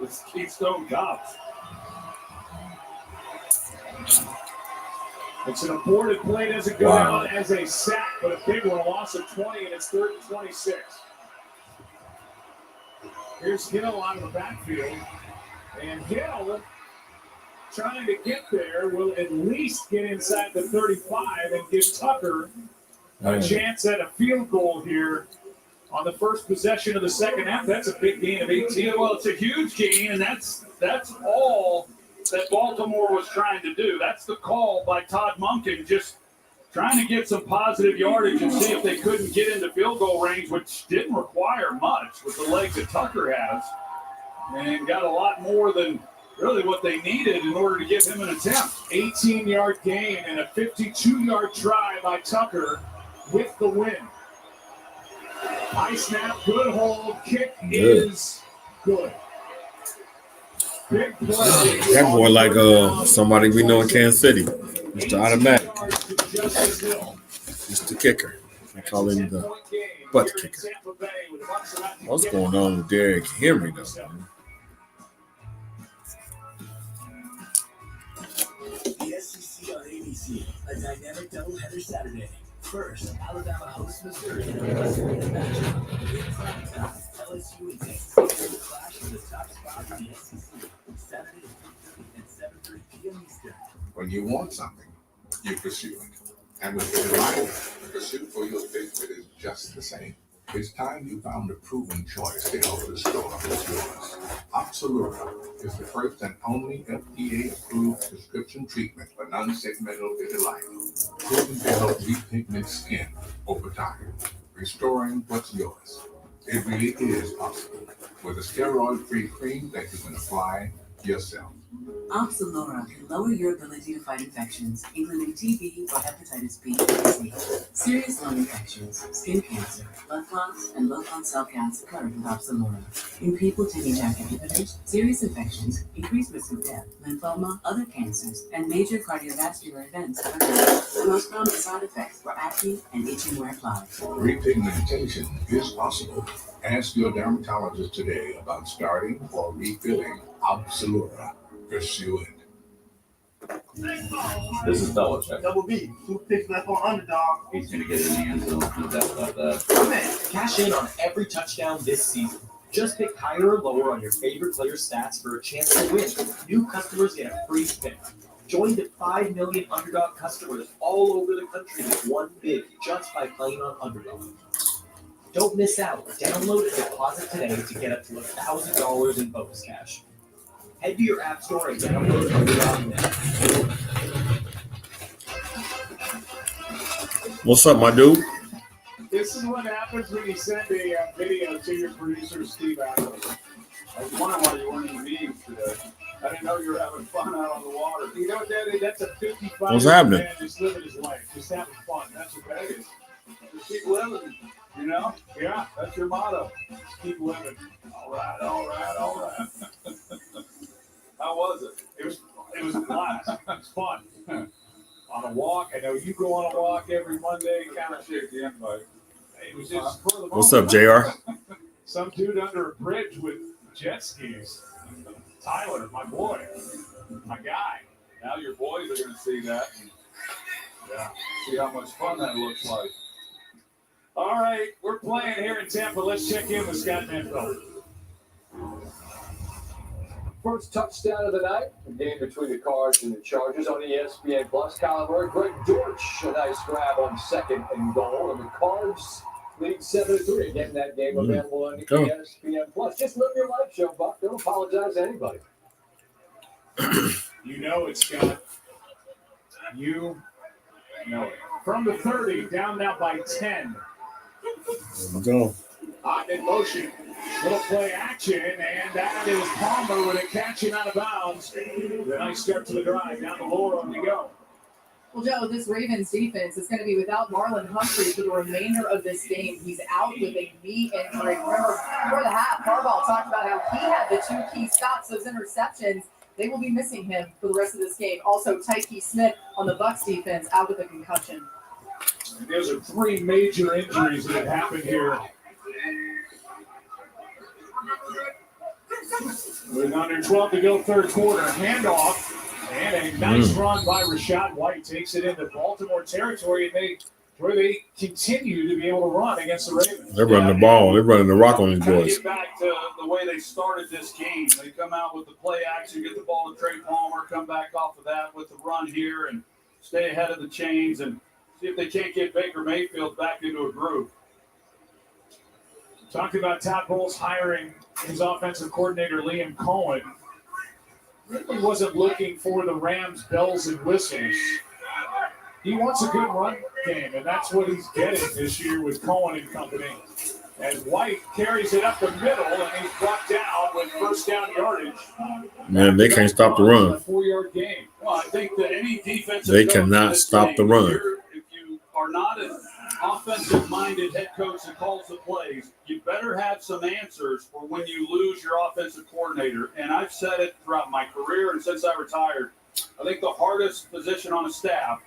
It's Keystone Cops. It's an aborted play, doesn't go down as a sack, but a big one, a loss of 20, and it's 3rd and 26. Here's Hill out of the backfield, and Hill, trying to get there, will at least get inside the 35 and give Tucker a chance at a field goal here on the first possession of the second half. That's a big gain of 18. Well, it's a huge gain, and that's all that Baltimore was trying to do. That's the call by Todd Monken, just trying to get some positive yardage and see if they couldn't get into field goal range, which didn't require much with the legs that Tucker has, and got a lot more than really what they needed in order to give him an attempt. 18-yard gain and a 52-yard try by Tucker with the win. High snap, good hold, kick is good. Big play. That boy like somebody we know in Kansas City. Mr. Automatic. Mr. Kicker. I call him the butt kicker. What's going on with Derrick Henry though? The SEC on ABC, a dynamic doubleheader Saturday. First, Alabama hosts Missouri in a must-win matchup. In prime time, LSU and Texas clash for the top spot in the SEC. Saturday at 7:30 p.m. Eastern. When you want something, you pursue it. And with the Reliable, the pursuit for your favorite is just the same. It's time you found a proven choice to help restore what's yours. Oxalura is the first and only FDA-approved prescription treatment for non-segmental vitiligo, proven to help repigment skin over time, restoring what's yours. It really is possible with a steroid-free cream that you can apply yourself. Oxalura can lower your ability to fight infections, including TB or hepatitis B and C. Serious lung infections, skin cancer, blood clots, and low blood cell counts occur with Oxalura. In people taking JAK inhibitors, serious infections, increased risk of death, lymphoma, other cancers, and major cardiovascular events are the most common side effects for acne and itching where applied. Repigmentation is possible. Ask your dermatologist today about starting or refilling Oxalura. Pursue it. This is Belichick. Double B. Who picks left on underdog? He's going to get in the end zone. No doubt about that. Cash in on every touchdown this season. Just pick higher or lower on your favorite player's stats for a chance to win. New customers get a free pick. Join the 5 million underdog customers all over the country that won big just by playing on Underdog. Don't miss out. Download and deposit today to get up to $1,000 in bonus cash. Head to your app store and download Underdog now. What's up, my dude? This is what happens when you send a video to your producer, Steve Adams. I was wondering why you weren't in meetings today. I didn't know you were having fun out on the water. You know what that is? That's a 55-year-old man just living his life, just having fun. That's what that is. Just keep living, you know? Yeah, that's your motto. Just keep living. All right, all right, all right. How was it? It was a blast. It was fun. On a walk. I know you go on a walk every Monday. Kind of shake the invite. It was just for the moment. What's up, JR? Some dude under a bridge with jet skis. Tyler, my boy, my guy. Now your boys are going to see that. Yeah, see how much fun that looks like. All right, we're playing here in Tampa. Let's check in with Scott Manfield. First touchdown of the night, a game between the Cards and the Chargers on ESPN Plus. Kyler Murray, Greg Dortch, a nice grab on second and goal, and the Cards lead 7-3. Again, that game available on ESPN Plus. Just live your life, Joe Buck. Don't apologize to anybody. You know it, Scott. You know it. From the 30, down now by 10. There we go. Hot in motion. Little play action, and that is Palmer with it catching out of bounds. The nice start to the drive. Down the lower on we go. Well, Joe, this Ravens defense is going to be without Marlon Humphrey for the remainder of this game. He's out with a knee injury. Remember, before the half, Harbaugh talked about how he had the two key stops, those interceptions. They will be missing him for the rest of this game. Also, Tyke Smith on the BUCS defense out with a concussion. And those are three major injuries that have happened here. With under 12 to go third quarter. Handoff. And a nice run by Rashad White takes it into Baltimore territory, and they continue to be able to run against the Ravens. They're running the ball. They're running the rock on these boys. Get back to the way they started this game. They come out with the play action, get the ball to Trey Palmer, come back off of that with the run here, and stay ahead of the chains and see if they can't get Baker Mayfield back into a groove. Talking about Todd Bowles hiring his offensive coordinator, Liam Cohen. Really wasn't looking for the Rams' bells and whistles. He wants a good run game, and that's what he's getting this year with Cohen and company. As White carries it up the middle, and he's brought down with first down yardage. Man, they can't stop the run. A 4-yard game. Well, I think that any defensive They cannot stop the run. If you are not an offensive-minded head coach that calls the plays, you better have some answers for when you lose your offensive coordinator. And I've said it throughout my career and since I retired. I think the hardest position on a staff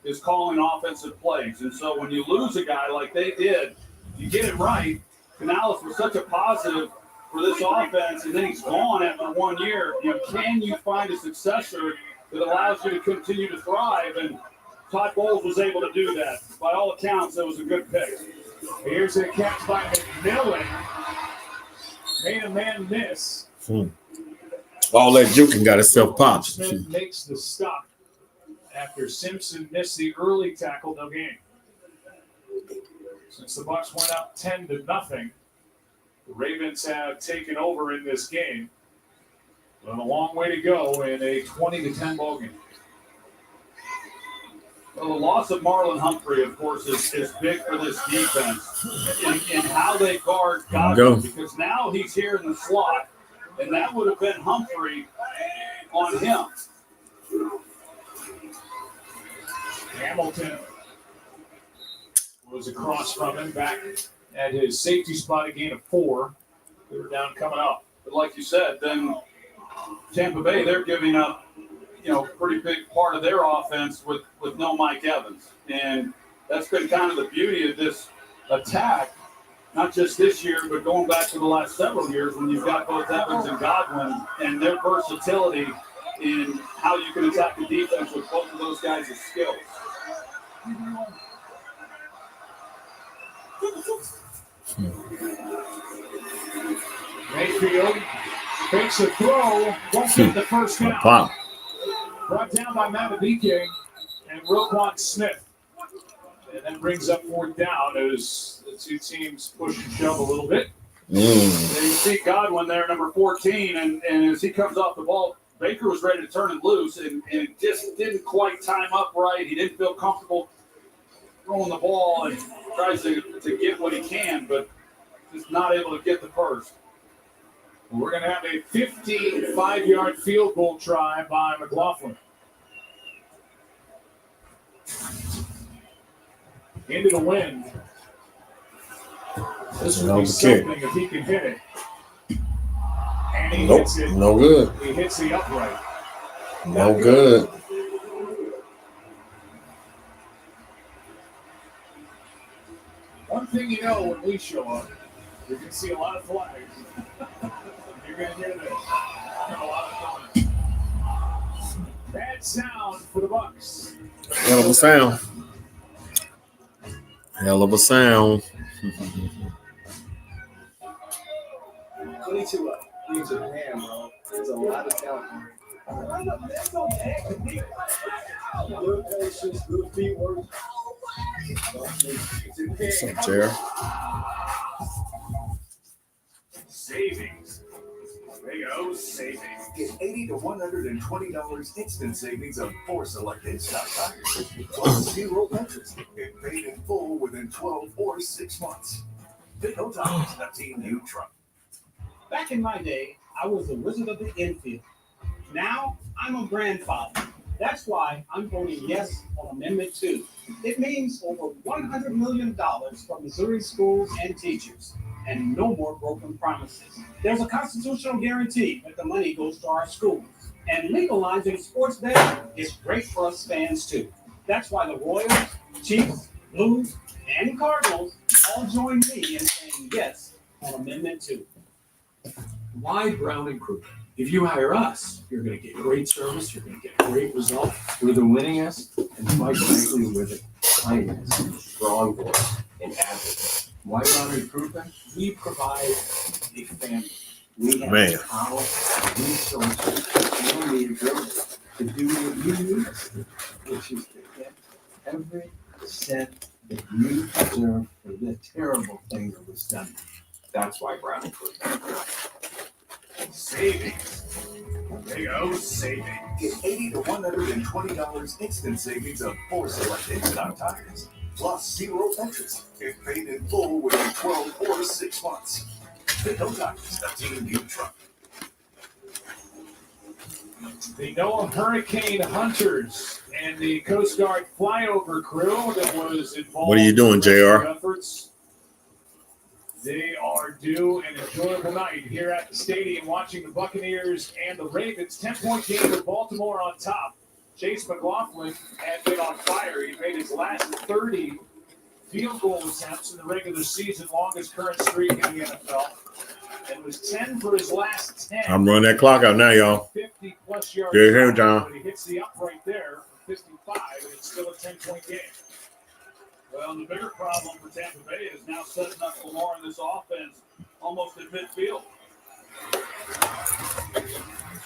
is calling offensive plays. And so when you lose a guy like they did, you get it right. Canales was such a positive for this offense, and then he's gone after 1 year. Can you find a successor that allows you to continue to thrive? And Todd Bowles was able to do that. By all accounts, it was a good pick. Here's a catch by McMillan. Made a man miss. All that juking got itself popped. Smith makes the stop after Simpson missed the early tackle no gain. Since the Bucs went up 10-0, the Ravens have taken over in this game. But a long way to go in a 20-10 ball game. Well, the loss of Marlon Humphrey, of course, is big for this defense in how they guard Godwin, because now he's here in the slot, and that would have been Humphrey on him. Hamilton was across from him, back at his safety spot, a gain of 4. They were down coming up. But like you said, then Tampa Bay, they're giving up, pretty big part of their offense with no Mike Evans. And that's been kind of the beauty of this attack, not just this year, but going back to the last several years when you've got both Evans and Godwin and their versatility in how you can attack the defense with both of those guys' skills. Mayfield fakes a throw, won't get the first down. Pop. Brought down by Matabike and Roquan Smith. And that brings up 4th down as the two teams push and shove a little bit. And you see Godwin there, number 14, and as he comes off the ball, Baker was ready to turn it loose and just didn't quite time up right. He didn't feel comfortable throwing the ball and tries to get what he can, but just not able to get the first. We're going to have a 55-yard field goal try by McLaughlin. Into the wind. This will be something if he can hit it. And he hits it. No good. He hits the upright. No good. One thing you know when we show up, you're going to see a lot of flags. You're going to hear this. A lot of comments. Bad sound for the Bucs. Hell of a sound. Hell of a sound. 22 up. He's a man, bro. There's a lot of talent. Good patience, good feet work. What's up, Jared? Savings. Big O savings. Get $80 to $120 instant savings on 4 selected stock tires. Plus 0 interest. Get paid in full within 12 or 6 months. Big O Tires, the team you trust. Back in my day, I was the wizard of the infield. Now, I'm a grandfather. That's why I'm voting yes on Amendment 2. It means over $100 million for Missouri schools and teachers, and no more broken promises. There's a constitutional guarantee that the money goes to our schools. And legalizing sports betting is great for us fans, too. That's why the Royals, Chiefs, Blues, and Cardinals all join me in saying yes on Amendment 2. Why Brown and Kruger? If you hire us, you're going to get great service, you're going to get great results. We're the winningest, and quite frankly, we're the kindest, strong voice and advocate. Why Brown Recruitment? We provide a family. We have Man. the power, resources, and the ability to do what you need us to do, which is to get every cent that you deserve for the terrible thing that was done. That's why Brown Recruitment. Savings. Big O savings. Get $80 to $120 instant savings on 4 select in-stock tires. Plus 0 interest. Get paid in full within 12 or 6 months. Big O Tires, a team you trust. The NOAA Hurricane Hunters and the Coast Guard flyover crew that was involved. What are you doing, in JR? efforts. They are due an enjoyable night here at the stadium watching the Buccaneers and the Ravens. 10-point game with Baltimore on top. Chase McLaughlin had been on fire. He made his last 30 field goal attempts in the regular season, longest current streak in the NFL. And was 10 for his last 10. I'm running that clock out now, y'all. 50-plus yards. Get here, John. But he hits the upright there for 55, and it's still a 10-point game. Well, the bigger problem for Tampa Bay is now setting up Lamar in this offense almost at midfield.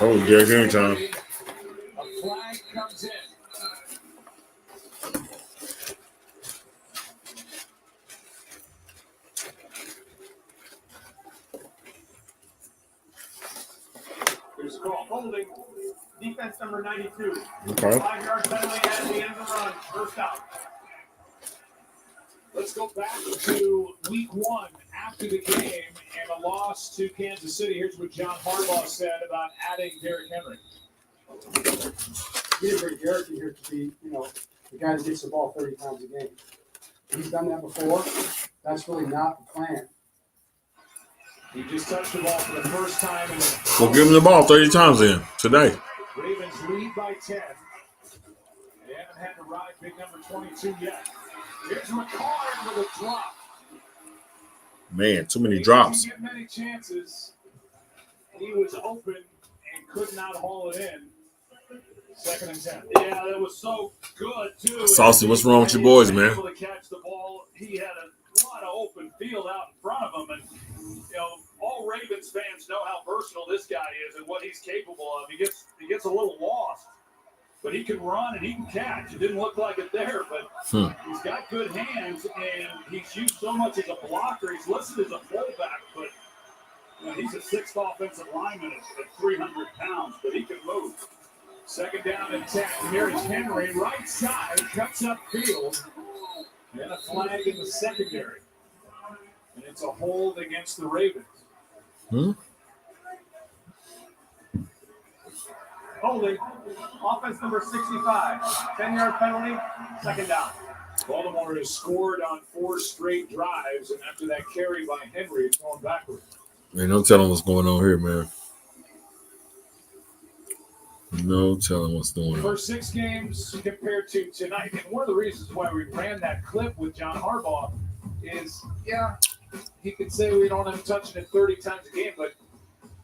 Oh, Derek Henry time. A flag comes in. There's a call. Holding. Defense number 92. Okay. 5-yard penalty at the end of the run. First out. Let's go back to week 1 after the game and a loss to Kansas City. Here's what John Harbaugh said about adding Derrick Henry. He didn't bring Derrick in here to be, the guy that gets the ball 30 times a game. He's done that before. That's really not the plan. He just touched the ball for the first time in the We'll give him the ball 30 times then today. Ravens lead by 10. They haven't had to ride big number 22 yet. Here's McCarr with a drop. Man, too many drops. He didn't get many chances. He was open and could not haul it in. 2nd and 10. Yeah, that was so good, too. Saucy, what's wrong with your boys, man? Able to catch the ball. He had a lot of open field out in front of him. And, all Ravens fans know how versatile this guy is and what he's capable of. He gets a little lost. But he can run and he can catch. It didn't look like it there, but he's got good hands, and he's used so much as a blocker. He's listed as a fullback, but he's a 6th offensive lineman at 300 pounds, but he can move. 2nd down and 10. Here's Henry, right side, cuts up field, and a flag in the secondary. And it's a hold against the Ravens. Holding. Offense number 65. 10-yard penalty. 2nd down. Baltimore has scored on 4 straight drives, and after that carry by Henry, it's going backwards. Man, no telling what's going on here, man. No telling what's going on. First 6 games compared to tonight. And one of the reasons why we ran that clip with John Harbaugh is, he could say we don't have to touch it 30 times a game, but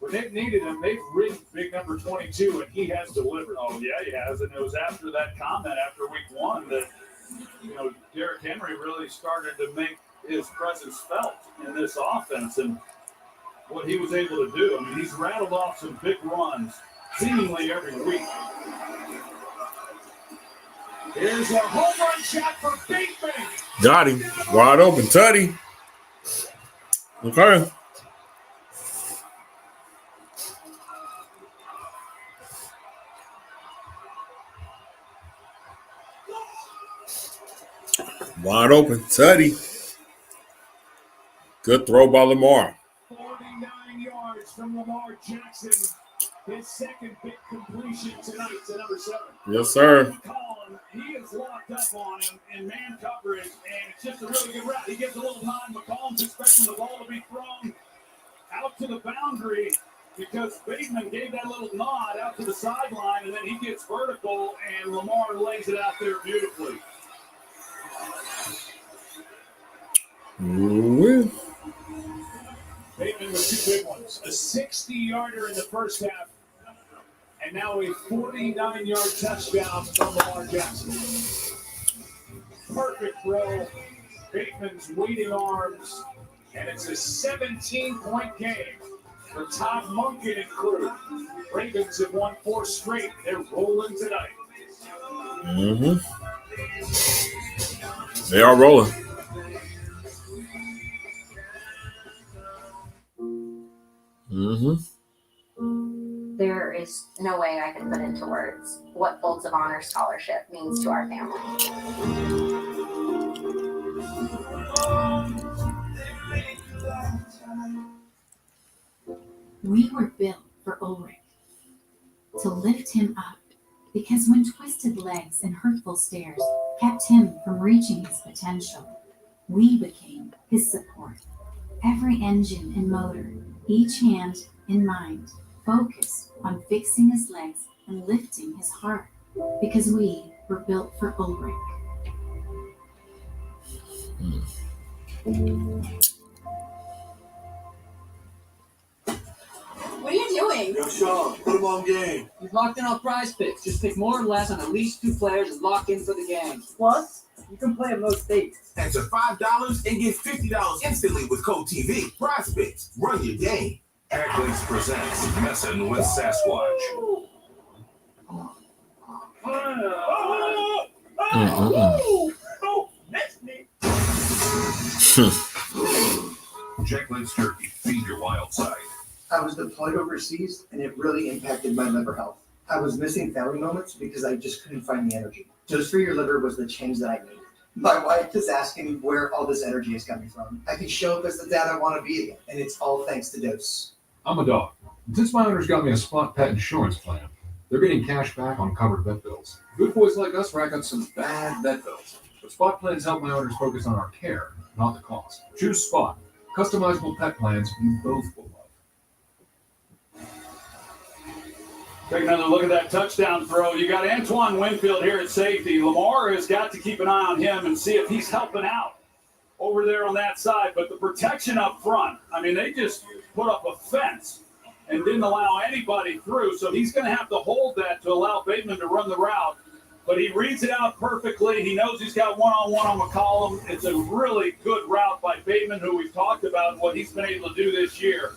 when they've needed him, they've ridden big number 22, and he has delivered. Oh, yeah, he has. And it was after that comment after week 1 that, Derrick Henry really started to make his presence felt in this offense and what he was able to do. I mean, he's rattled off some big runs seemingly every week. Here's a home run shot for Bateman. Got him. Wide open. Tutty. Okay. Wide open. Tutty. Good throw by Lamar. 49 yards from Lamar Jackson. His 2nd big completion tonight to number 7. Yes, sir. He is locked up on him in man coverage, and it's just a really good route. He gives a little time. McCollum's expecting the ball to be thrown out to the boundary because Bateman gave that little nod out to the sideline, and then he gets vertical, and Lamar lays it out there beautifully. Ooh. Bateman with 2 big ones. A 60-yarder in the first half. And now a 49-yard touchdown from Lamar Jackson. Perfect throw. Bateman's waiting arms. And it's a 17-point game for Todd Monken and crew. Ravens have won 4 straight. They're rolling tonight. Mm-hmm. They are rolling. Mm-hmm. There is no way I can put into words what Folds of Honor Scholarship means to our family. We were built for Ulrich, to lift him up, because when twisted legs and hurtful stares kept him from reaching his potential, we became his support. Every engine and motor, each hand and mind, focused on fixing his legs and lifting his heart, because we were built for Ulrich. What are you doing? Yo, Sean, put him on game. He's locked in on Prize Picks. Just pick more or less on at least 2 players and lock in for the game. Plus, you can play in most states. Enter $5 and get $50 instantly with Code TV. Prize Picks. Run your game. Airclicks presents Messin' with Sasquatch. Jacklin's Turkey. Feed your wild side. I was deployed overseas, and it really impacted my liver health. I was missing family moments because I just couldn't find the energy. Dose for Your Liver was the change that I made. My wife is asking where all this energy is coming from. I can show up as the dad I want to be again, and it's all thanks to Dose. I'm a dog. Since my owners got me a Spot Pet insurance plan, they're getting cash back on covered vet bills. Good boys like us rack up some bad vet bills. But Spot plans help my owners focus on our care, not the cost. Choose Spot. Customizable pet plans you both will love. Take another look at that touchdown throw. You got Antoine Winfield here at safety. Lamar has got to keep an eye on him and see if he's helping out over there on that side. But the protection up front, I mean, they just put up a fence and didn't allow anybody through. So he's going to have to hold that to allow Bateman to run the route. But he reads it out perfectly. He knows he's got one-on-one on McCollum. It's a really good route by Bateman, who we've talked about what he's been able to do this year.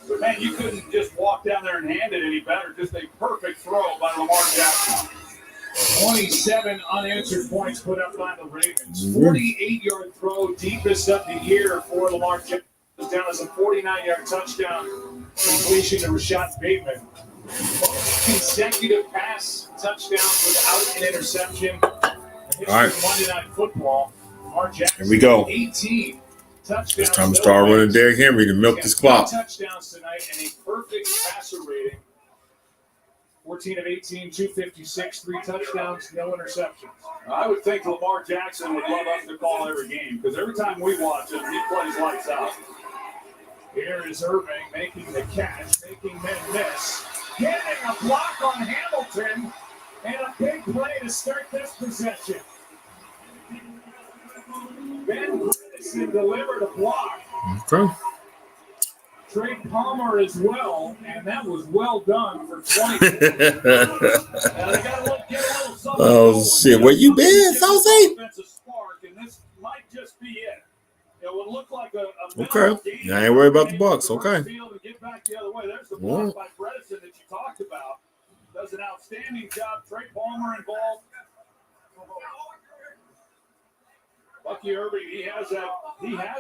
But, man, you couldn't just walk down there and hand it any better. Just a perfect throw by Lamar Jackson. 27 unanswered points put up by the Ravens. 48-yard throw, deepest of the year for Lamar Jackson. Down as a 49-yard touchdown completion to Rashad Bateman. Most consecutive pass touchdowns without an interception. All right. Monday Night Football. Lamar Jackson, Here we go. 18 touchdowns. It's time to start running Derrick Henry to milk this clock. 2 touchdowns tonight and a perfect passer rating. 14 of 18, 256, 3 touchdowns, no interceptions. I would think Lamar Jackson would love us to call every game because every time we watch him, he plays lights out. Here is Irving making the catch, making men miss. Getting a block on Hamilton and a big play to start this possession. Ben Bredesen delivered a block. Okay. Trey Palmer as well, and that was well done for 20. Oh, shit. Where you been, Saucy? Offensive spark, and this might just be it. It would look like a Okay. I ain't worried about the Bucks. Okay. Get back the other way. There's the block by Bredesen that you talked about. Does an outstanding job. Trey Palmer involved. Bucky Irving, he has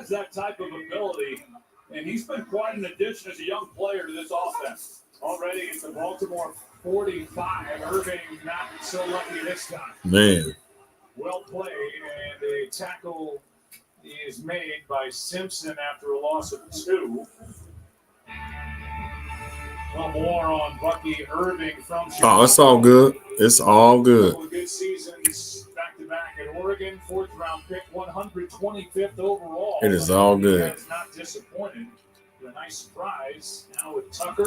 that type of ability, and he's been quite an addition as a young player to this offense. Already it's the Baltimore 45. Irving not so lucky this time. Man. Well played, and a tackle is made by Simpson after a loss of 2. Well, more on Bucky Irving from Chicago. Oh, it's all good. It's all good. Good seasons back-to-back at Oregon. 4th round pick, 125th overall. It is all good. It's not disappointed. A nice surprise. Now with Tucker.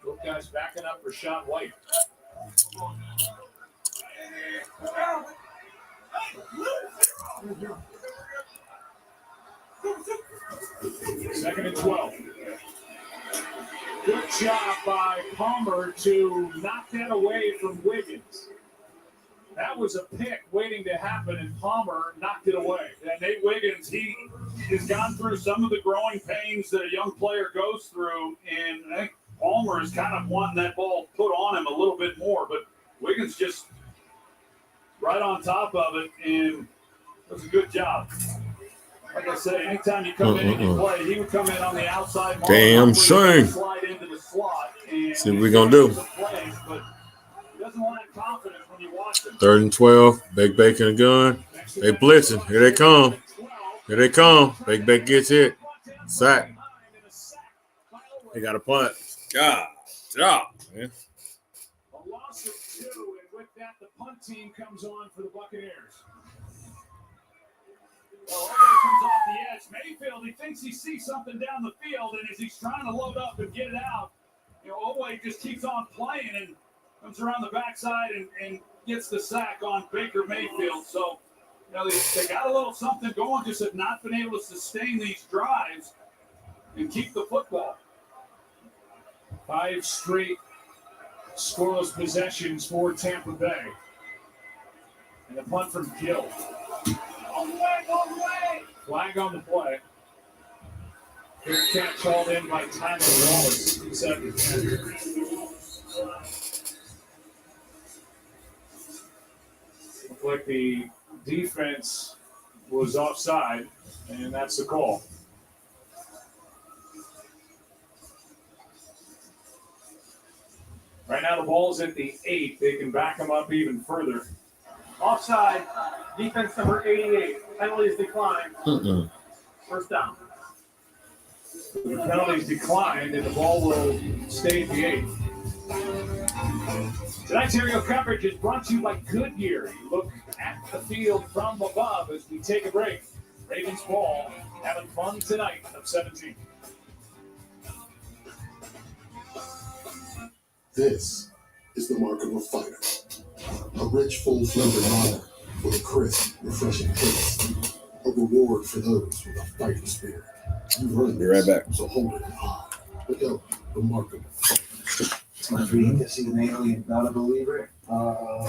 Both guys backing up for Rashad White. Second and 12. Good job by Palmer to knock that away from Wiggins. That was a pick waiting to happen, and Palmer knocked it away. And Nate Wiggins, he has gone through some of the growing pains that a young player goes through, and I think Palmer is kind of wanting that ball put on him a little bit more, but Wiggins just right on top of it, and it was a good job. Like I say, anytime you come in and you play, he would come in on the outside. Damn shame. Slide into the slot. And see what we're going to do. Plays, but he doesn't lack confidence when you watch him. 3rd and 12. Big Bacon a gun. They blitzing. Here they come. Here they come. Big Bacon gets hit. Sack. They got a punt. God. Job, man. A loss of 2, and with that, the punt team comes on for the Buccaneers. Well, comes off the edge. Mayfield, he thinks he sees something down the field, and as he's trying to load up and get it out, Owe just keeps on playing and comes around the backside and gets the sack on Baker Mayfield. So, they got a little something going, just have not been able to sustain these drives and keep the football. 5 straight scoreless possessions for Tampa Bay. And a punt from Gill. Flag on the play. Fair catch called in by Tyler Wallace. Looked like the defense was offside, and that's the call. Right now the ball's at the 8. They can back them up even further. Offside, defense number 88. Penalties declined. First down. The penalties declined, and the ball will stay at the 8. Tonight's aerial coverage is brought to you by Goodyear. You look at the field from above as we take a break. Ravens ball, having fun tonight of 17. This is the mark of a fighter. A rich, full-flavored honor with a crisp, refreshing taste. A reward for those with a fighting spirit. You've earned Be right back. So hold it high. Look out, the mark of a fighter. It's my dream to see an alien, not a believer. I'm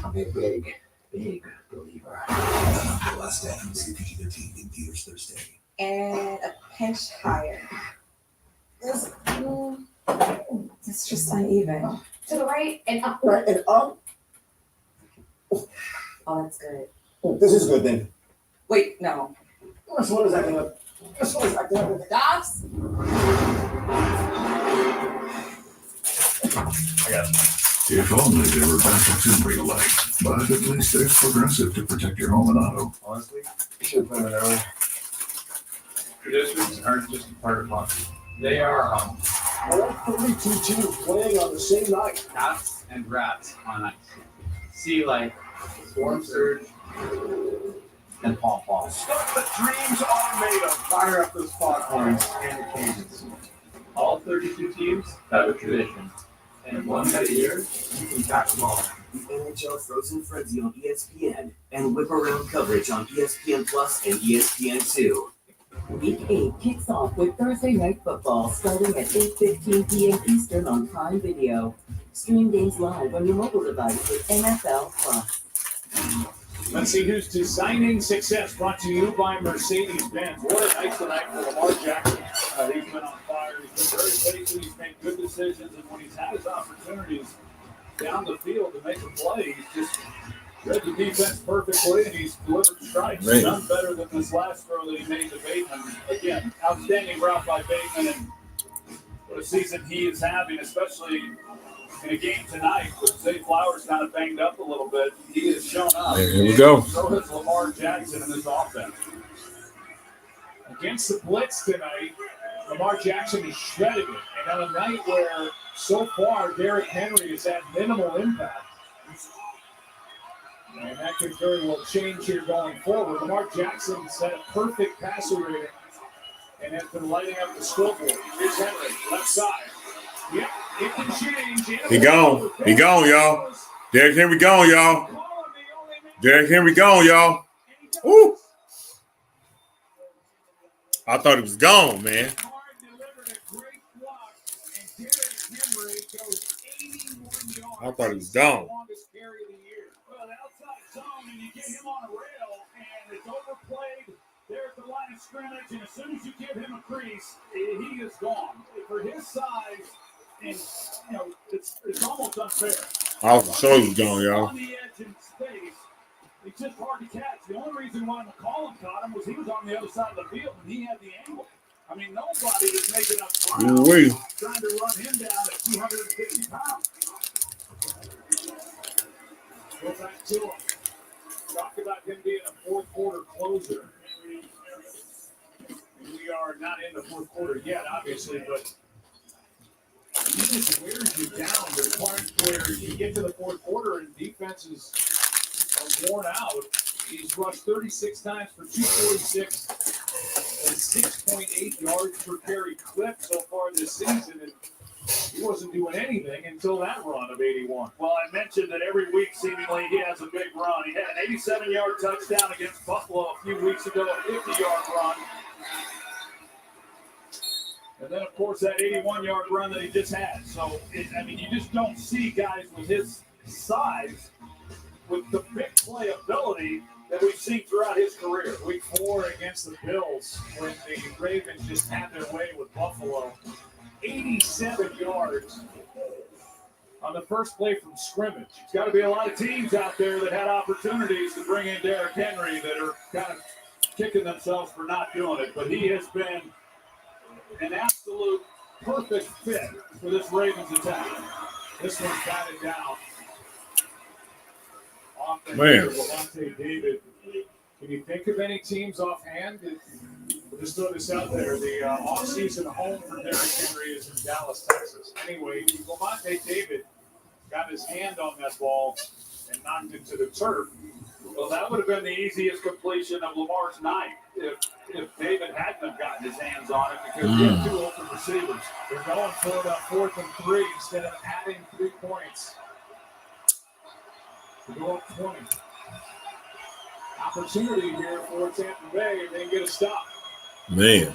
a big believer. The Last Stand, PG-13 in theaters Thursday. And a pinch higher. It's just uneven. To the right and up. Right and up. Oh, that's good. This is good then. Wait, no. This one is acting up. This one is acting up. The dogs? I got it. If only there were backups in real life, but at least there's Progressive to protect your home and auto. Honestly, you should put them in early. Traditions aren't just a part of hockey. They are I like 32 teams playing on the same night. Cats and rats on ice. Sea life, storm surge, and pom poms. Stuff that dreams are made of. Fire up those foghorns and occasions. All 32 teams have a tradition. And one night a year, you can catch them all. The NHL Frozen Frenzy on ESPN and whip around coverage on ESPN Plus and ESPN2. Week 8 kicks off with Thursday Night Football starting at 8:15 p.m. Eastern on Prime Video. Stream games live on your mobile device with NFL Plus. Let's see who's designing success. Brought to you by Mercedes-Benz. What a night tonight for Lamar Jackson. He's been on fire. He's been very patient. He's made good decisions. And when he's had his opportunities down the field to make a play, he's just read the defense perfectly, and he's delivered strikes. Right. None better than this last throw that he made to Bateman. Again, outstanding route by Bateman, and what a season he is having, especially in a game tonight with Zay Flowers kind of banged up a little bit. He has shown up. Here we go. So has Lamar Jackson in this offense. Against the blitz tonight, Lamar Jackson is shredded it. And on a night where so far Derrick Henry has had minimal impact, and that could very well change here going forward. Lamar Jackson's had a perfect passer rating and has been lighting up the scoreboard. Here's Henry, left side. Yep, it can change. He gone. He gone, y'all. Derrick Henry gone, y'all. Derrick Henry gone, y'all. Woo. I thought he was gone, man. I thought he was gone. Well, the outside zone, and you get him on a rail, and it's overplayed there at the line of scrimmage, and as soon as you give him a crease, he is gone. For his size, and it's almost unfair. I was sure he was gone, y'all. On the edge in space, it's just hard to catch. The only reason why McCollum caught him was he was on the other side of the field, and he had the angle. I mean, nobody is making up ground trying to run him down at 250 pounds. Go back to him. Talk about him being a fourth quarter closer. We are not in the fourth quarter yet, obviously, but he just wears you down to the point where you get to the fourth quarter and defenses are worn out. He's rushed 36 times for 246 and 6.8 yards per carry clip so far this season. And he wasn't doing anything until that run of 81. Well, I mentioned that every week, seemingly, he has a big run. He had an 87-yard touchdown against Buffalo a few weeks ago, a 50-yard run. And then, of course, that 81-yard run that he just had. So, you just don't see guys with his size, with the big play ability that we've seen throughout his career. Week 4 against the Bills, when the Ravens just had their way with Buffalo. 87 yards on the first play from scrimmage. There's got to be a lot of teams out there that had opportunities to bring in Derrick Henry that are kind of kicking themselves for not doing it. But he has been an absolute perfect fit for this Ravens attack. This one's batted down. Man. Levante David. Can you think of any teams offhand? We'll just throw this out there. The offseason home for Derrick Henry is in Dallas, Texas. Anyway, Levante David got his hand on that ball and knocked it to the turf. Well, that would have been the easiest completion of Lamar's night if David hadn't have gotten his hands on it, because he had 2 open receivers. They're going for it on 4th and 3 instead of adding 3 points to go up 20. Opportunity here for Tampa Bay if they can get a stop. Man.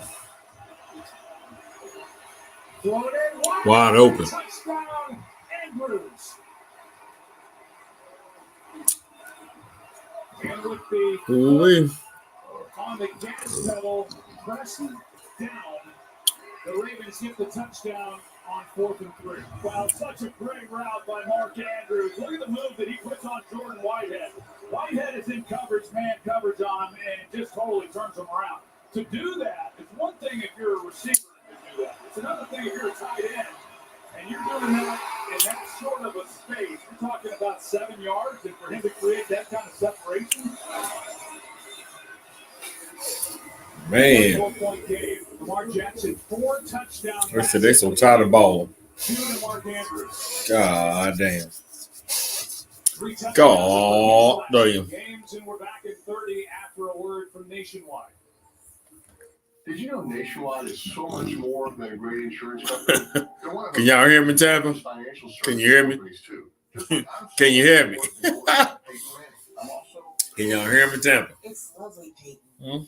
Throw it in Wide open. Touchdown, Andrews. And with the on the gas pedal, pressing down, the Ravens get the touchdown on 4th and 3. Wow, such a great route by Mark Andrews. Look at the move that he puts on Jordan Whitehead. Whitehead is in coverage, man coverage on him, and it just totally turns him around. To do that, it's one thing if you're a receiver to do that. It's another thing if you're a tight end, and you're doing that in that short of a space. You're talking about 7 yards, and for him to create that kind of separation. Man. 4-point game. Lamar Jackson, 4 touchdowns. I said they so tired of balling. 2 to Mark Andrews. God damn. 3 touchdowns. God damn. Games, and we're back at 30 after a word from Nationwide. Did you know Nationwide is so much more than a great insurance company? Can y'all hear me, Tampa? Can you hear me? Can you hear me? Can y'all hear me, Tampa? It's lovely, Peyton. Hmm?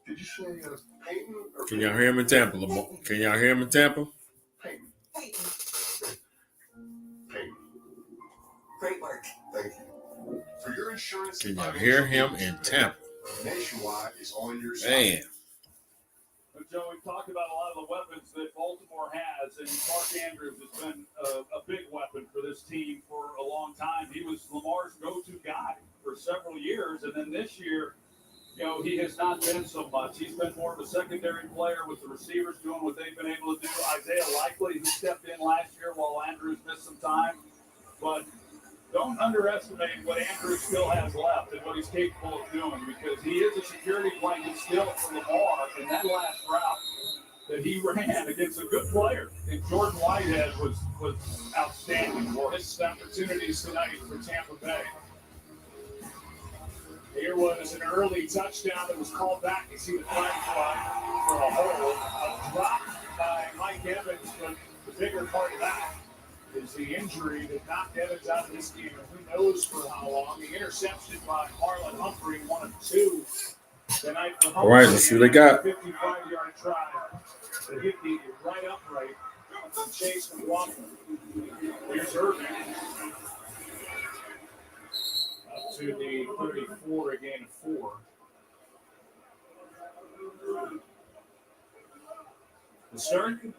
Did you say Peyton? Or Can y'all hear me, Tampa? Can y'all hear me, Tampa? Peyton. Peyton. Great work. Thank you. For your insurance, Can y'all hear him in Tampa? Nationwide is on your side. Man. But Joe, we've talked about a lot of the weapons that Baltimore has, and Mark Andrews has been a big weapon for this team for a long time. He was Lamar's go-to guy for several years, and then this year, he has not been so much. He's been more of a secondary player with the receivers doing what they've been able to do. Isaiah Likely, who stepped in last year while Andrews missed some time. But don't underestimate what Andrews still has left and what he's capable of doing, because he is a security blanket still for Lamar in that last route that he ran against a good player. And Jordan Whitehead was outstanding for his opportunities tonight for Tampa Bay. Here was an early touchdown that was called back. You see the flag fly for a hold. A drop by Mike Evans, but the bigger part of that is the injury that knocked Evans out of this game. And who knows for how long. The interception by Marlon Humphrey, 1 of 2 tonight for Humphrey. All right, let's see what they got. 55-yard try to hit the right upright and Chase McLaughlin. Here's Irving. Up to the 34, a gain of 4. The start, and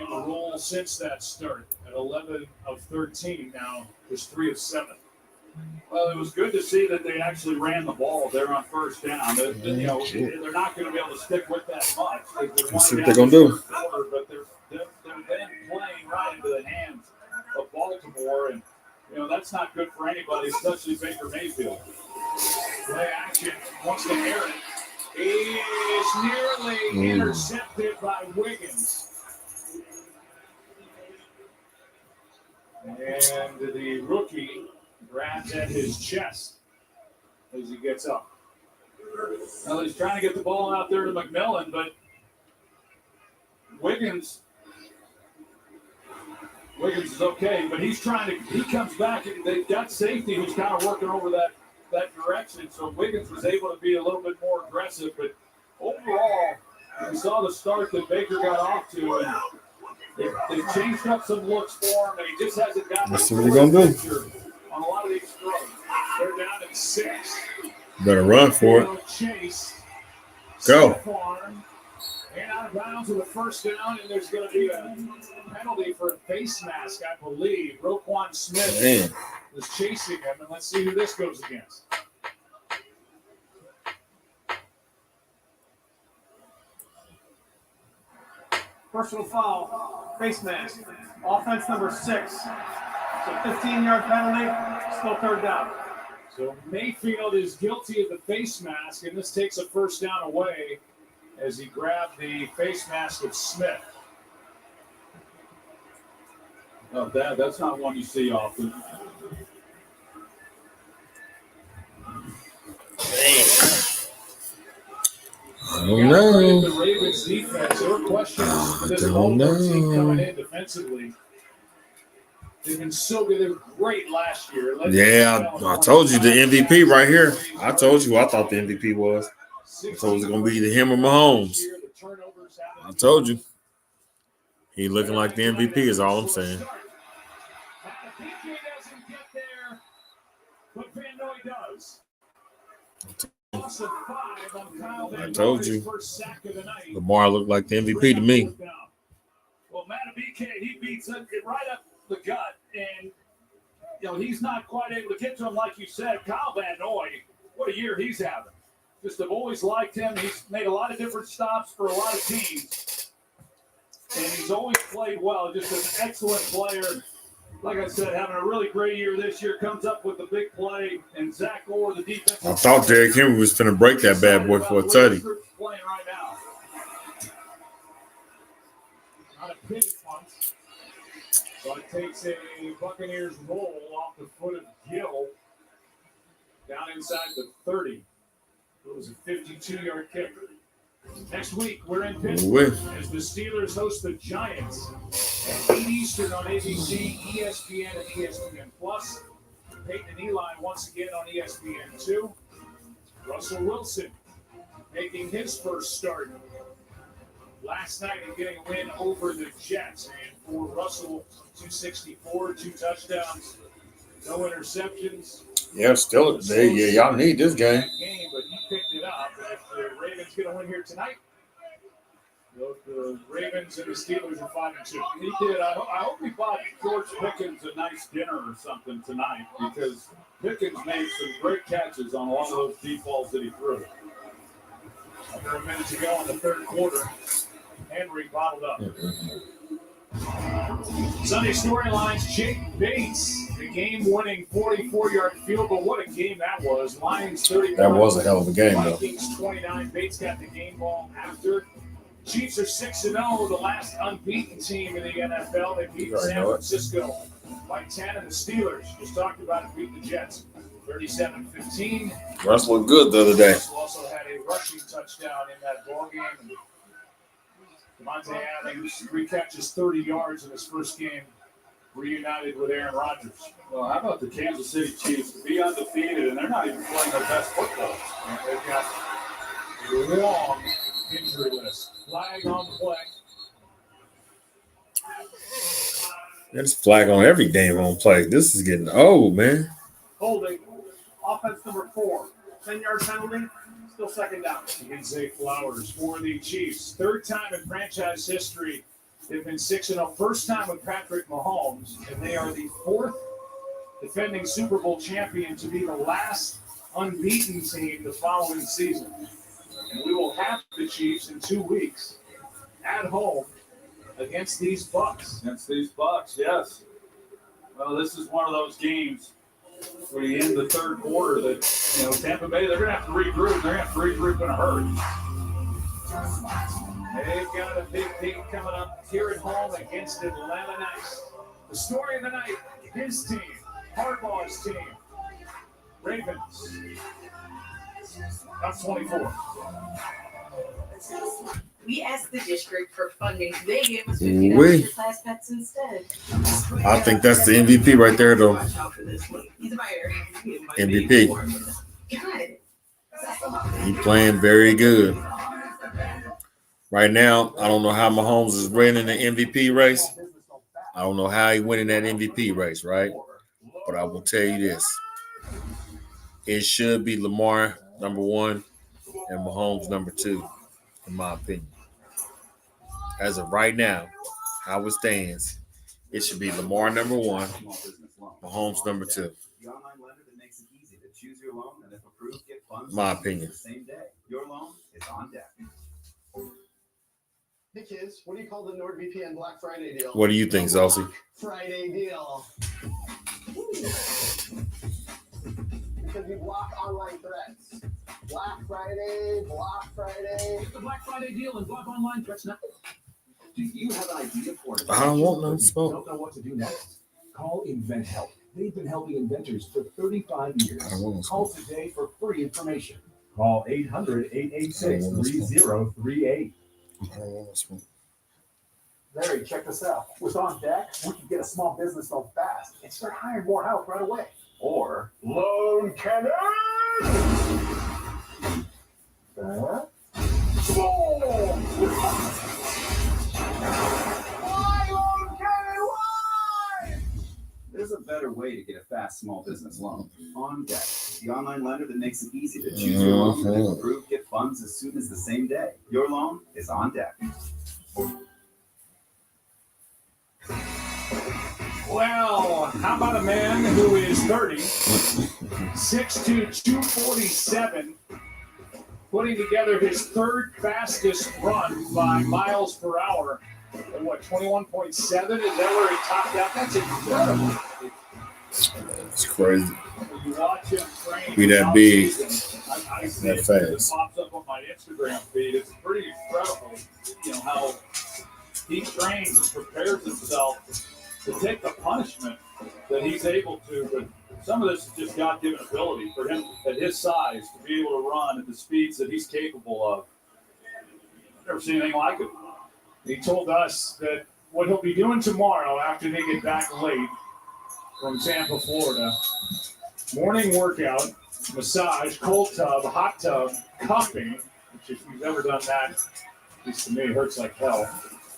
the roll since that start at 11 of 13 now is 3 of 7. Well, it was good to see that they actually ran the ball there on first down. They're not going to be able to stick with that much. Let's see what they're going to do. But they're then playing right into the hands of Baltimore, and that's not good for anybody, especially Baker Mayfield. Play action wants to air it. He is nearly intercepted by Wiggins. And the rookie grabs at his chest as he gets up. Well, he's trying to get the ball out there to McMillan, but Wiggins is okay, but he comes back, and they've got safety who's kind of working over that direction, so Wiggins was able to be a little bit more aggressive, but overall, we saw the start that Baker got off to, and they've changed up some looks for him, and he just hasn't gotten Let's see what he's going to do. on a lot of these throws. They're down at 6. Better run for it. Chase. Go. And out of bounds with a first down, and there's going to be a penalty for a face mask, I believe. Roquan Smith was chasing him, and let's see who this goes against. Personal foul, face mask, offense number 6. So 15-yard penalty, still third down. So Mayfield is guilty of the face mask, and this takes a first down away as he grabbed the face mask of Smith. Oh, that's not one you see often. I don't know. The Ravens defense, there were questions for this Baltimore team coming in defensively. They've been so good. They were great last year. Yeah, I told you the MVP right here. I told you who I thought the MVP was. I told you it was going to be him or Mahomes. I told you. He looking like the MVP is all I'm saying. I told you. Lamar looked like the MVP to me. Well, Matabike, he beats it right up the gut, and he's not quite able to get to him like you said. Kyle Van Noy, what a year he's having. Just have always liked him. He's made a lot of different stops for a lot of teams, and he's always played well. Just an excellent player. Like I said, having a really great year this year, comes up with the big play, and Zach Orr, the defense. I thought Derrick Henry was finna break that bad boy for a tutty. Playing right now. Not a pity punt, but it takes a Buccaneers roll off the foot of Gill down inside the 30. It was a 52-yard kick. Next week, we're in Pittsburgh as the Steelers host the Giants at 8 Eastern on ABC, ESPN, and ESPN Plus. Peyton and Eli once again on ESPN2. Russell Wilson making his first start last night and getting a win over the Jets. And for Russell, 264, 2 touchdowns, no interceptions. Yeah, still today. Yeah, y'all need this game. But he picked it up. And if the Ravens get a win here tonight, the Ravens and the Steelers are 5-2. He did. I hope he bought George Pickens a nice dinner or something tonight, because Pickens made some great catches on a lot of those deep balls that he threw. Under a minute to go in the third quarter, Henry bottled up. Sunday storylines: Jake Bates, the game-winning 44-yard field goal. What a game that was! Lions 31. That was a hell of a game, though. Vikings 29. Bates got the game ball after. Chiefs are 6-0, the last unbeaten team in the NFL. They beat San Francisco by 10, and the Steelers, just talked about it, beat the Jets 37-15. Russ looked good the other day. Russell also had a rushing touchdown in that ball game. And Devontae Adams, 3 catches, 30 yards in his first game, reunited with Aaron Rodgers. Well, how about the Kansas City Chiefs to be undefeated, and they're not even playing their best football. They've got a long injury injury list. Flag on play. There's flag on every damn on play. This is getting old, man. Holding. Offense number 4. 10-yard penalty. Still second down. Zay Flowers for the Chiefs. Third time in franchise history. They've been 6-0. First time with Patrick Mahomes. And they are the 4th defending Super Bowl champion to be the last unbeaten team the following season. And we will have the Chiefs in 2 weeks at home against these BUCS. Against these BUCS, yes. Well, this is one of those games where you end the third quarter that, Tampa Bay, they're going to have to regroup. They're going to have to regroup in a hurry. They've got a big game coming up here at home against Atlanta Knights. The story of the night, his team, Harbaugh's team, Ravens, up 24. We asked the district for funding. They gave us Ooh-wee. $50 for class pets instead. I think that's the MVP right there, though. He's a buyer. MVP. Good. He playing very good. Right now, I don't know how Mahomes is winning the MVP race. I don't know how he winning that MVP race, right? But I will tell you this. It should be Lamar number 1 and Mahomes number 2, in my opinion. As of right now, how it stands, it should be Lamar number 1, Mahomes number 2. The online lender that makes it easy to choose your loan, and if approved, get funds My opinion. the same day. Your loan is on deck. Hey kids, what do you call the NordVPN Black Friday deal? What do you think, Zelsi? Friday deal. Because you block online threats. Black Friday. Get the Black Friday deal and block online threats now. Do you have an idea for it? I don't want no smoke. Don't know what to do next? Call Invent Help. They've been helping inventors for 35 years. I don't want no Call smoke. today for free information. Call 800-886-3038. I don't want no smoke. Larry, check this out. With On Deck, we can get a small business loan fast and start hiring more help right away. Or Loan Cannon! there's a better way to get a fast small business loan. On Deck, the online lender that makes it easy to choose your loan, and if approved, get funds as soon as the same day. Your loan is on deck. Well, how about a man who is 30, 6'2", 247, putting together his third fastest run by miles per hour. At what, 21.7? Is that where he topped out? That's incredible. It's crazy. When you watch him train, Be that big, I see that it, fast. It pops up on my Instagram feed. It's pretty incredible, how he trains and prepares himself to take the punishment that he's able to. But some of this is just God-given ability for him at his size to be able to run at the speeds that he's capable of. I've never seen anything like it. He told us that what he'll be doing tomorrow after they get back late from Tampa, Florida, morning workout, massage, cold tub, hot tub, cupping, which if you've ever done that, at least to me, it hurts like hell.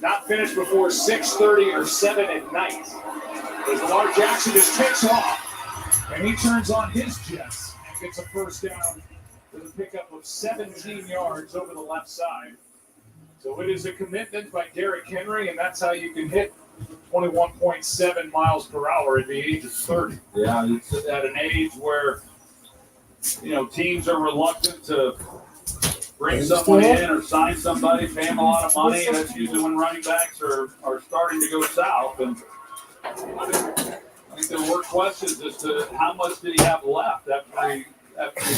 Not finished before 6:30 or 7 at night. As Lamar Jackson just takes off, and he turns on his jets and gets a first down with a pickup of 17 yards over the left side. So it is a commitment by Derrick Henry, and that's how you can hit 21.7 miles per hour at the age of 30. Yeah, It's at an age where, teams are reluctant to bring someone in or sign somebody, pay them a lot of money. That's usually when running backs are starting to go south. And I think there were questions as to how much did he have left after he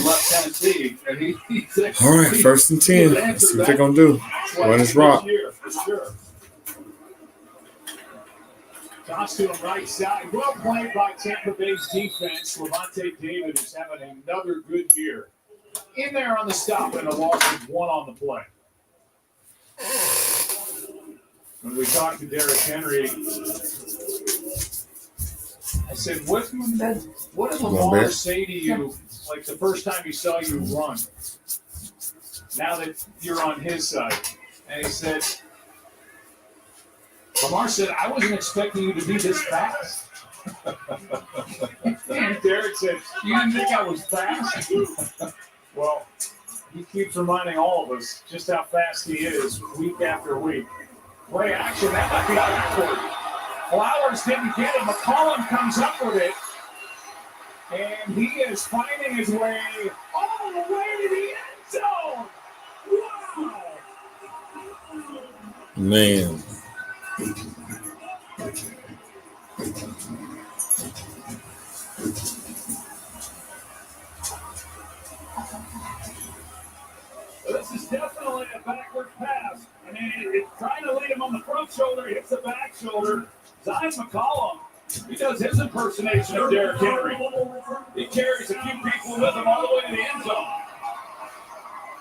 left Tennessee. And he said, All right, 1st and 10. Let's see what they're going to do. Run his rock. For sure. Toss to him right side. Well played by Tampa Bay's defense. Levante David is having another good year. In there on the stop and a loss of 1 on the play. When we talked to Derrick Henry, I said, what did Lamar say to you, like the first time he saw you run? now that you're on his side. And he said, Lamar said, I wasn't expecting you to be this fast. And Derek said, you didn't think I was fast? Well, he keeps reminding all of us just how fast he is week after week. Play action, that might be backward. Flowers didn't get it. McCollum comes up with it. And he is finding his way all the way to the end zone. Wow. Man. This is definitely a backward pass. I mean, it's trying to lead him on the front shoulder. He hits the back shoulder. Zion McCollum, he does his impersonation of Derrick Henry. He carries a few people with him all the way to the end zone.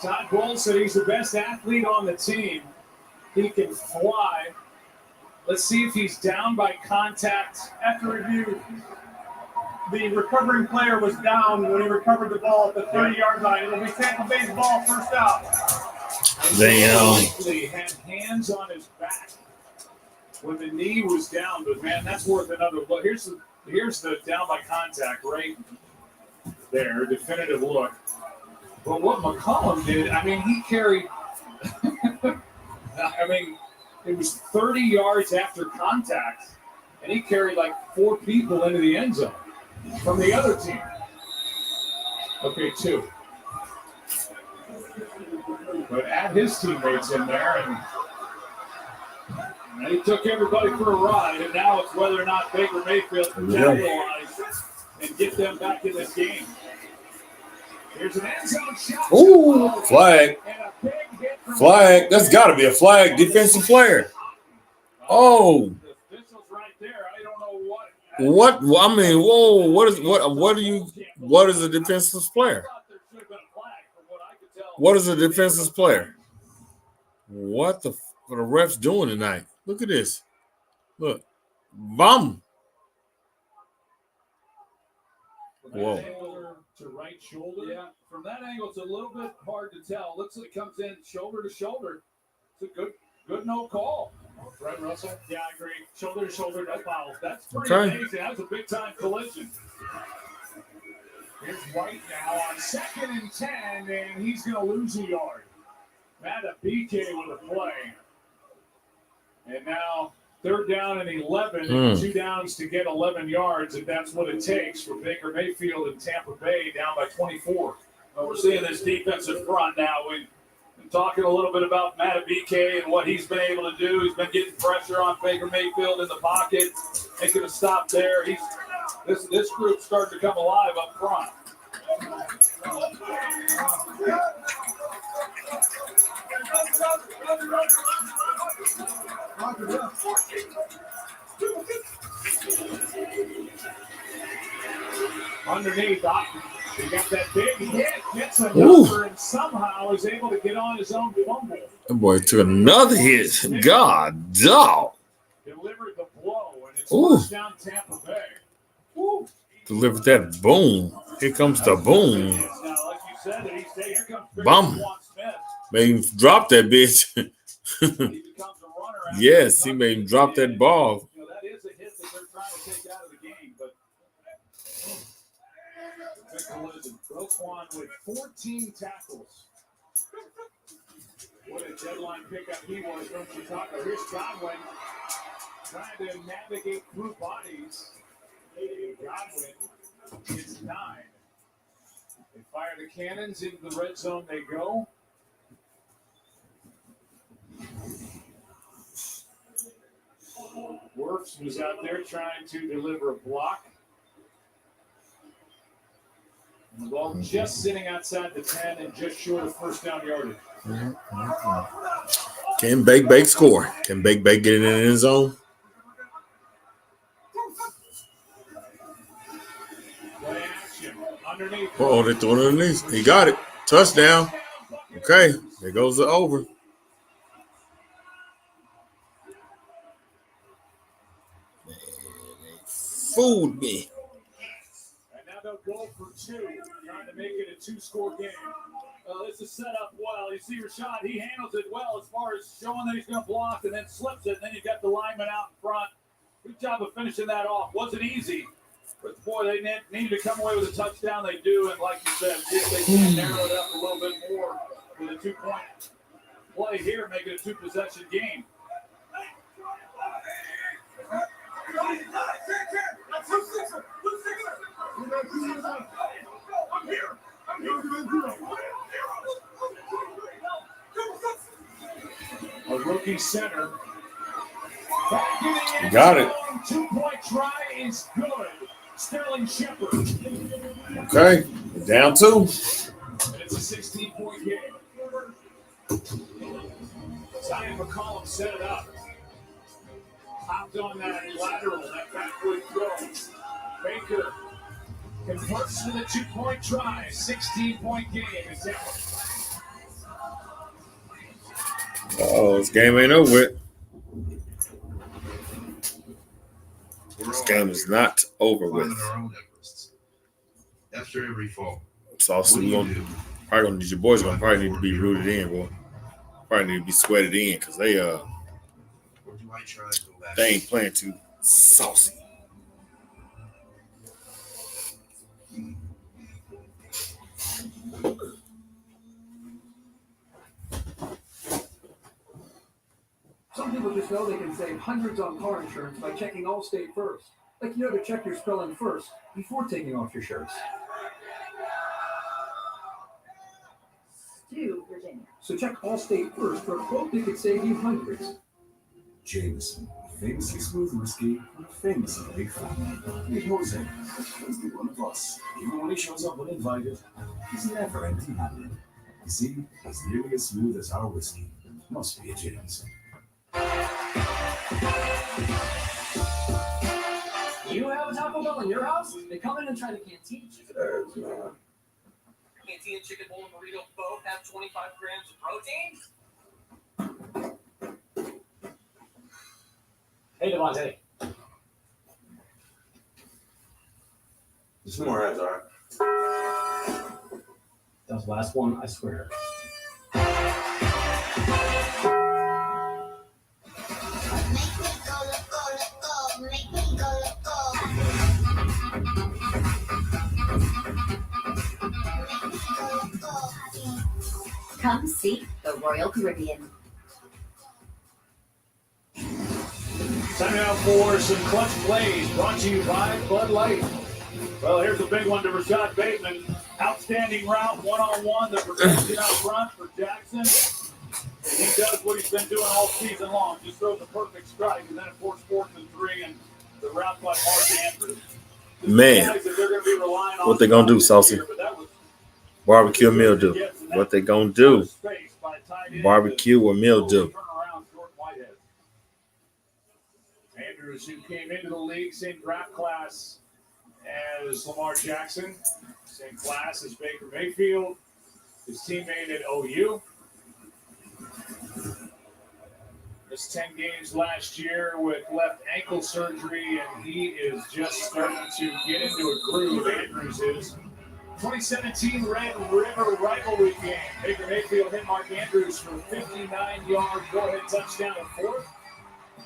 Todd Bowles said he's the best athlete on the team. He can fly. Let's see if he's down by contact. After review, the recovering player was down when he recovered the ball at the 30-yard line. It'll be Tampa Bay's ball, first out. Damn. He had hands on his back when the knee was down, but man, that's worth another look. Here's the down by contact right there, definitive look. But what McCollum did, I mean, he carried, I mean, it was 30 yards after contact, and he carried like 4 people into the end zone from the other team. Okay, 2. But at his teammates in there, and he took everybody for a ride, and now it's whether or not Baker Mayfield can capitalize and get them back in this game. Here's an end zone shot. Ooh, flag. Flag. That's got to be a flag. Defensive player. Oh. The official's right there. I don't know what. I mean, whoa. What is a defensive player? What is a defensive player? What the refs doing tonight? Look at this. Look. Bum. Whoa. To right shoulder. Yeah, from that angle, it's a little bit hard to tell. Looks like it comes in shoulder to shoulder. It's a good no call. Right, Russell? Yeah, I agree. Shoulder to shoulder, no foul. That's pretty amazing. That was a big time collision. Here's White now on 2nd and 10, and he's going to lose a yard. Matt BK with a play. And now 3rd down and 11, 2 downs to get 11 yards, and that's what it takes for Baker Mayfield and Tampa Bay down by 24. Well, we're seeing this defensive front now. We've been talking a little bit about Matt BK and what he's been able to do. He's been getting pressure on Baker Mayfield in the pocket, making a stop there. This group's starting to come alive up front. Underneath, he got that big hit, gets a number, and somehow is able to get on his own fumble. That boy took another hit. God, dog. Delivered the blow, and it's first down Tampa Bay. Woo. Delivered that boom. Here comes the boom. Now, like you said, here comes Bum. Made him drop that bitch. Yes, he made him drop that ball. You know, that is a hit that they're trying to take out of the game, but Roquan with 14 tackles. What a deadline pickup he was from Chicago. Here's Godwin trying to navigate through bodies. Godwin is 9. They fire the cannons into the red zone. They go. Wirfs was out there trying to deliver a block. And the ball just sitting outside the 10 and just short of first down yardage. Can Bake score? Can Bake get in the end zone? Play action. Underneath. Oh, they threw it underneath. He got it. Touchdown. Okay, there goes the over. Fooled me. And now they'll go for 2, trying to make it a 2-score game. Well, this is set up well. You see Rashad, he handles it well as far as showing that he's going to block and then slips it. And then you've got the lineman out in front. Good job of finishing that off. Wasn't easy. But, boy, they needed to come away with a touchdown. They do. And like you said, see if they can narrow it up a little bit more with a 2-point play here, make it a 2-possession game. A rookie center. You got it. 2-point try is good. Sterling Shepard. Okay. Down 2. And it's a 16-point game. Zion McCollum set it up. Hopped on that lateral, that backward throw. Baker converts to the 2-point try. 16-point game in Tampa. Oh, this game ain't over with. This game is not over with. After every fall. Saucy, probably gonna need your boys. Gonna probably need to be rooted in, boy. Probably need to be sweated in because they ain't playing too saucy. Some people just know they can save hundreds on car insurance by checking Allstate first. Like you know to check your spelling first before taking off your shirts. To Virginia. So check Allstate first for a quote that could save you hundreds. Jameson, famously smooth whiskey with a famously big family. Here's Jose, he's the one of us. Even when he shows up uninvited, he's never empty-handed. You see, he's nearly as smooth as our whiskey. Must be a Jameson. You have a Taco Bell in your house? They come in and try the canteen chicken. Canteen chicken bowl and burrito both have 25 grams of protein. Hey, Devontae. Just more heads, all right? That was the last one, I swear. Come see the Royal Caribbean. Time out for some clutch plays brought to you by Bud Light. Well, here's a big one to Rashad Bateman. Outstanding route, one-on-one, the protection out front for Jackson. He does what he's been doing all season long. Just throws a perfect strike, and then of course 4th and 3, and the route by Mark Andrews. Man, what they gonna do, Saucy? Barbecue or mildew? What they gonna do? Barbecue or mildew? Andrews, who came into the league, same draft class as Lamar Jackson, same class as Baker Mayfield, his teammate at OU. Missed 10 games last year with left ankle surgery, and he is just starting to get into a groove. Andrews is. 2017 Red River rivalry game. Baker Mayfield hit Mark Andrews for a 59-yard go-ahead touchdown at 4th.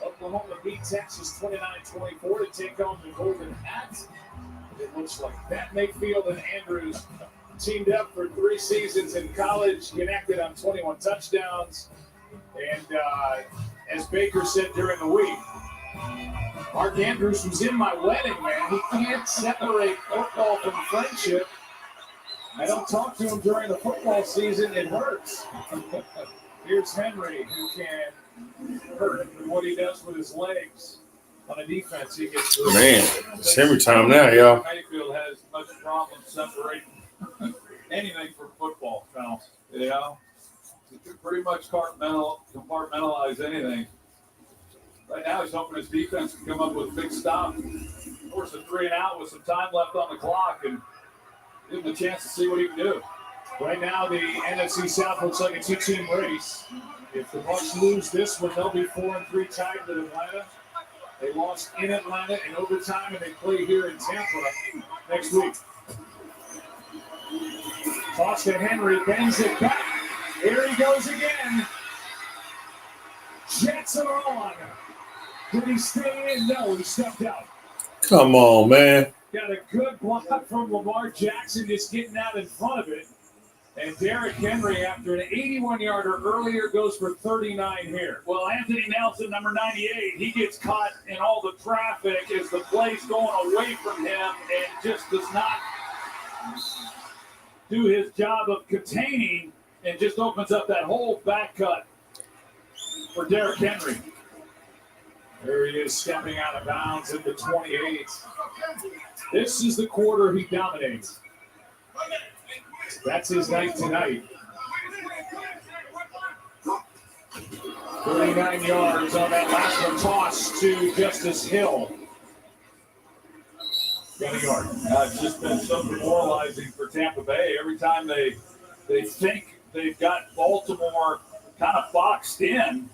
Oklahoma beat Texas 29-24 to take on the Golden Hats. It looks like that Mayfield and Andrews teamed up for 3 seasons in college, connected on 21 touchdowns. And as Baker said during the week, Mark Andrews was in my wedding, man. He can't separate football from friendship. I don't talk to him during the football season. It hurts. Here's Henry, who can hurt what he does with his legs. On a defense, he gets through. Man, it's Henry time now, y'all. Mayfield has much problem separating anything from football, now. You know? You can pretty much compartmentalize anything. Right now, he's hoping his defense can come up with a big stop. Of course, a 3-and-out with some time left on the clock and give him a chance to see what he can do. Right now, the NFC South looks like a 2-team race. If the Bucs lose this one, they'll be 4-3 tied with Atlanta. They lost in Atlanta in overtime, and they play here in Tampa next week. Toss to Henry, bangs it back. Here he goes again. Jets are on. Did he stay in? No, he stepped out. Come on, man. Got a good block from Lamar Jackson just getting out in front of it. And Derrick Henry, after an 81-yarder earlier, goes for 39 here. Well, Anthony Nelson, number 98, he gets caught in all the traffic as the play's going away from him and just does not do his job of containing and just opens up that whole back cut for Derrick Henry. There he is stepping out of bounds at the 28. This is the quarter he dominates. That's his night tonight. 39 yards on that last one, toss to Justice Hill. Got a yard. It's just been so demoralizing for Tampa Bay. Every time they think they've got Baltimore kind of boxed in,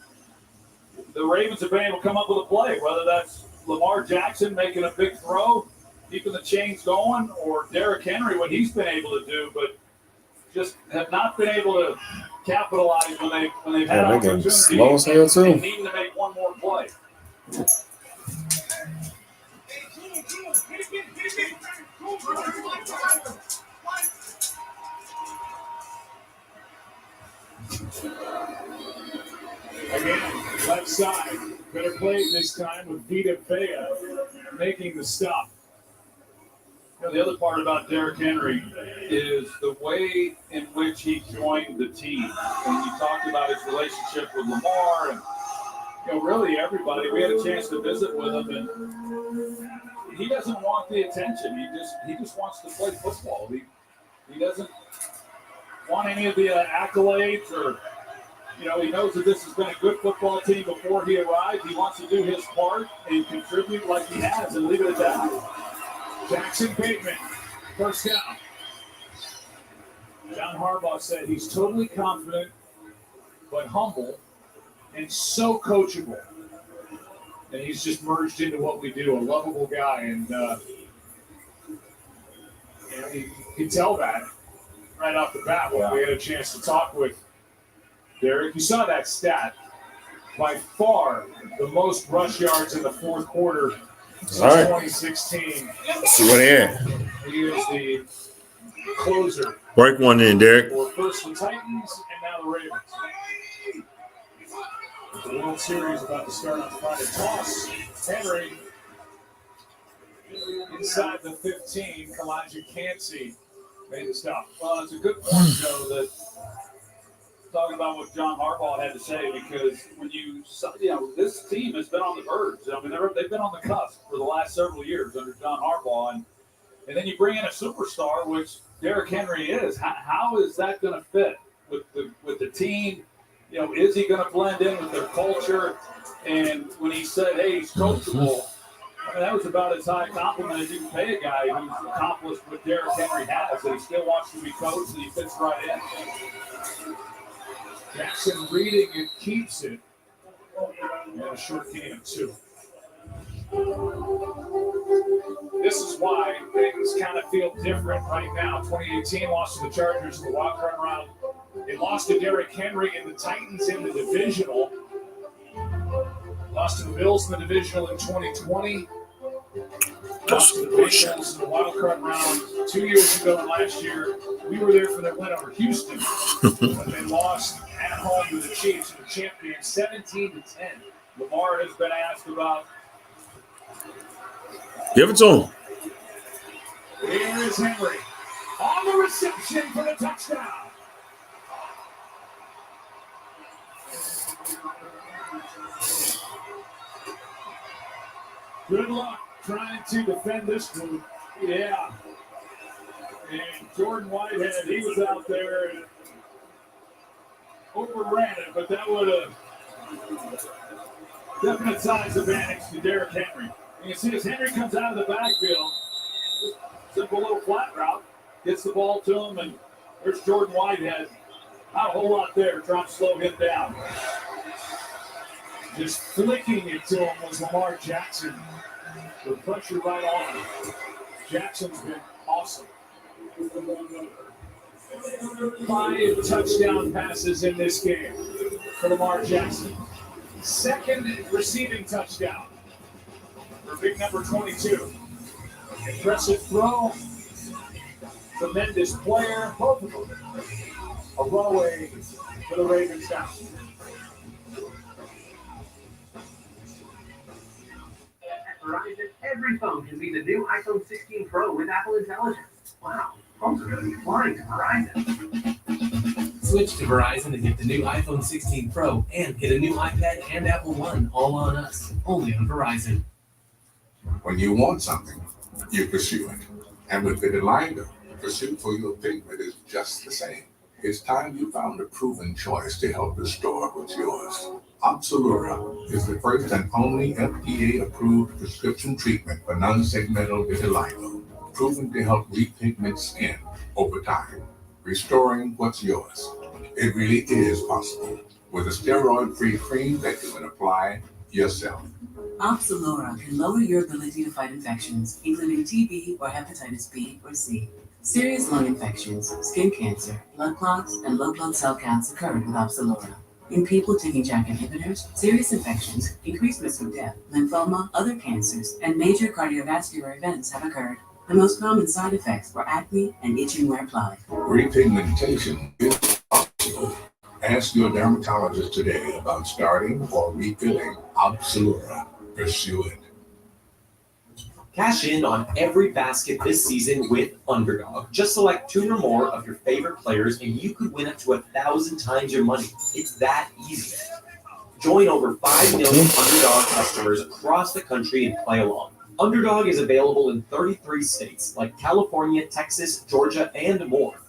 the Ravens have been able to come up with a play, whether that's Lamar Jackson making a big throw, keeping the chains going, or Derrick Henry, what he's been able to do, but just have not been able to capitalize when they've had opportunities. Slow as hell too. They need to make one more play. Again, left side. Better play this time with Vita Vea making the stop. You know, the other part about Derrick Henry is the way in which he joined the team. When you talked about his relationship with Lamar and really everybody, we had a chance to visit with him, and he doesn't want the attention. He just wants to play football. He doesn't want any of the accolades or. He knows that this has been a good football team before he arrived. He wants to do his part and contribute like he has and leave it at that. Jackson Bateman, first down. John Harbaugh said he's totally confident but humble and so coachable. And he's just merged into what we do, a lovable guy. And you can tell that right off the bat when we had a chance to talk with Derek. You saw that stat. By far, the most rush yards in the fourth quarter since 2016. See what he had. He is the closer. Break one in, Derek. For first the Titans and now the Ravens. The World Series about to start on Friday. Toss. Henry inside the 15. Elijah Cansey made the stop. Well, it's a good point, Joe, that talking about what John Harbaugh had to say, because when this team has been on the verge. I mean, they've been on the cusp for the last several years under John Harbaugh, and then you bring in a superstar, which Derrick Henry is. How is that going to fit with the team? Is he going to blend in with their culture? And when he said, "Hey, he's coachable," I mean, that was about as high a compliment as you can pay a guy who's accomplished what Derrick Henry has, that he still wants to be coached and he fits right in. Jackson reading it, keeps it. And a short gain of 2. This is why things kind of feel different right now. 2018 lost to the Chargers in the wild card round. They lost to Derrick Henry and the Titans in the divisional. Lost to the Bills in the divisional in 2020. Lost to the Bengals in the wild card round 2 years ago and last year. We were there for their win over Houston. But they lost at home to the Chiefs, the champions, 17-10. Lamar has been asked about. Give it to him. Here is Henry on the reception for the touchdown. Good luck trying to defend this group. Yeah. And Jordan Whitehead, he was out there and overran it, but that would have definite size advantage to Derrick Henry. You can see as Henry comes out of the backfield, simple little flat route, gets the ball to him, and there's Jordan Whitehead. Not a whole lot there trying to slow him down. Just flicking it to him was Lamar Jackson. The pressure right on him. Jackson's been awesome. 5 touchdown passes in this game for Lamar Jackson. Second receiving touchdown for big number 22. Impressive throw. Tremendous player. Both of them. A runaway for the Ravens now. At Verizon, every phone can be the new iPhone 16 Pro with Apple Intelligence. Wow, phones are going to be flying to Verizon. Switch to Verizon and get the new iPhone 16 Pro and get a new iPad and Apple One all on us. Only on Verizon. When you want something, you pursue it. And with vitiligo, the pursuit for your pigment is just the same. It's time you found a proven choice to help restore what's yours. Opzelura is the first and only FDA-approved prescription treatment for non-segmental vitiligo, proven to help repigment skin over time, restoring what's yours. It really is possible with a steroid-free cream that you can apply yourself. Opzelura can lower your ability to fight infections, including TB or hepatitis B or C. Serious lung infections, skin cancer, blood clots, and low blood cell counts occurred with Opzelura. In people taking JAK inhibitors, serious infections, increased risk of death, lymphoma, other cancers, and major cardiovascular events have occurred. The most common side effects were acne and itching where applied. Repigmentation is possible. Ask your dermatologist today about starting or refilling Opzelura. Pursue it. Cash in on every basket this season with Underdog. Just select 2 or more of your favorite players and you could win up to 1,000 times your money. It's that easy. Join over 5 million Underdog customers across the country and play along. Underdog is available in 33 states like California, Texas, Georgia, and more.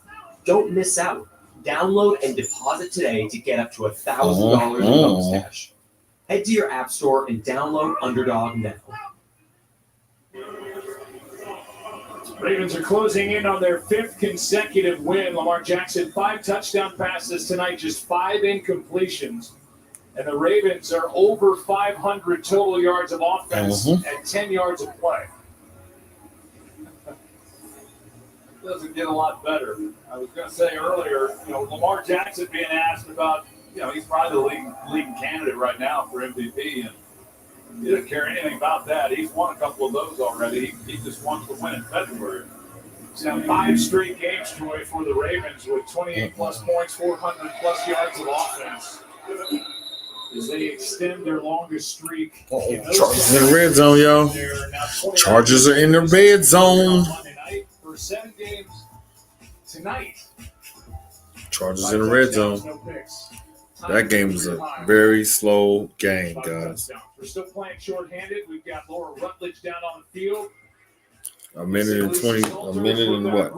Don't miss out. Download and deposit today to get up to $1,000 in bonus cash. Head to your app store and download Underdog now. Ravens are closing in on their 5th consecutive win. Lamar Jackson, 5 touchdown passes tonight, just 5 incompletions. And the Ravens are over 500 total yards of offense and 10 yards of play. Doesn't get a lot better. I was going to say earlier, Lamar Jackson being asked about, he's probably the leading candidate right now for MVP, and he doesn't care anything about that. He's won a couple of those already. He just wants to win in February. He's now 5 straight games, Troy, for the Ravens with 28-plus points, 400-plus yards of offense as they extend their longest streak. Chargers in the red zone, yo. Chargers are in the red zone. For 7 games tonight. Chargers in the red zone. That game was a very slow game, guys. We're still playing shorthanded. We've got Laura Rutledge down on the field. A minute and what?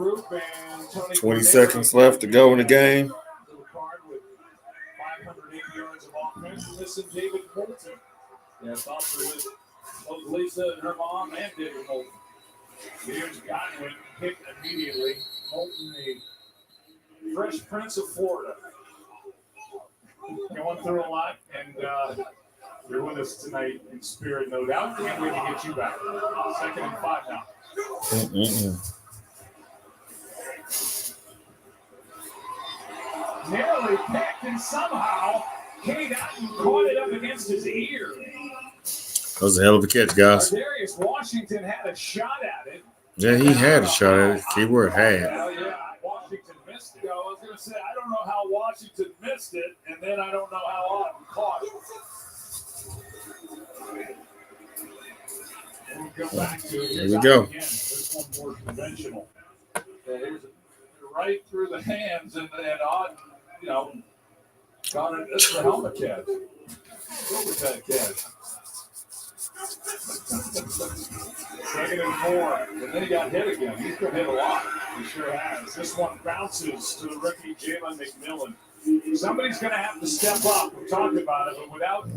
20 seconds left to go in the game. 580 yards of offense. Listen, David Moulton. Yeah, thoughts with both Lisa and her mom and David Moulton. Here's Godwin picked immediately. Moulton, the Fresh Prince of Florida. Going through a lot, and you're with us tonight in spirit, no doubt. Can't wait to get you back. 2nd and 5 now. Narrowly picked, and somehow Cade Otton caught it up against his ear. That was a hell of a catch, guys. Darius Washington had a shot at it. Yeah, he had a shot at it. Keyword had. Yeah, Washington missed it. I was going to say, I don't know how Washington missed it, and then I don't know how Otton caught it. We'll go back to it. Here we go. Again. This one more conventional. Here's right through the hands, and Otton, got it. That's the helmet catch. Silver catch. 2nd and 4. And then he got hit again. He's been hit a lot. He sure has. This one bounces to the rookie Jalen McMillan. Somebody's going to have to step up. We talked about it, but without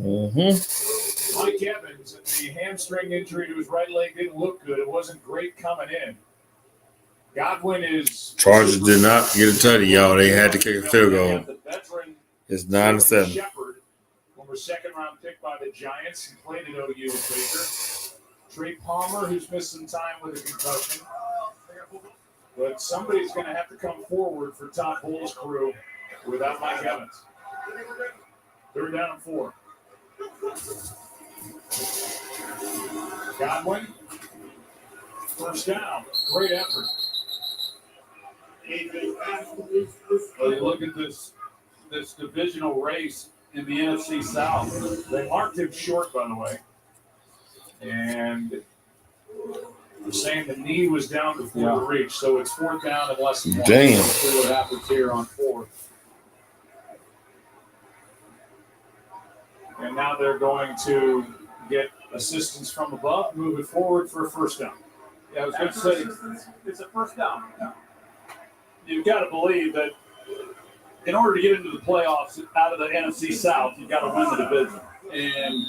Mike Evans and the hamstring injury to his right leg didn't look good. It wasn't great coming in. Godwin is. Chargers did not get a tutty, y'all. They had to kick a field goal. It's 9-7. Shepard, former 2nd-round pick by the Giants. He played at OU with Baker. Trey Palmer, who's missed some time with a concussion. But somebody's going to have to come forward for Todd Bowles' crew without Mike Evans. 3rd down and 4. Godwin. 1st down. Great effort. Well, you look at this divisional race in the NFC South. They marked him short, by the way. And they're saying the knee was down before the reach. So it's 4th down and less than 1. Damn. We'll see what happens here on 4th. And now they're going to get assistance from above, move it forward for a 1st down. Yeah, I was going to say, it's a 1st down. You've got to believe that in order to get into the playoffs out of the NFC South, you've got to win the division. And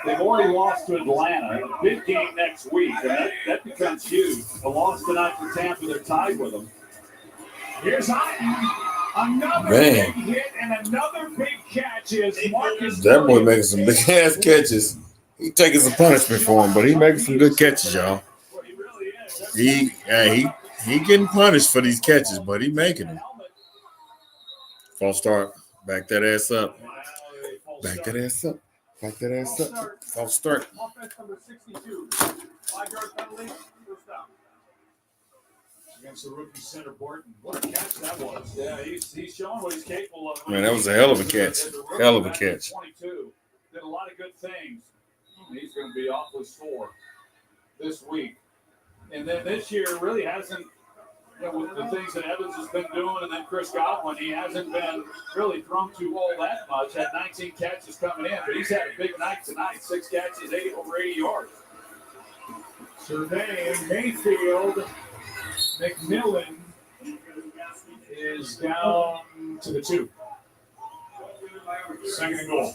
they've already lost to Atlanta. A big game next week, and that becomes huge. A loss tonight for Tampa, they're tied with them. Here's another big hit and another big catch is Marcus. That boy making some big ass catches. He taking some punishment for him, but he making some good catches, y'all. He getting punished for these catches, but he making them. False start. Back that ass up. Back that ass up. Back that ass up. False start. Offense number 62. 5-yard penalty. 1st down. Against the rookie center Borton. What a catch that was. Yeah, he's showing what he's capable of. Man, that was a hell of a catch. Hell of a catch. 22. Did a lot of good things. He's going to be awfully sore this week. And then this year really hasn't, with the things that Evans has been doing and then Chris Godwin, he hasn't been really thrown to all that much. Had 19 catches coming in, but he's had a big night tonight. 6 catches, over 80 yards. Surveying Mayfield. McMillan is down to the 2. 2nd and goal.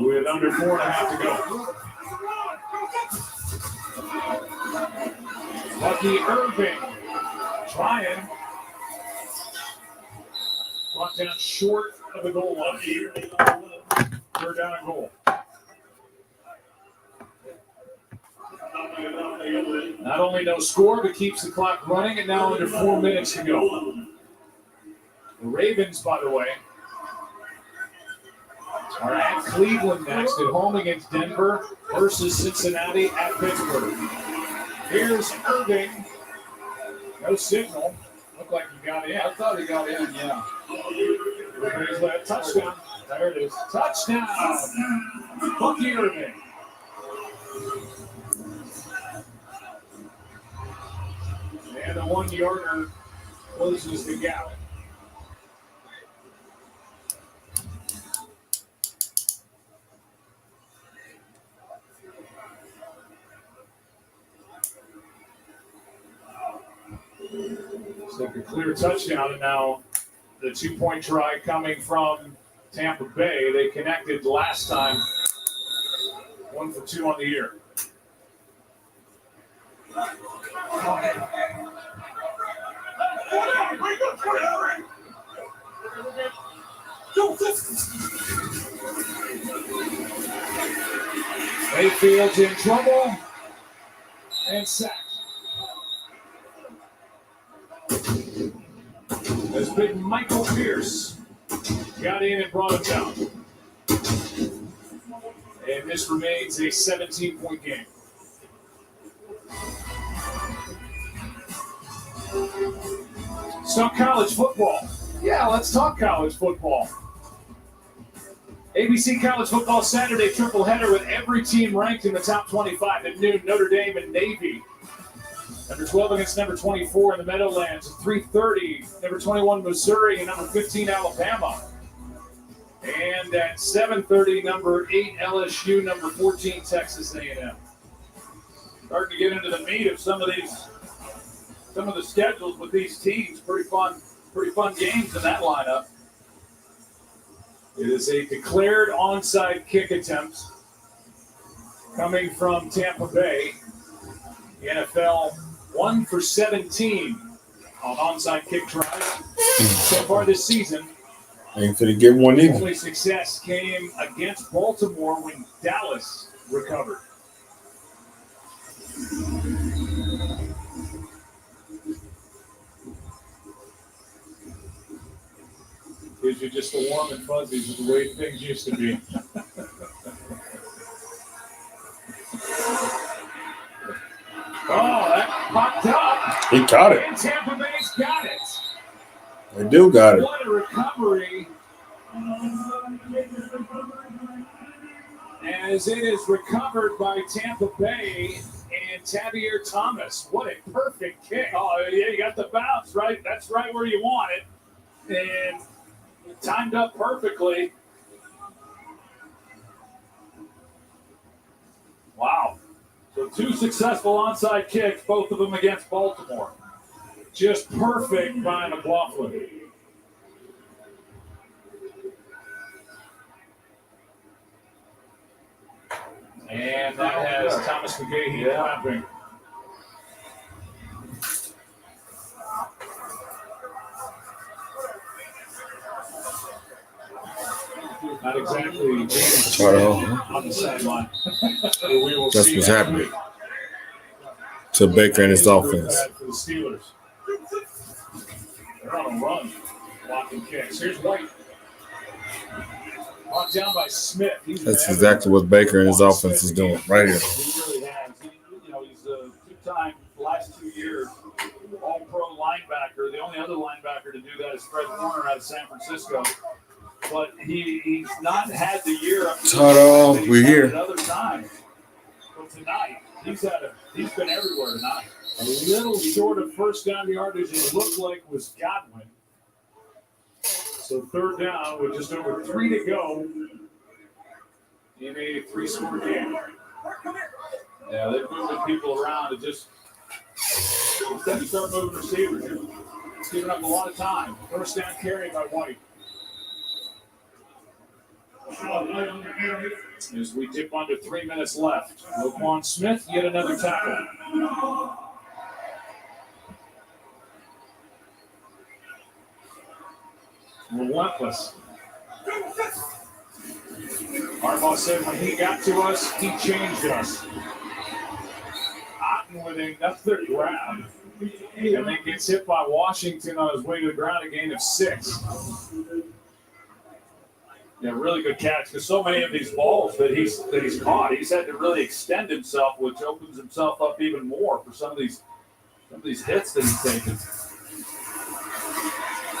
With under 4.5 to go. Lucky Irving trying. Brought down short of the goal line. 3rd down and goal. Not only no score, but keeps the clock running, and now under 4 minutes to go. The Ravens, by the way, are at Cleveland next, at home against Denver versus Cincinnati at Pittsburgh. Here's Irving. No signal. Looked like he got in. I thought he got in, yeah. There's that touchdown. There it is. Touchdown. Lucky Irving. And the 1-yarder closes the gap. So a clear touchdown, and now the 2-point try coming from Tampa Bay. They connected last time. 1 for 2 on the year. Mayfield's in trouble and sacked. As big Michael Pierce got in and brought it down. And this remains a 17-point game. Let's talk college football. Yeah, let's talk college football. ABC College Football Saturday triple header with every team ranked in the top 25 at noon. Notre Dame and Navy. Number 12 against number 24 in the Meadowlands. At 3:30, number 21 Missouri and number 15 Alabama. And at 7:30, number 8 LSU, number 14 Texas A&M. Starting to get into the meat of some of the schedules with these teams. Pretty fun games in that lineup. It is a declared onside kick attempt coming from Tampa Bay. The NFL 1 for 17 on onside kick tries so far this season. Ain't finna get one either. Only success came against Baltimore when Dallas recovered. Gives you just the warm and fuzzies of the way things used to be. Oh, that popped up. He caught it. And Tampa Bay's got it. They do got it. What a recovery. As it is recovered by Tampa Bay and Tavier Thomas. What a perfect kick. Oh, yeah, you got the bounce, right? That's right where you want it. And timed up perfectly. Wow. So 2 successful onside kicks, both of them against Baltimore. Just perfect by McLaughlin. And that has Thomas McGahee clapping. Not exactly on the sideline. That's what's happening to Baker and his offense. For the Steelers. They're on a run, blocking kicks. Here's White. Brought down by Smith. That's exactly what Baker and his offense is doing right here. He really has. He's a two-time, last 2 years, all-pro linebacker. The only other linebacker to do that is Fred Warner out of San Francisco. But he's not had the year up to We're here. at other times. But tonight, he's been everywhere tonight. A little short of first down yardage, it looked like was Godwin. So third down with just over 3 to go in a 3-score game. Yeah, they're moving people around. It just instead you start moving receivers, you're giving up a lot of time. First down carry by White. As we dip under 3 minutes left, Roquan Smith, yet another tackle. Relentless. Harbaugh said when he got to us, he changed us. Otten with another grab. And then gets hit by Washington on his way to the ground, a gain of 6. Yeah, really good catch because so many of these balls that he's caught, he's had to really extend himself, which opens himself up even more for some of these hits that he's taken.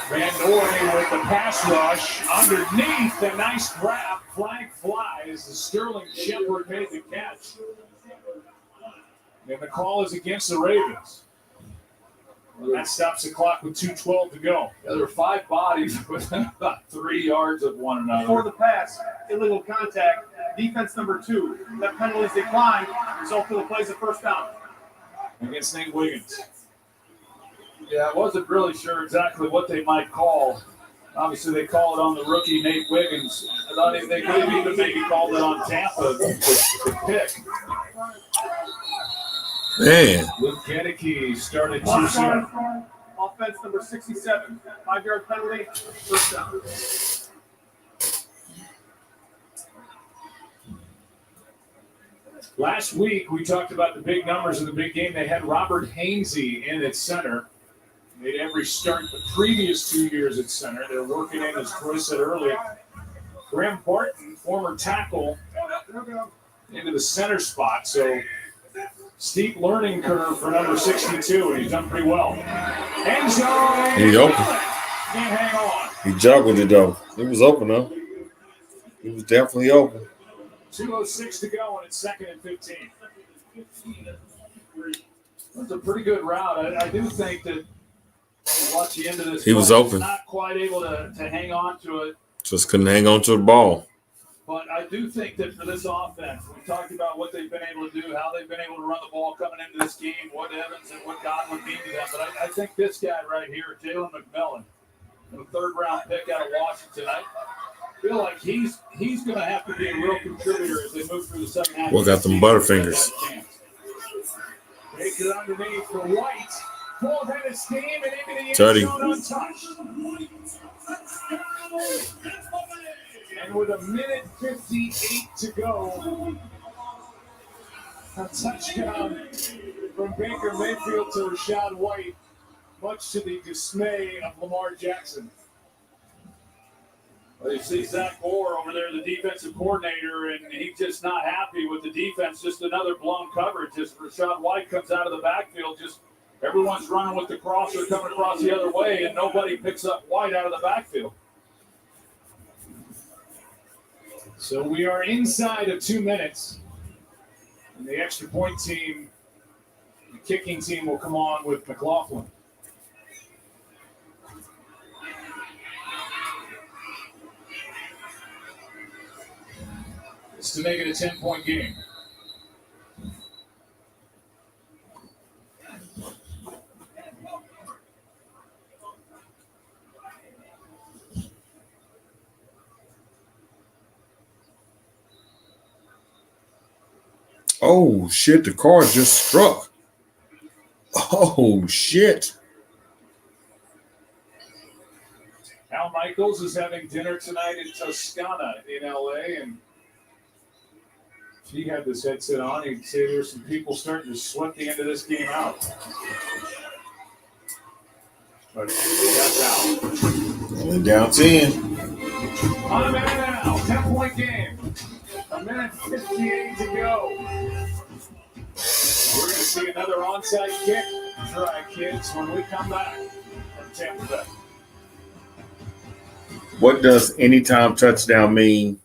Van Noy with the pass rush underneath, a nice grab, flag flies as Sterling Shepard made the catch. And the call is against the Ravens. Well, that stops the clock with 2:12 to go. Yeah, there are 5 bodies within about 3 yards of one another. Before the pass, illegal contact, defense number 2. That penalty is declined, result of the plays of first down. Against Nate Wiggins. Yeah, I wasn't really sure exactly what they might call. Obviously, they call it on the rookie, Nate Wiggins. I thought they could have even maybe called it on Tampa, the pick. Man. Luke Gedeke started too soon. Offense number 67, 5-yard penalty, first down. Last week, we talked about the big numbers of the big game. They had Robert Hainsey in at center. Made every start the previous 2 years at center. They're working in, as Troy said earlier, Graham Barton, former tackle, into the center spot. So steep learning curve for number 62, and he's done pretty well. End zone. He open. Can't hang on. He juggled it though. It was open though. It was definitely open. 2:06 to go, and it's 2nd and 15. That's a pretty good route. I do think that watch the end of this. He was open. Not quite able to hang on to it. Just couldn't hang on to the ball. But I do think that for this offense, we talked about what they've been able to do, how they've been able to run the ball coming into this game, what Evans and what Godwin mean to them. But I think this guy right here, Jalen McMillan, the 3rd-round pick out of Washington, I feel like he's going to have to be a real contributor as they move through the second half. We got them Butterfingers. Take it underneath for White. Full head of steam and into the end Teddy. zone untouched. And with 1:58 to go, a touchdown from Baker Mayfield to Rachaad White, much to the dismay of Lamar Jackson. Well, you see Zach Moore over there, the defensive coordinator, and he's just not happy with the defense. Just another blown coverage. Just Rashad White comes out of the backfield. Just everyone's running with the crosser coming across the other way, and nobody picks up White out of the backfield. So we are inside of 2 minutes. And the extra point team, the kicking team, will come on with McLaughlin. It's to make it a 10-point game. Oh, shit. The car just struck. Oh, shit. Al Michaels is having dinner tonight in Toscana in L.A., and if he had this headset on, he'd say there's some people starting to sweat the end of this game out. But that's out. Only down 10. On a minute now, 10-point game. A minute 58 to go. We're going to see another onside kick. Try, kids, when we come back from Tampa Bay. What does anytime touchdown mean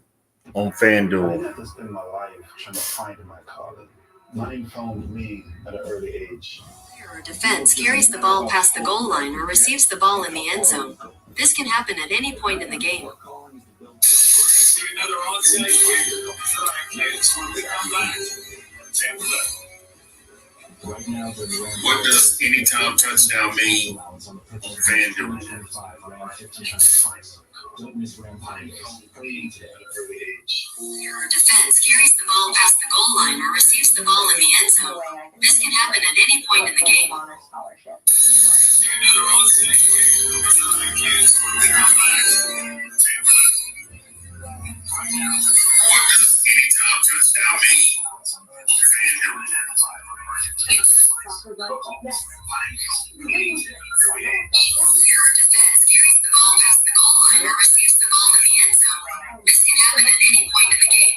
on I FanDuel? had to spend my life trying to find my calling. Running phones me at an early age. Or defense carries the ball past the goal line or receives the ball in the end zone. This can happen at any point in the game. See another onside kick. Try, kids, when we come back from Tampa Bay. Right now, What does anytime touchdown mean on FanDuel? Don't miss Ram Pioneers. Playing today at an early age. Or defense carries the ball past the goal line or receives the ball in the end zone. This can happen at any point in the game. See another onside kick. Try, kids, when we come back from Tampa Bay. What does anytime touchdown mean on FanDuel? Your defense carries the ball past the goal line or receives the ball in the end zone. This can happen at any point in the game.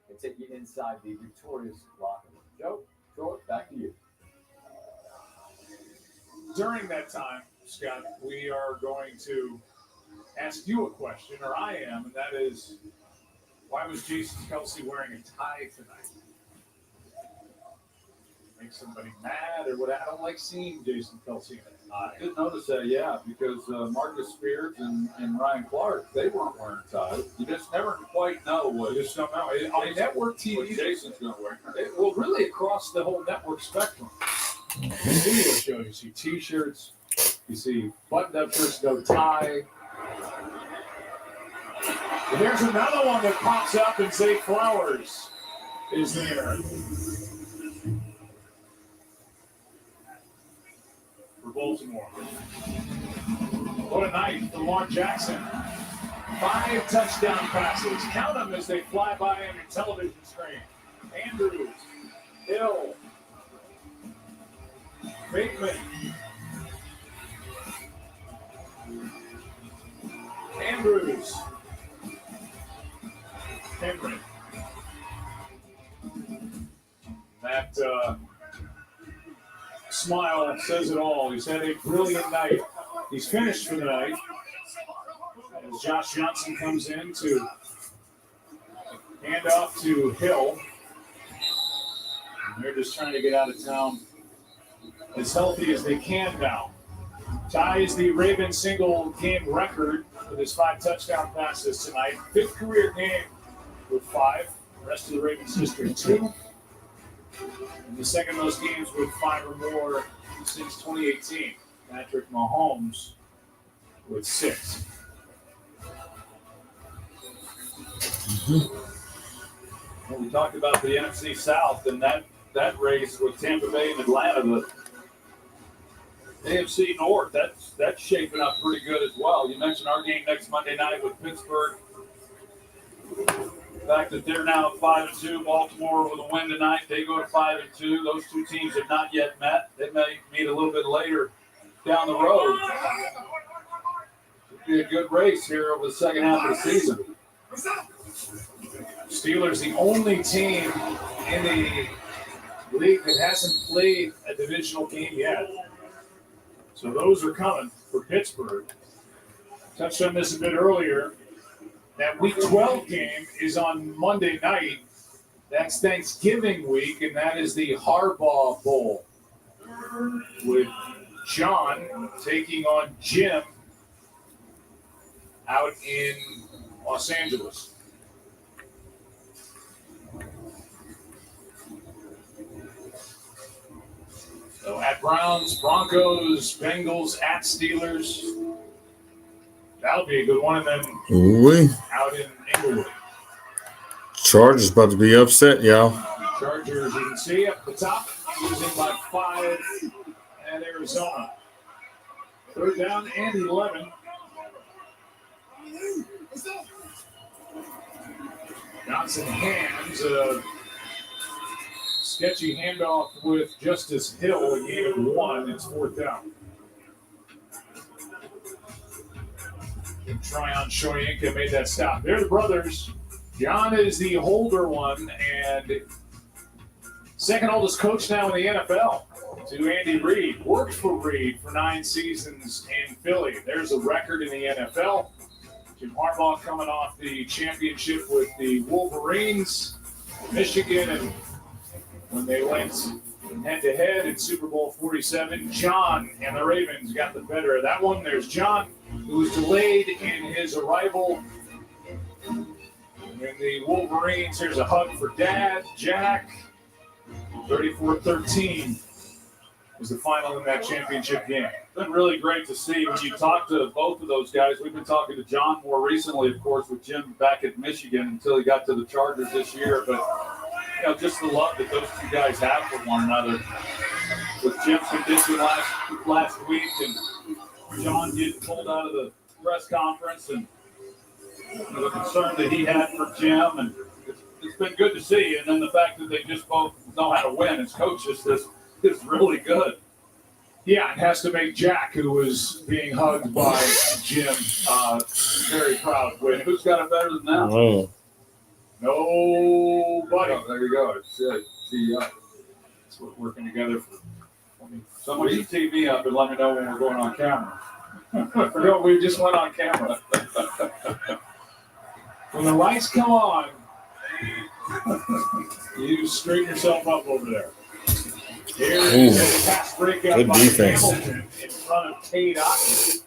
And take you inside the victorious locker room. Joe, George, back to you. During that time, Scott, we are going to ask you a question, or I am, and that is, why was Jason Kelsey wearing a tie tonight? Make somebody mad, or what? I don't like seeing Jason Kelsey in a tie. I did notice that, yeah, because Marcus Spears and Ryan Clark, they weren't wearing ties. You just never quite know what. You just don't know. On network TV, what Jason's going to wear. Well, really across the whole network spectrum. The video show, you see T-shirts, you see buttoned-up shirts, no tie. And there's another one that pops up, and Zay Flowers is there. For Baltimore. What a night for Lamar Jackson. 5 touchdown passes. Count them as they fly by on your television screen. Andrews, Hill, Bateman, Andrews, Henry. That smile says it all. He's had a brilliant night. He's finished for the night. As Josh Johnson comes in to hand off to Hill. And they're just trying to get out of town as healthy as they can now. Ties the Ravens single game record with his 5 touchdown passes tonight. 5th career game with 5. The rest of the Ravens district 2. And the second most games with 5 or more since 2018. Patrick Mahomes with 6. Well, we talked about the NFC South and that race with Tampa Bay and Atlanta. The AFC North, that's shaping up pretty good as well. You mentioned our game next Monday night with Pittsburgh. The fact that they're now at 5-2, Baltimore with a win tonight, they go to 5-2. Those two teams have not yet met. They may meet a little bit later down the road. It'll be a good race here over the second half of the season. Steelers, the only team in the league that hasn't played a divisional game yet. So those are coming for Pittsburgh. Touched on this a bit earlier. That Week 12 game is on Monday night. That's Thanksgiving week, and that is the Harbaugh Bowl with John taking on Jim out in Los Angeles. So at Browns, Broncos, Bengals, at Steelers. That'll be a good one. And then out in Inglewood. Chargers about to be upset, y'all. Chargers, you can see up the top, losing by 5 at Arizona. 3rd down and 11. Johnson hands a sketchy handoff with Justice Hill, a gain of 1. It's 4th down. Tryon Shoyinka made that stop. They're the brothers. John is the older one and second oldest coach now in the NFL to Andy Reid. Worked for Reid for 9 seasons in Philly. There's a record in the NFL. Jim Harbaugh coming off the championship with the Wolverines, Michigan, and when they went head-to-head in Super Bowl 47, John and the Ravens got the better of that one. There's John, who was delayed in his arrival. And the Wolverines, here's a hug for Dad, Jack. 34-13 was the final in that championship game. It's been really great to see when you talk to both of those guys. We've been talking to John more recently, of course, with Jim back at Michigan until he got to the Chargers this year. But, you know, just the love that those two guys have for one another. With Jim's condition last week and John getting pulled out of the press conference and the concern that he had for Jim, and it's been good to see. And then the fact that they just both know how to win as coaches is really good. Yeah, it has to make Jack, who was being hugged by Jim, very proud. Who's got it better than that? Oh. Nobody. Oh, there you go. It's we're working together for. Someone should tee me up and let me know when we're going on camera. No, we just went on camera. When the lights come on, you straighten yourself up over there. Here is a pass breakup by Hamilton in front of Cade Otton,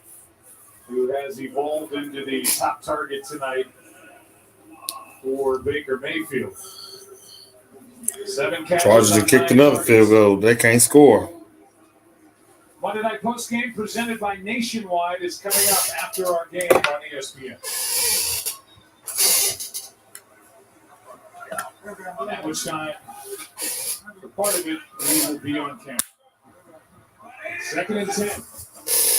who has evolved into the top target tonight for Baker Mayfield. 7 catches. Chargers have kicked another field goal. They can't score. Monday Night Postgame presented by Nationwide is coming up after our game on ESPN. At which time, for part of it, we will be on camera. 2nd and 10.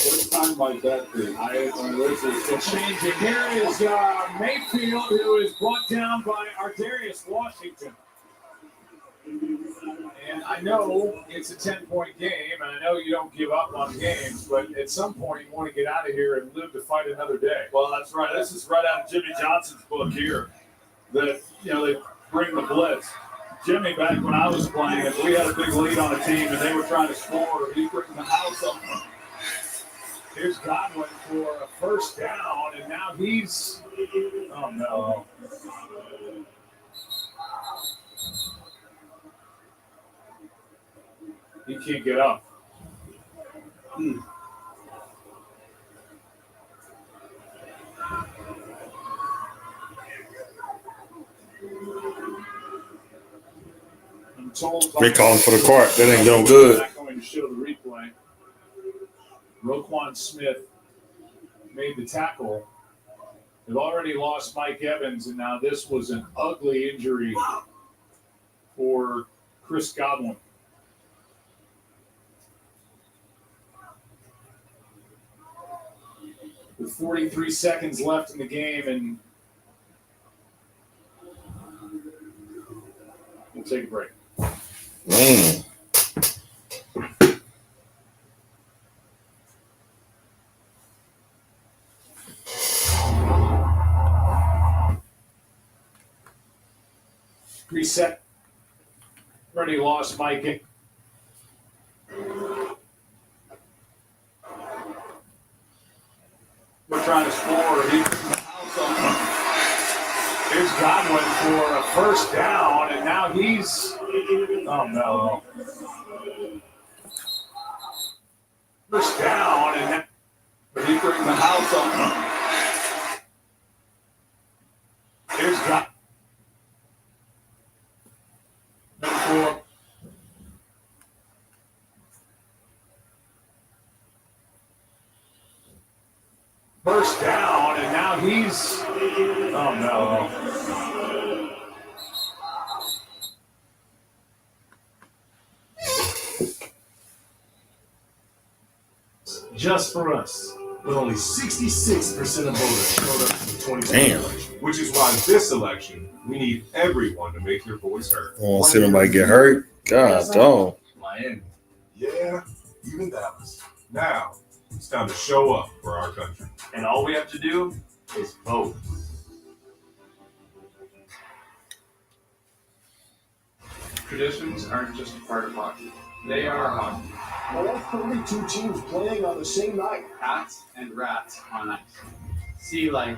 What time might that be? It's changing. Here is Mayfield, who is brought down by Ardarius Washington. And I know it's a 10-point game, and I know you don't give up on games, but at some point you want to get out of here and live to fight another day. Well, that's right. This is right out of Jimmy Johnson's book here. That, you know, they bring the blitz. Jimmy, back when I was playing, if we had a big lead on a team and they were trying to score, he'd bring the house on them. Here's Godwin for a first down, and now he's – oh, no. He can't get up. told They calling for the court. That ain't no good. Not going to show the replay. Roquan Smith made the tackle. They've already lost Mike Evans, and now this was an ugly injury for Chris Godwin. With 43 seconds left in the game, and we'll take a break. Man. Reset. Already lost Mike. We're trying to score. Here's Godwin for a first down, and now he's. Oh no. First down, and but he brings the house on. Here's Godwin. For first down, and now he's. Oh no. Just for us, but only 66% of voters showed up to the 2020 Damn. election, which is why this election, we need everyone to make their voice heard. I want to see nobody get hurt. God, dog. Miami. Yeah, even Dallas. Now, it's time to show up for our country. And all we have to do is vote. Traditions aren't just a part of hockey. They are hockey. All 32 teams playing on the same night. Hats and rats on ice. Sea life,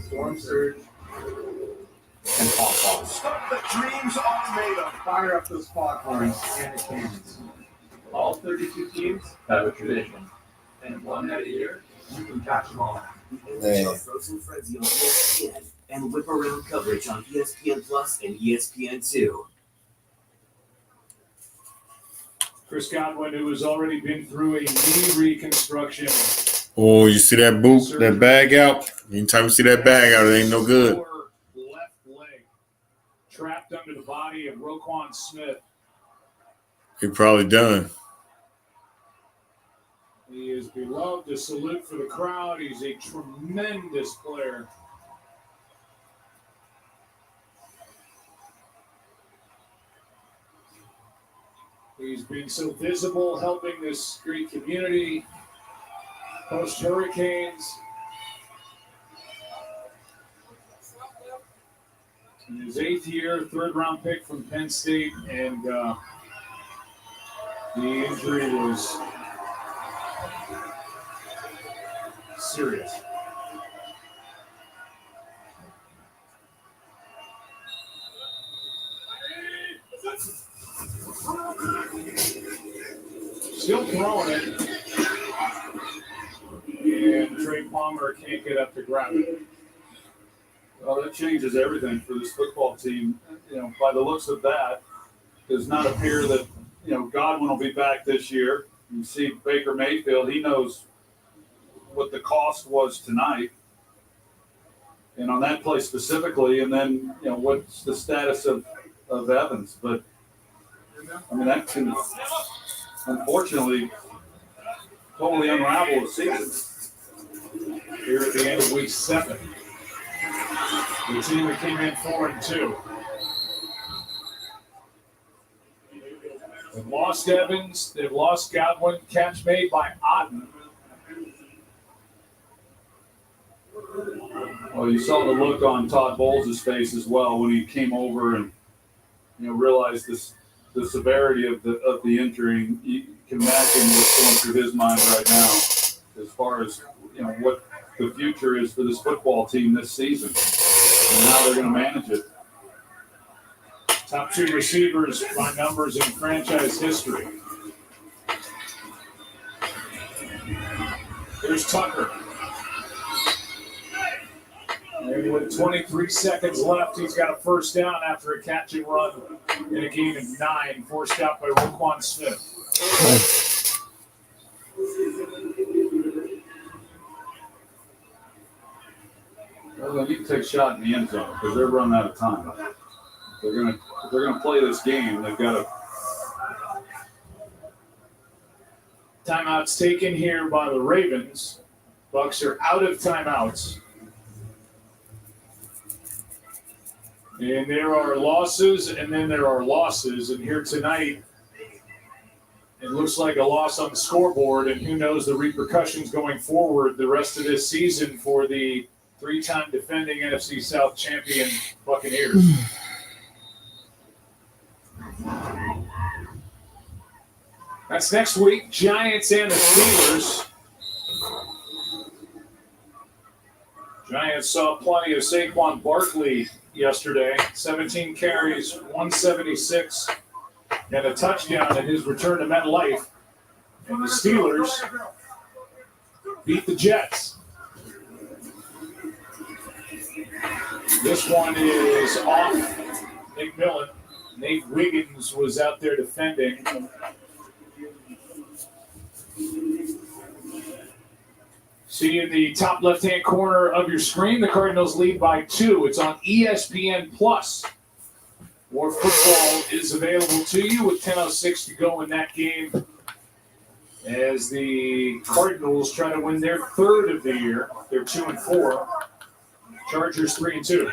storm surge, and pom-pom. Stuff that dreams are made of. Fire up those foghorns and the cannons. All 32 teams have a tradition. And one night a year, you can catch them all. Man. Frozen Frenzy on ESPN and whip around coverage on ESPN Plus and ESPN2. Chris Godwin, who has already been through a knee reconstruction. Oh, you see that boot, that bag out? Anytime you see that bag out, it ain't no good. Left leg trapped under the body of Roquan Smith. He probably done. He is beloved, a salute for the crowd. He's a tremendous player. He's been so visible, helping this great community post-hurricanes. In his 8th year, 3rd-round pick from Penn State, and the injury was serious. Still throwing it. And Trey Palmer can't get up to grab it. Well, that changes everything for this football team. You know, by the looks of that, does not appear that, you know, Godwin will be back this year. You see Baker Mayfield, he knows what the cost was tonight. And on that play specifically, and then, you know, what's the status of Evans. But, I mean, that can, unfortunately, totally unravel the season here at the end of week 7. The team that came in 4-2. They've lost Evans. They've lost Godwin. Catch made by Otten. Well, you saw the look on Todd Bowles' face as well when he came over and, you know, realized the severity of the injury. You can imagine what's going through his mind right now as far as, you know, what the future is for this football team this season and how they're going to manage it. Top 2 receivers by numbers in franchise history. Here's Tucker. And with 23 seconds left, he's got a first down after a catch and run in a game of 9, forced out by Roquan Smith. Well, they need to take a shot in the end zone because they're running out of time. If they're gonna play this game, they've got to. Timeouts taken here by the Ravens. Bucks are out of timeouts. And there are losses, and then there are losses. And here tonight, it looks like a loss on the scoreboard, and who knows the repercussions going forward the rest of this season for the 3-time defending NFC South champion Buccaneers. That's next week, Giants and the Steelers. Giants saw plenty of Saquon Barkley yesterday. 17 carries, 176, and a touchdown in his return to MetLife. And the Steelers beat the Jets. This one is off McMillan. Nate Wiggins was out there defending. See in the top left-hand corner of your screen, the Cardinals lead by 2. It's on ESPN+. More football is available to you with 10:06 to go in that game as the Cardinals try to win their 3rd of the year. They're 2-4. Chargers 3-2.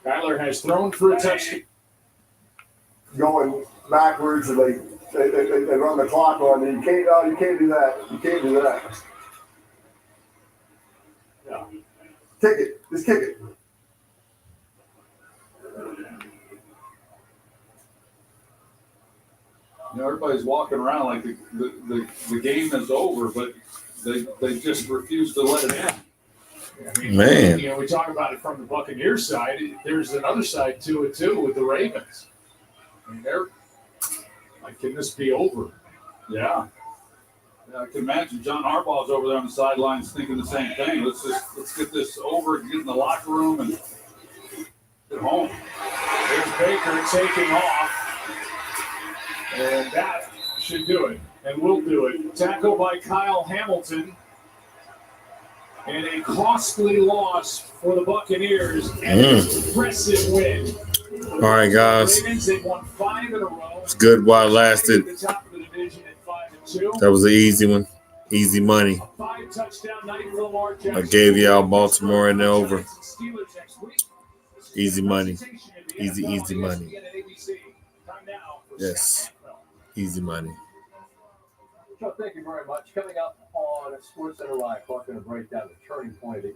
Kyler has thrown for a touchdown. Going backwards and they run the clock on you. You can't do that. You can't do that. Yeah. Kick it. Just kick it. You know, everybody's walking around like the game is over, but they just refuse to let it end. I mean, Man. You know, we talk about it from the Buccaneers side. There's another side to it, too, with the Ravens. I mean, they're like, can this be over? Yeah. I can imagine John Harbaugh's over there on the sidelines thinking the same thing. Let's get this over and get in the locker room and get home. There's Baker taking off. And that should do it. And will do it. Tackle by Kyle Hamilton. And a costly loss for the Buccaneers. And an impressive win. All right, guys. Ravens, they won 5 in a row. It's good while it lasted. At the top of the division at 5-2. That was an easy one. Easy money. 5-touchdown night for Lamar Jackson. I gave y'all Baltimore and over. Easy money. Easy money. Yes. Easy money. Chuck, thank you very much. Coming up on SportsCenter Live, Clark going to break down the turning point of the